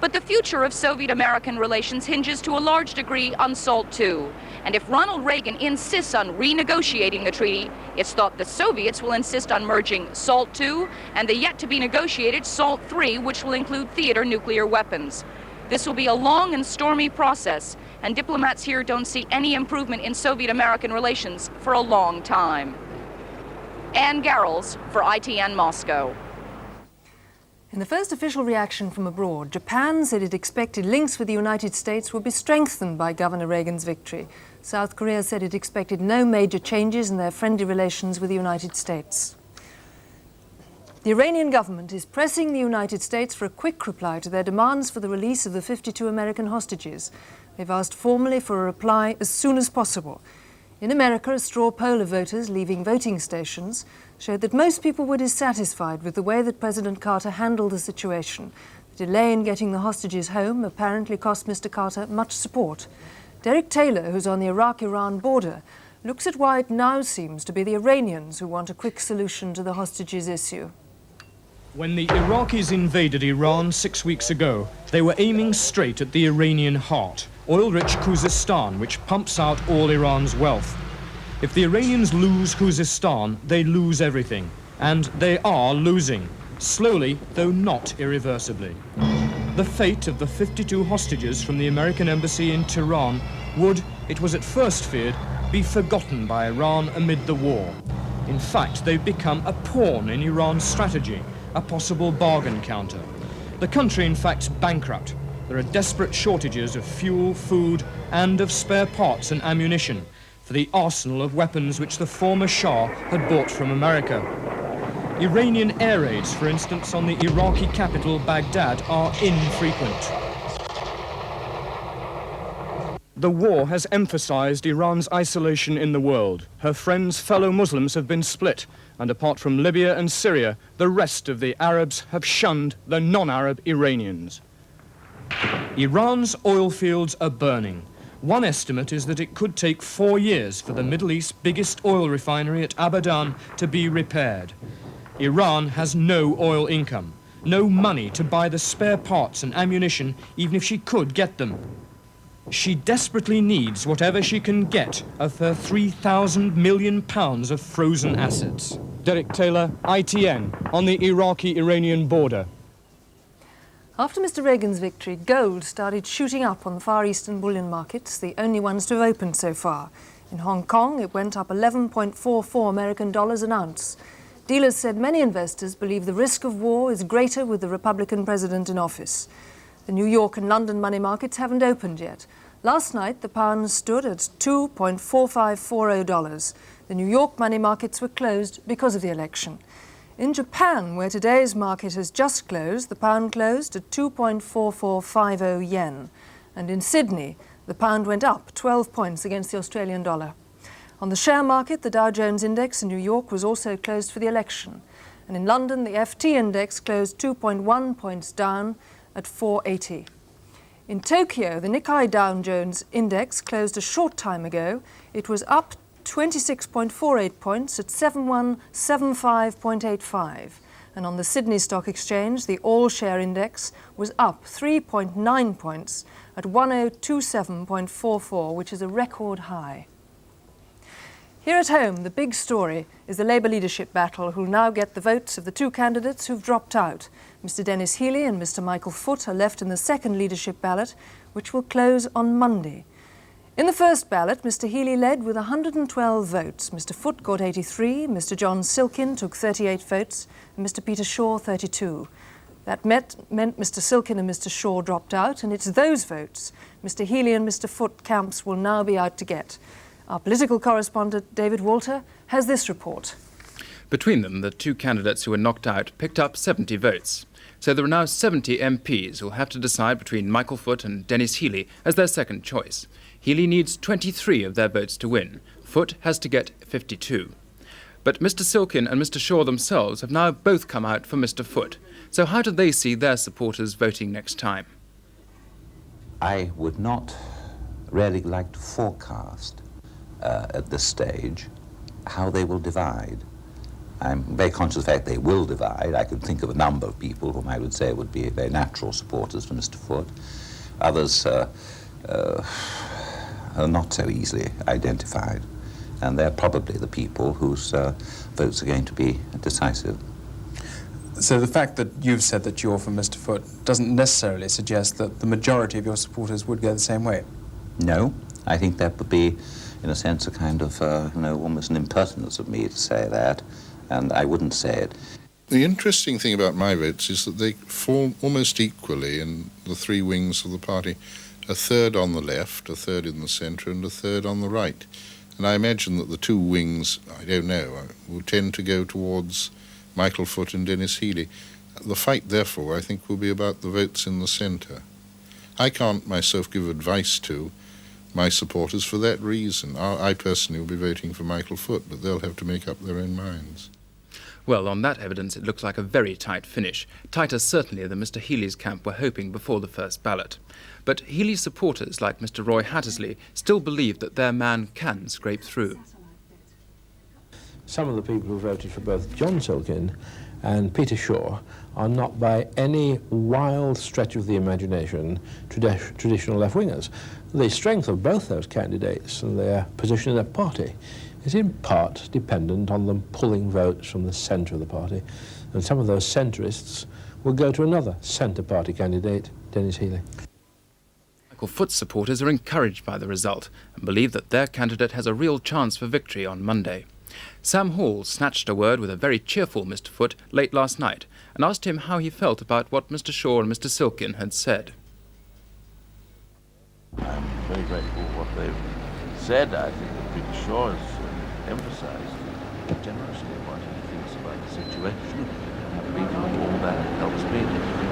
But the future of Soviet-American relations hinges to a large degree on SALT II. And if Ronald Reagan insists on renegotiating the treaty, it's thought the Soviets will insist on merging SALT II and the yet-to-be-negotiated SALT III, which will include theater nuclear weapons. This will be a long and stormy process, and diplomats here don't see any improvement in Soviet-American relations for a long time. Ann Garrels for ITN Moscow. In the first official reaction from abroad, Japan said it expected links with the United States would be strengthened by Governor Reagan's victory. South Korea said it expected no major changes in their friendly relations with the United States. The Iranian government is pressing the United States for a quick reply to their demands for the release of the 52 American hostages. They've asked formally for a reply as soon as possible. In America, a straw poll of voters leaving voting stations showed that most people were dissatisfied with the way that President Carter handled the situation. The delay in getting the hostages home apparently cost Mr. Carter much support. Derek Taylor, who's on the Iraq-Iran border, looks at why it now seems to be the Iranians who want a quick solution to the hostages issue. When the Iraqis invaded Iran 6 weeks ago, they were aiming straight at the Iranian heart, oil-rich Khuzestan, which pumps out all Iran's wealth. If the Iranians lose Khuzestan, they lose everything. And they are losing, slowly, though not irreversibly. The fate of the 52 hostages from the American embassy in Tehran would, it was at first feared, be forgotten by Iran amid the war. In fact, they've become a pawn in Iran's strategy, a possible bargain counter. The country, in fact, is bankrupt. There are desperate shortages of fuel, food, and of spare parts and ammunition for the arsenal of weapons which the former Shah had bought from America. Iranian air raids, for instance, on the Iraqi capital, Baghdad, are infrequent. The war has emphasized Iran's isolation in the world. Her friends, fellow Muslims, have been split, and apart from Libya and Syria, the rest of the Arabs have shunned the non-Arab Iranians. Iran's oil fields are burning. One estimate is that it could take 4 years for the Middle East's biggest oil refinery at Abadan to be repaired. Iran has no oil income, no money to buy the spare parts and ammunition, even if she could get them. She desperately needs whatever she can get of her £3,000 million of frozen assets. Derek Taylor, ITN, on the Iraqi-Iranian border. After Mr. Reagan's victory, gold started shooting up on the Far Eastern bullion markets, the only ones to have opened so far. In Hong Kong, it went up 11.44 American dollars an ounce. Dealers said many investors believe the risk of war is greater with the Republican president in office. The New York and London money markets haven't opened yet. Last night, the pound stood at $2.4540. The New York money markets were closed because of the election. In Japan, where today's market has just closed, the pound closed at 2.4450 yen. And in Sydney, the pound went up 12 points against the Australian dollar. On the share market, the Dow Jones index in New York was also closed for the election. And in London, the FT index closed 2.1 points down at 480. In Tokyo, the Nikkei Dow Jones index closed a short time ago. It was up 26.48 points at 7175.85. And on the Sydney Stock Exchange, the all-share index was up 3.9 points at 1027.44, which is a record high. Here at home, the big story is the Labour leadership battle, who'll now get the votes of the two candidates who've dropped out. Mr. Dennis Healey and Mr. Michael Foot are left in the second leadership ballot, which will close on Monday. In the first ballot, Mr. Healey led with 112 votes. Mr. Foot got 83, Mr. John Silkin took 38 votes, and Mr. Peter Shaw 32. That meant Mr. Silkin and Mr. Shaw dropped out, and it's those votes Mr. Healey and Mr. Foot camps will now be out to get. Our political correspondent, David Walter, has this report. Between them, the two candidates who were knocked out picked up 70 votes. So there are now 70 MPs who will have to decide between Michael Foot and Dennis Healey as their second choice. Healey needs 23 of their votes to win. Foot has to get 52. But Mr. Silkin and Mr. Shaw themselves have now both come out for Mr. Foot. So how do they see their supporters voting next time? I would not really like to forecast at this stage how they will divide. I'm very conscious of the fact they will divide. I could think of a number of people whom I would say would be very natural supporters for Mr. Foot. Others are not so easily identified, and they're probably the people whose votes are going to be decisive. So the fact that you've said that you're for Mr. Foot doesn't necessarily suggest that the majority of your supporters would go the same way? No, I think that would be, in a sense, a kind of, almost an impertinence of me to say that, and I wouldn't say it. The interesting thing about my votes is that they fall almost equally in the three wings of the party. A third on the left, a third in the centre, and a third on the right. And I imagine that the two wings, I don't know, will tend to go towards Michael Foot and Dennis Healey. The fight, therefore, I think will be about the votes in the centre. I can't myself give advice to my supporters for that reason. I personally will be voting for Michael Foot, but they'll have to make up their own minds. Well, on that evidence, it looks like a very tight finish. Tighter certainly than Mr. Healey's camp were hoping before the first ballot. But Healey's supporters, like Mr. Roy Hattersley, still believe that their man can scrape through. Some of the people who voted for both John Silkin and Peter Shaw are not by any wild stretch of the imagination traditional left-wingers. The strength of both those candidates and their position in their party is in part dependent on them pulling votes from the centre of the party. And some of those centrists will go to another centre party candidate, Dennis Healey. Michael Foot's supporters are encouraged by the result and believe that their candidate has a real chance for victory on Monday. Sam Hall snatched a word with a very cheerful Mr. Foot late last night and asked him how he felt about what Mr. Shaw and Mr. Silkin had said. I'm very grateful for what they've said. I think that Peter Shaw has emphasised generously what he thinks about the situation. I believe in all that helps me.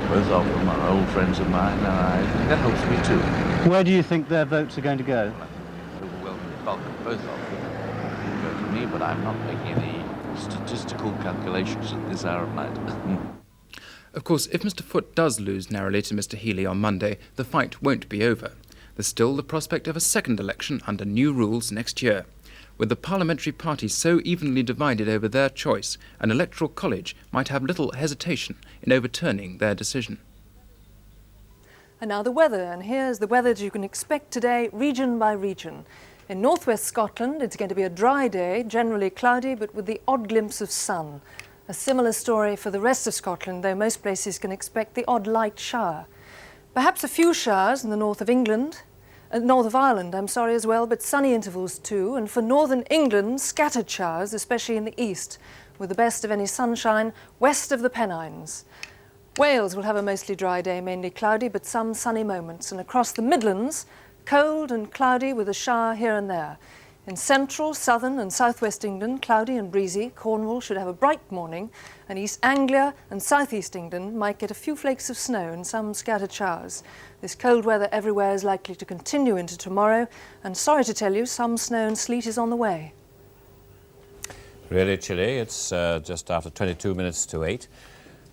Both of them are old friends of mine, and I think that helps me too. Where do you think their votes are going to go? Overwhelming bulk of both of them will go to me, but I'm not making any statistical calculations at this hour of night. Of course, if Mr. Foot does lose narrowly to Mr. Healey on Monday, the fight won't be over. There's still the prospect of a second election under new rules next year. With the parliamentary parties so evenly divided over their choice, an electoral college might have little hesitation in overturning their decision. And now the weather, and here's the weather that you can expect today, region by region. In northwest Scotland, it's going to be a dry day, generally cloudy, but with the odd glimpse of sun. A similar story for the rest of Scotland, though most places can expect the odd light shower. Perhaps a few showers in the north of England, north of Ireland, as well, but sunny intervals too. And for northern England, scattered showers, especially in the east, with the best of any sunshine west of the Pennines. Wales will have a mostly dry day, mainly cloudy, but some sunny moments. And across the Midlands, cold and cloudy with a shower here and there. In central, southern and southwest England, cloudy and breezy. Cornwall should have a bright morning, and East Anglia and southeast England might get a few flakes of snow and some scattered showers. This cold weather everywhere is likely to continue into tomorrow, and sorry to tell you, some snow and sleet is on the way. Really chilly. It's just after 22 minutes to 8.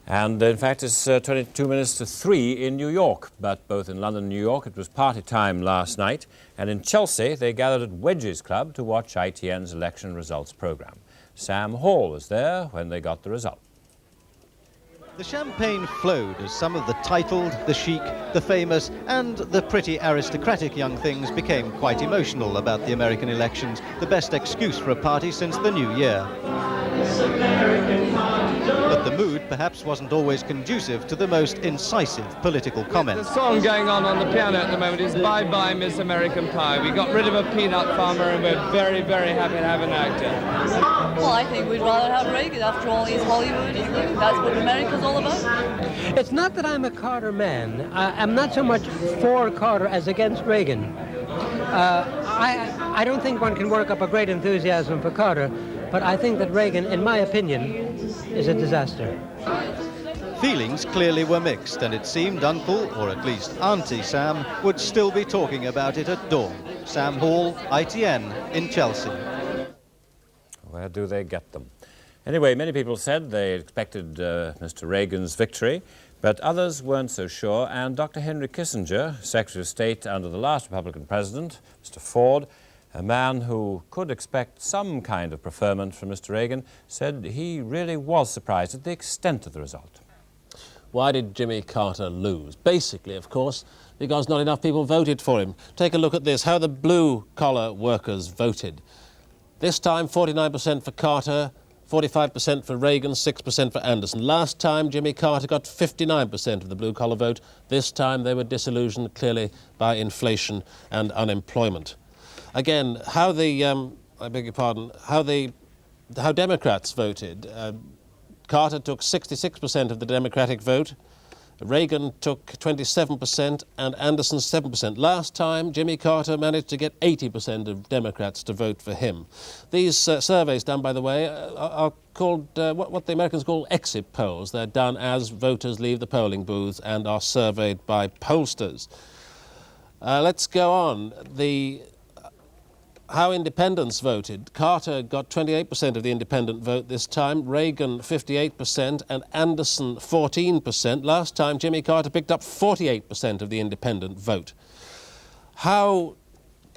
And in fact, it's 22 minutes to 3 in New York. But both in London and New York, it was party time last night. And in Chelsea, they gathered at Wedges Club to watch ITN's election results programme. Sam Hall was there when they got the result. The champagne flowed as some of the titled, the chic, the famous and the pretty aristocratic young things became quite emotional about the American elections, the best excuse for a party since the new year. But the mood perhaps wasn't always conducive to the most incisive political comments. The song going on the piano at the moment is Bye Bye Miss American Pie. We got rid of a peanut farmer and we're very, very happy to have an actor. Well, I think we'd rather have Reagan. After all, he's Hollywood, isn't he? That's what America's all about. It's not that I'm a Carter man. I'm not so much for Carter as against Reagan. I don't think one can work up a great enthusiasm for Carter, but I think that Reagan, in my opinion, is a disaster. Feelings clearly were mixed, and it seemed Uncle, or at least Auntie Sam, would still be talking about it at dawn. Sam Hall, ITN, in Chelsea. Where do they get them? Anyway, many people said they expected Mr. Reagan's victory, but others weren't so sure, and Dr. Henry Kissinger, Secretary of State under the last Republican president, Mr. Ford, a man who could expect some kind of preferment from Mr. Reagan, said he really was surprised at the extent of the result. Why did Jimmy Carter lose? Basically, of course, because not enough people voted for him. Take a look at this, how the blue-collar workers voted. This time, 49% for Carter, 45% for Reagan, 6% for Anderson. Last time, Jimmy Carter got 59% of the blue-collar vote. This time, they were disillusioned clearly by inflation and unemployment. Again, how the, I beg your pardon, how Democrats voted. Carter took 66% of the Democratic vote. Reagan took 27% and Anderson 7%. Last time, Jimmy Carter managed to get 80% of Democrats to vote for him. These surveys done, by the way, are called what the Americans call exit polls. They're done as voters leave the polling booths and are surveyed by pollsters. Let's go on. How independents voted. Carter got 28% of the independent vote this time, Reagan 58% and Anderson 14%. Last time, Jimmy Carter picked up 48% of the independent vote. How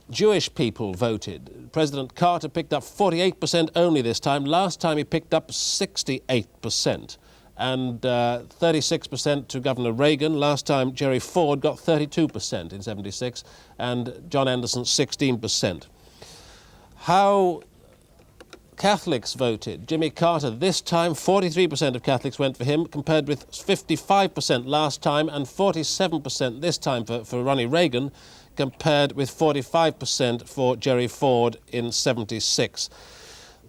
Jewish people voted. President Carter picked up 48% only this time. Last time he picked up 68%. And 36% to Governor Reagan. Last time Jerry Ford got 32% in '76 and John Anderson 16%. How Catholics voted. Jimmy Carter this time, 43% of Catholics went for him, compared with 55% last time and 47% this time for Ronnie Reagan, compared with 45% for Jerry Ford in '76.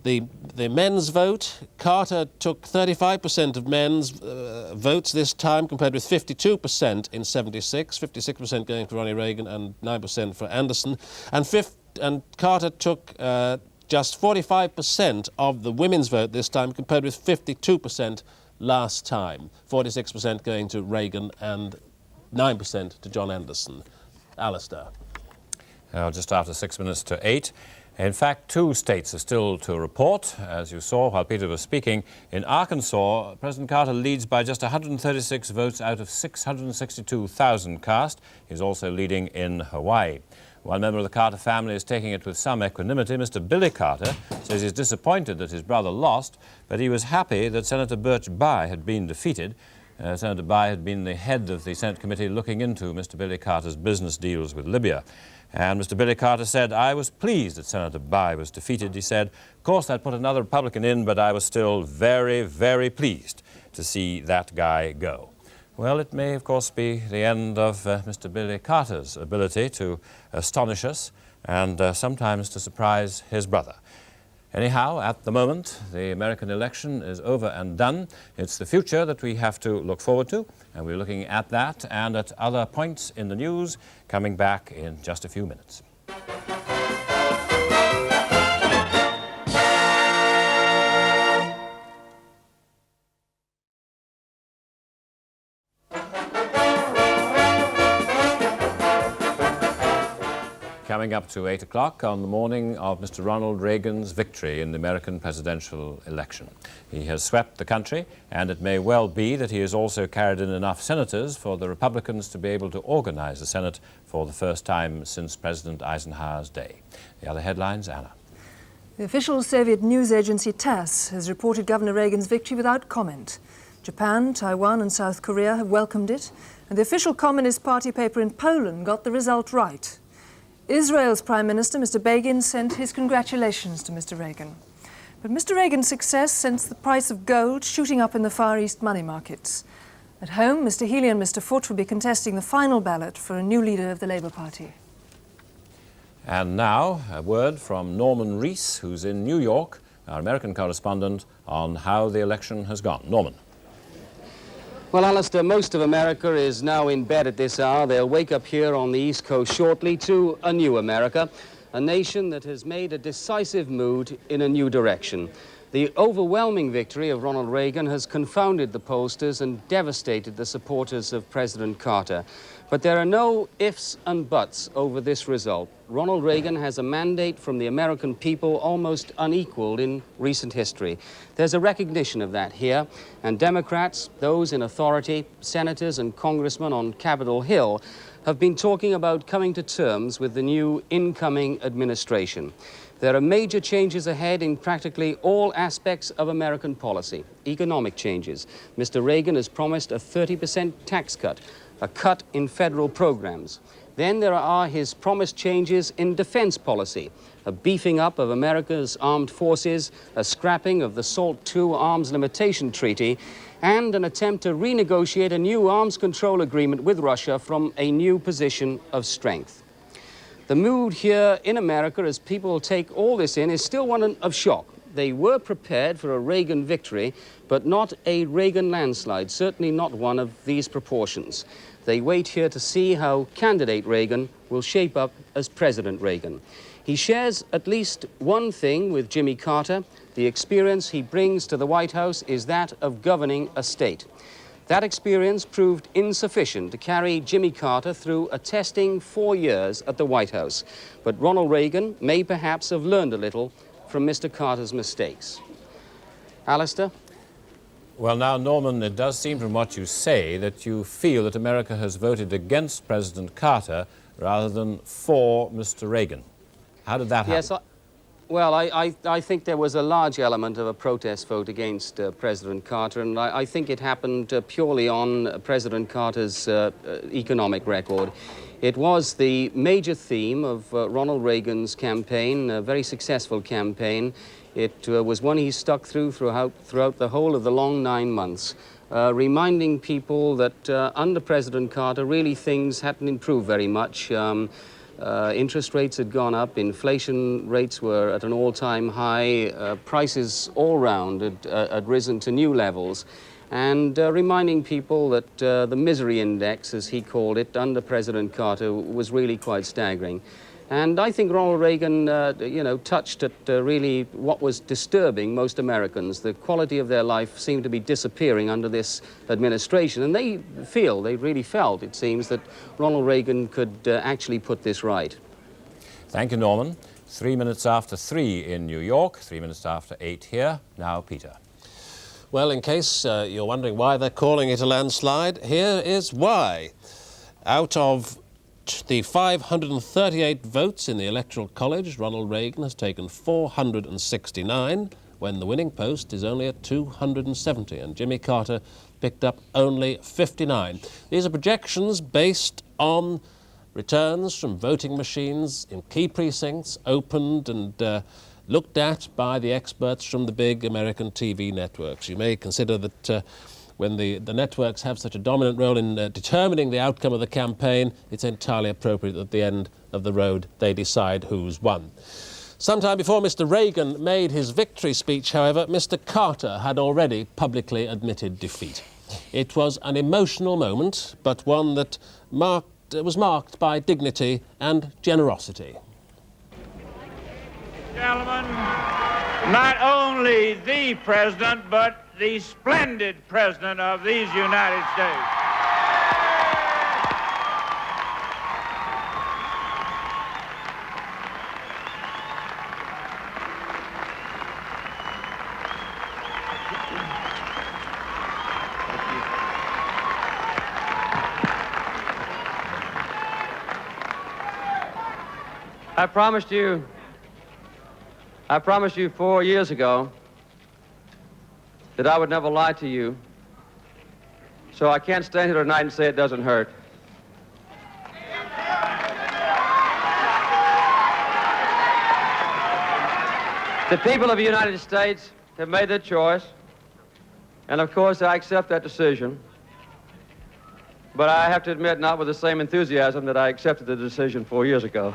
The men's vote, Carter took 35% of men's votes this time, compared with 52% in '76, 56% going for Ronnie Reagan and 9% for Anderson, and Carter took just 45% of the women's vote this time, compared with 52% last time. 46% going to Reagan and 9% to John Anderson. Alastair. Just after 6 minutes to 8. In fact, 2 states are still to report. As you saw while Peter was speaking, in Arkansas, President Carter leads by just 136 votes out of 662,000 cast. He's also leading in Hawaii. One member of the Carter family is taking it with some equanimity. Mr. Billy Carter says he's disappointed that his brother lost, but he was happy that Senator Birch Bayh had been defeated. Senator Bayh had been the head of the Senate committee looking into Mr. Billy Carter's business deals with Libya. And Mr. Billy Carter said, "I was pleased that Senator Bayh was defeated." He said, "Of course, that put another Republican in, but I was still very, very pleased to see that guy go." Well, it may, of course, be the end of Mr. Billy Carter's ability to astonish us and sometimes to surprise his brother. Anyhow, at the moment, the American election is over and done. It's the future that we have to look forward to, and we're looking at that and at other points in the news, coming back in just a few minutes. Coming up to 8 o'clock on the morning of Mr. Ronald Reagan's victory in the American presidential election. He has swept the country, and it may well be that he has also carried in enough senators for the Republicans to be able to organize the Senate for the first time since President Eisenhower's day. The other headlines, Anna. The official Soviet news agency TASS has reported Governor Reagan's victory without comment. Japan, Taiwan and South Korea have welcomed it, and the official Communist Party paper in Poland got the result right. Israel's Prime Minister, Mr. Begin, sent his congratulations to Mr. Reagan. But Mr. Reagan's success sends the price of gold shooting up in the Far East money markets. At home, Mr. Healy and Mr. Foote will be contesting the final ballot for a new leader of the Labour Party. And now, a word from Norman Rees, who's in New York, our American correspondent, on how the election has gone. Norman. Well, Alastair, most of America is now in bed at this hour. They'll wake up here on the East Coast shortly to a new America, a nation that has made a decisive move in a new direction. The overwhelming victory of Ronald Reagan has confounded the pollsters and devastated the supporters of President Carter. But there are no ifs and buts over this result. Ronald Reagan has a mandate from the American people almost unequaled in recent history. There's a recognition of that here, and Democrats, those in authority, senators and congressmen on Capitol Hill, have been talking about coming to terms with the new incoming administration. There are major changes ahead in practically all aspects of American policy. Economic changes. Mr. Reagan has promised a 30% tax cut, a cut in federal programs. Then there are his promised changes in defense policy, a beefing up of America's armed forces, a scrapping of the SALT II arms limitation treaty, and an attempt to renegotiate a new arms control agreement with Russia from a new position of strength. The mood here in America, as people take all this in, is still one of shock. They were prepared for a Reagan victory, but not a Reagan landslide, certainly not one of these proportions. They wait here to see how candidate Reagan will shape up as President Reagan. He shares at least one thing with Jimmy Carter. The experience he brings to the White House is that of governing a state. That experience proved insufficient to carry Jimmy Carter through a testing 4 years at the White House. But Ronald Reagan may perhaps have learned a little from Mr. Carter's mistakes. Alastair? Well, now, Norman, it does seem from what you say that you feel that America has voted against President Carter rather than for Mr. Reagan. How did that happen? Yes, I think there was a large element of a protest vote against President Carter, and I think it happened purely on President Carter's economic record. It was the major theme of Ronald Reagan's campaign, a very successful campaign. It was one he stuck throughout the whole of the long 9 months, reminding people that under President Carter, really things hadn't improved very much. Interest rates had gone up, inflation rates were at an all-time high, prices all round had risen to new levels, and reminding people that the misery index, as he called it, under President Carter was really quite staggering. And I think Ronald Reagan, touched at really what was disturbing most Americans. The quality of their life seemed to be disappearing under this administration. And they really felt, it seems, that Ronald Reagan could actually put this right. Thank you, Norman. 3 minutes after 3 in New York, 3 minutes after 8 here. Now, Peter. Well, in case you're wondering why they're calling it a landslide, here is why. Out of the 538 votes in the Electoral College, Ronald Reagan has taken 469, when the winning post is only at 270, and Jimmy Carter picked up only 59. These are projections based on returns from voting machines in key precincts, opened and looked at by the experts from the big American TV networks. You may consider that when the networks have such a dominant role in determining the outcome of the campaign, it's entirely appropriate that at the end of the road they decide who's won. Sometime before Mr. Reagan made his victory speech, however, Mr. Carter had already publicly admitted defeat. It was an emotional moment, but one that was marked by dignity and generosity. Gentlemen, not only the president, but the splendid president of these United States. I promised you 4 years ago that I would never lie to you, so I can't stand here tonight and say it doesn't hurt. The people of the United States have made their choice, and of course I accept that decision, but I have to admit, not with the same enthusiasm that I accepted the decision 4 years ago.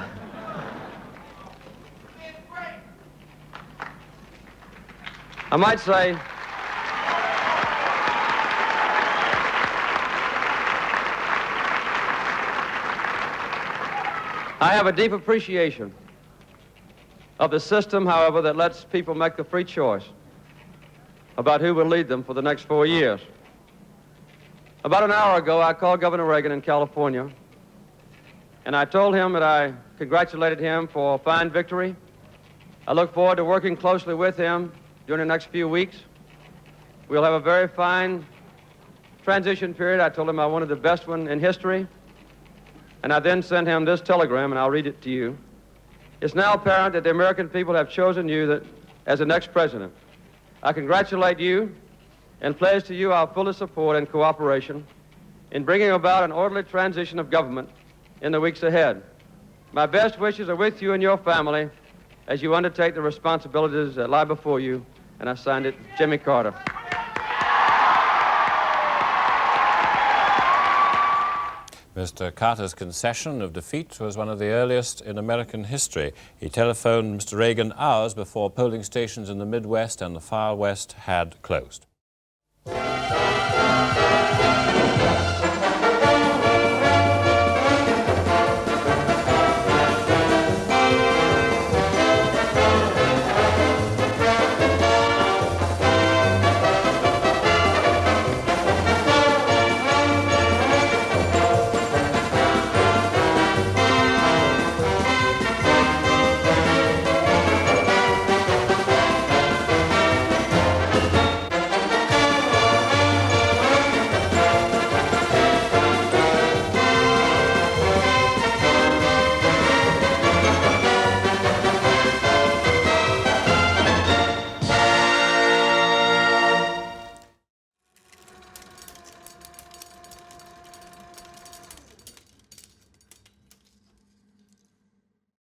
I might say I have a deep appreciation of the system, however, that lets people make the free choice about who will lead them for the next 4 years. About an hour ago, I called Governor Reagan in California, and I told him that I congratulated him for a fine victory. I look forward to working closely with him during the next few weeks. We'll have a very fine transition period. I told him I wanted the best one in history. And I then sent him this telegram, and I'll read it to you. It's now apparent that the American people have chosen you as the next president. I congratulate you and pledge to you our fullest support and cooperation in bringing about an orderly transition of government in the weeks ahead. My best wishes are with you and your family as you undertake the responsibilities that lie before you, and I signed it, Jimmy Carter. Mr. Carter's concession of defeat was one of the earliest in American history. He telephoned Mr. Reagan hours before polling stations in the Midwest and the far West had closed.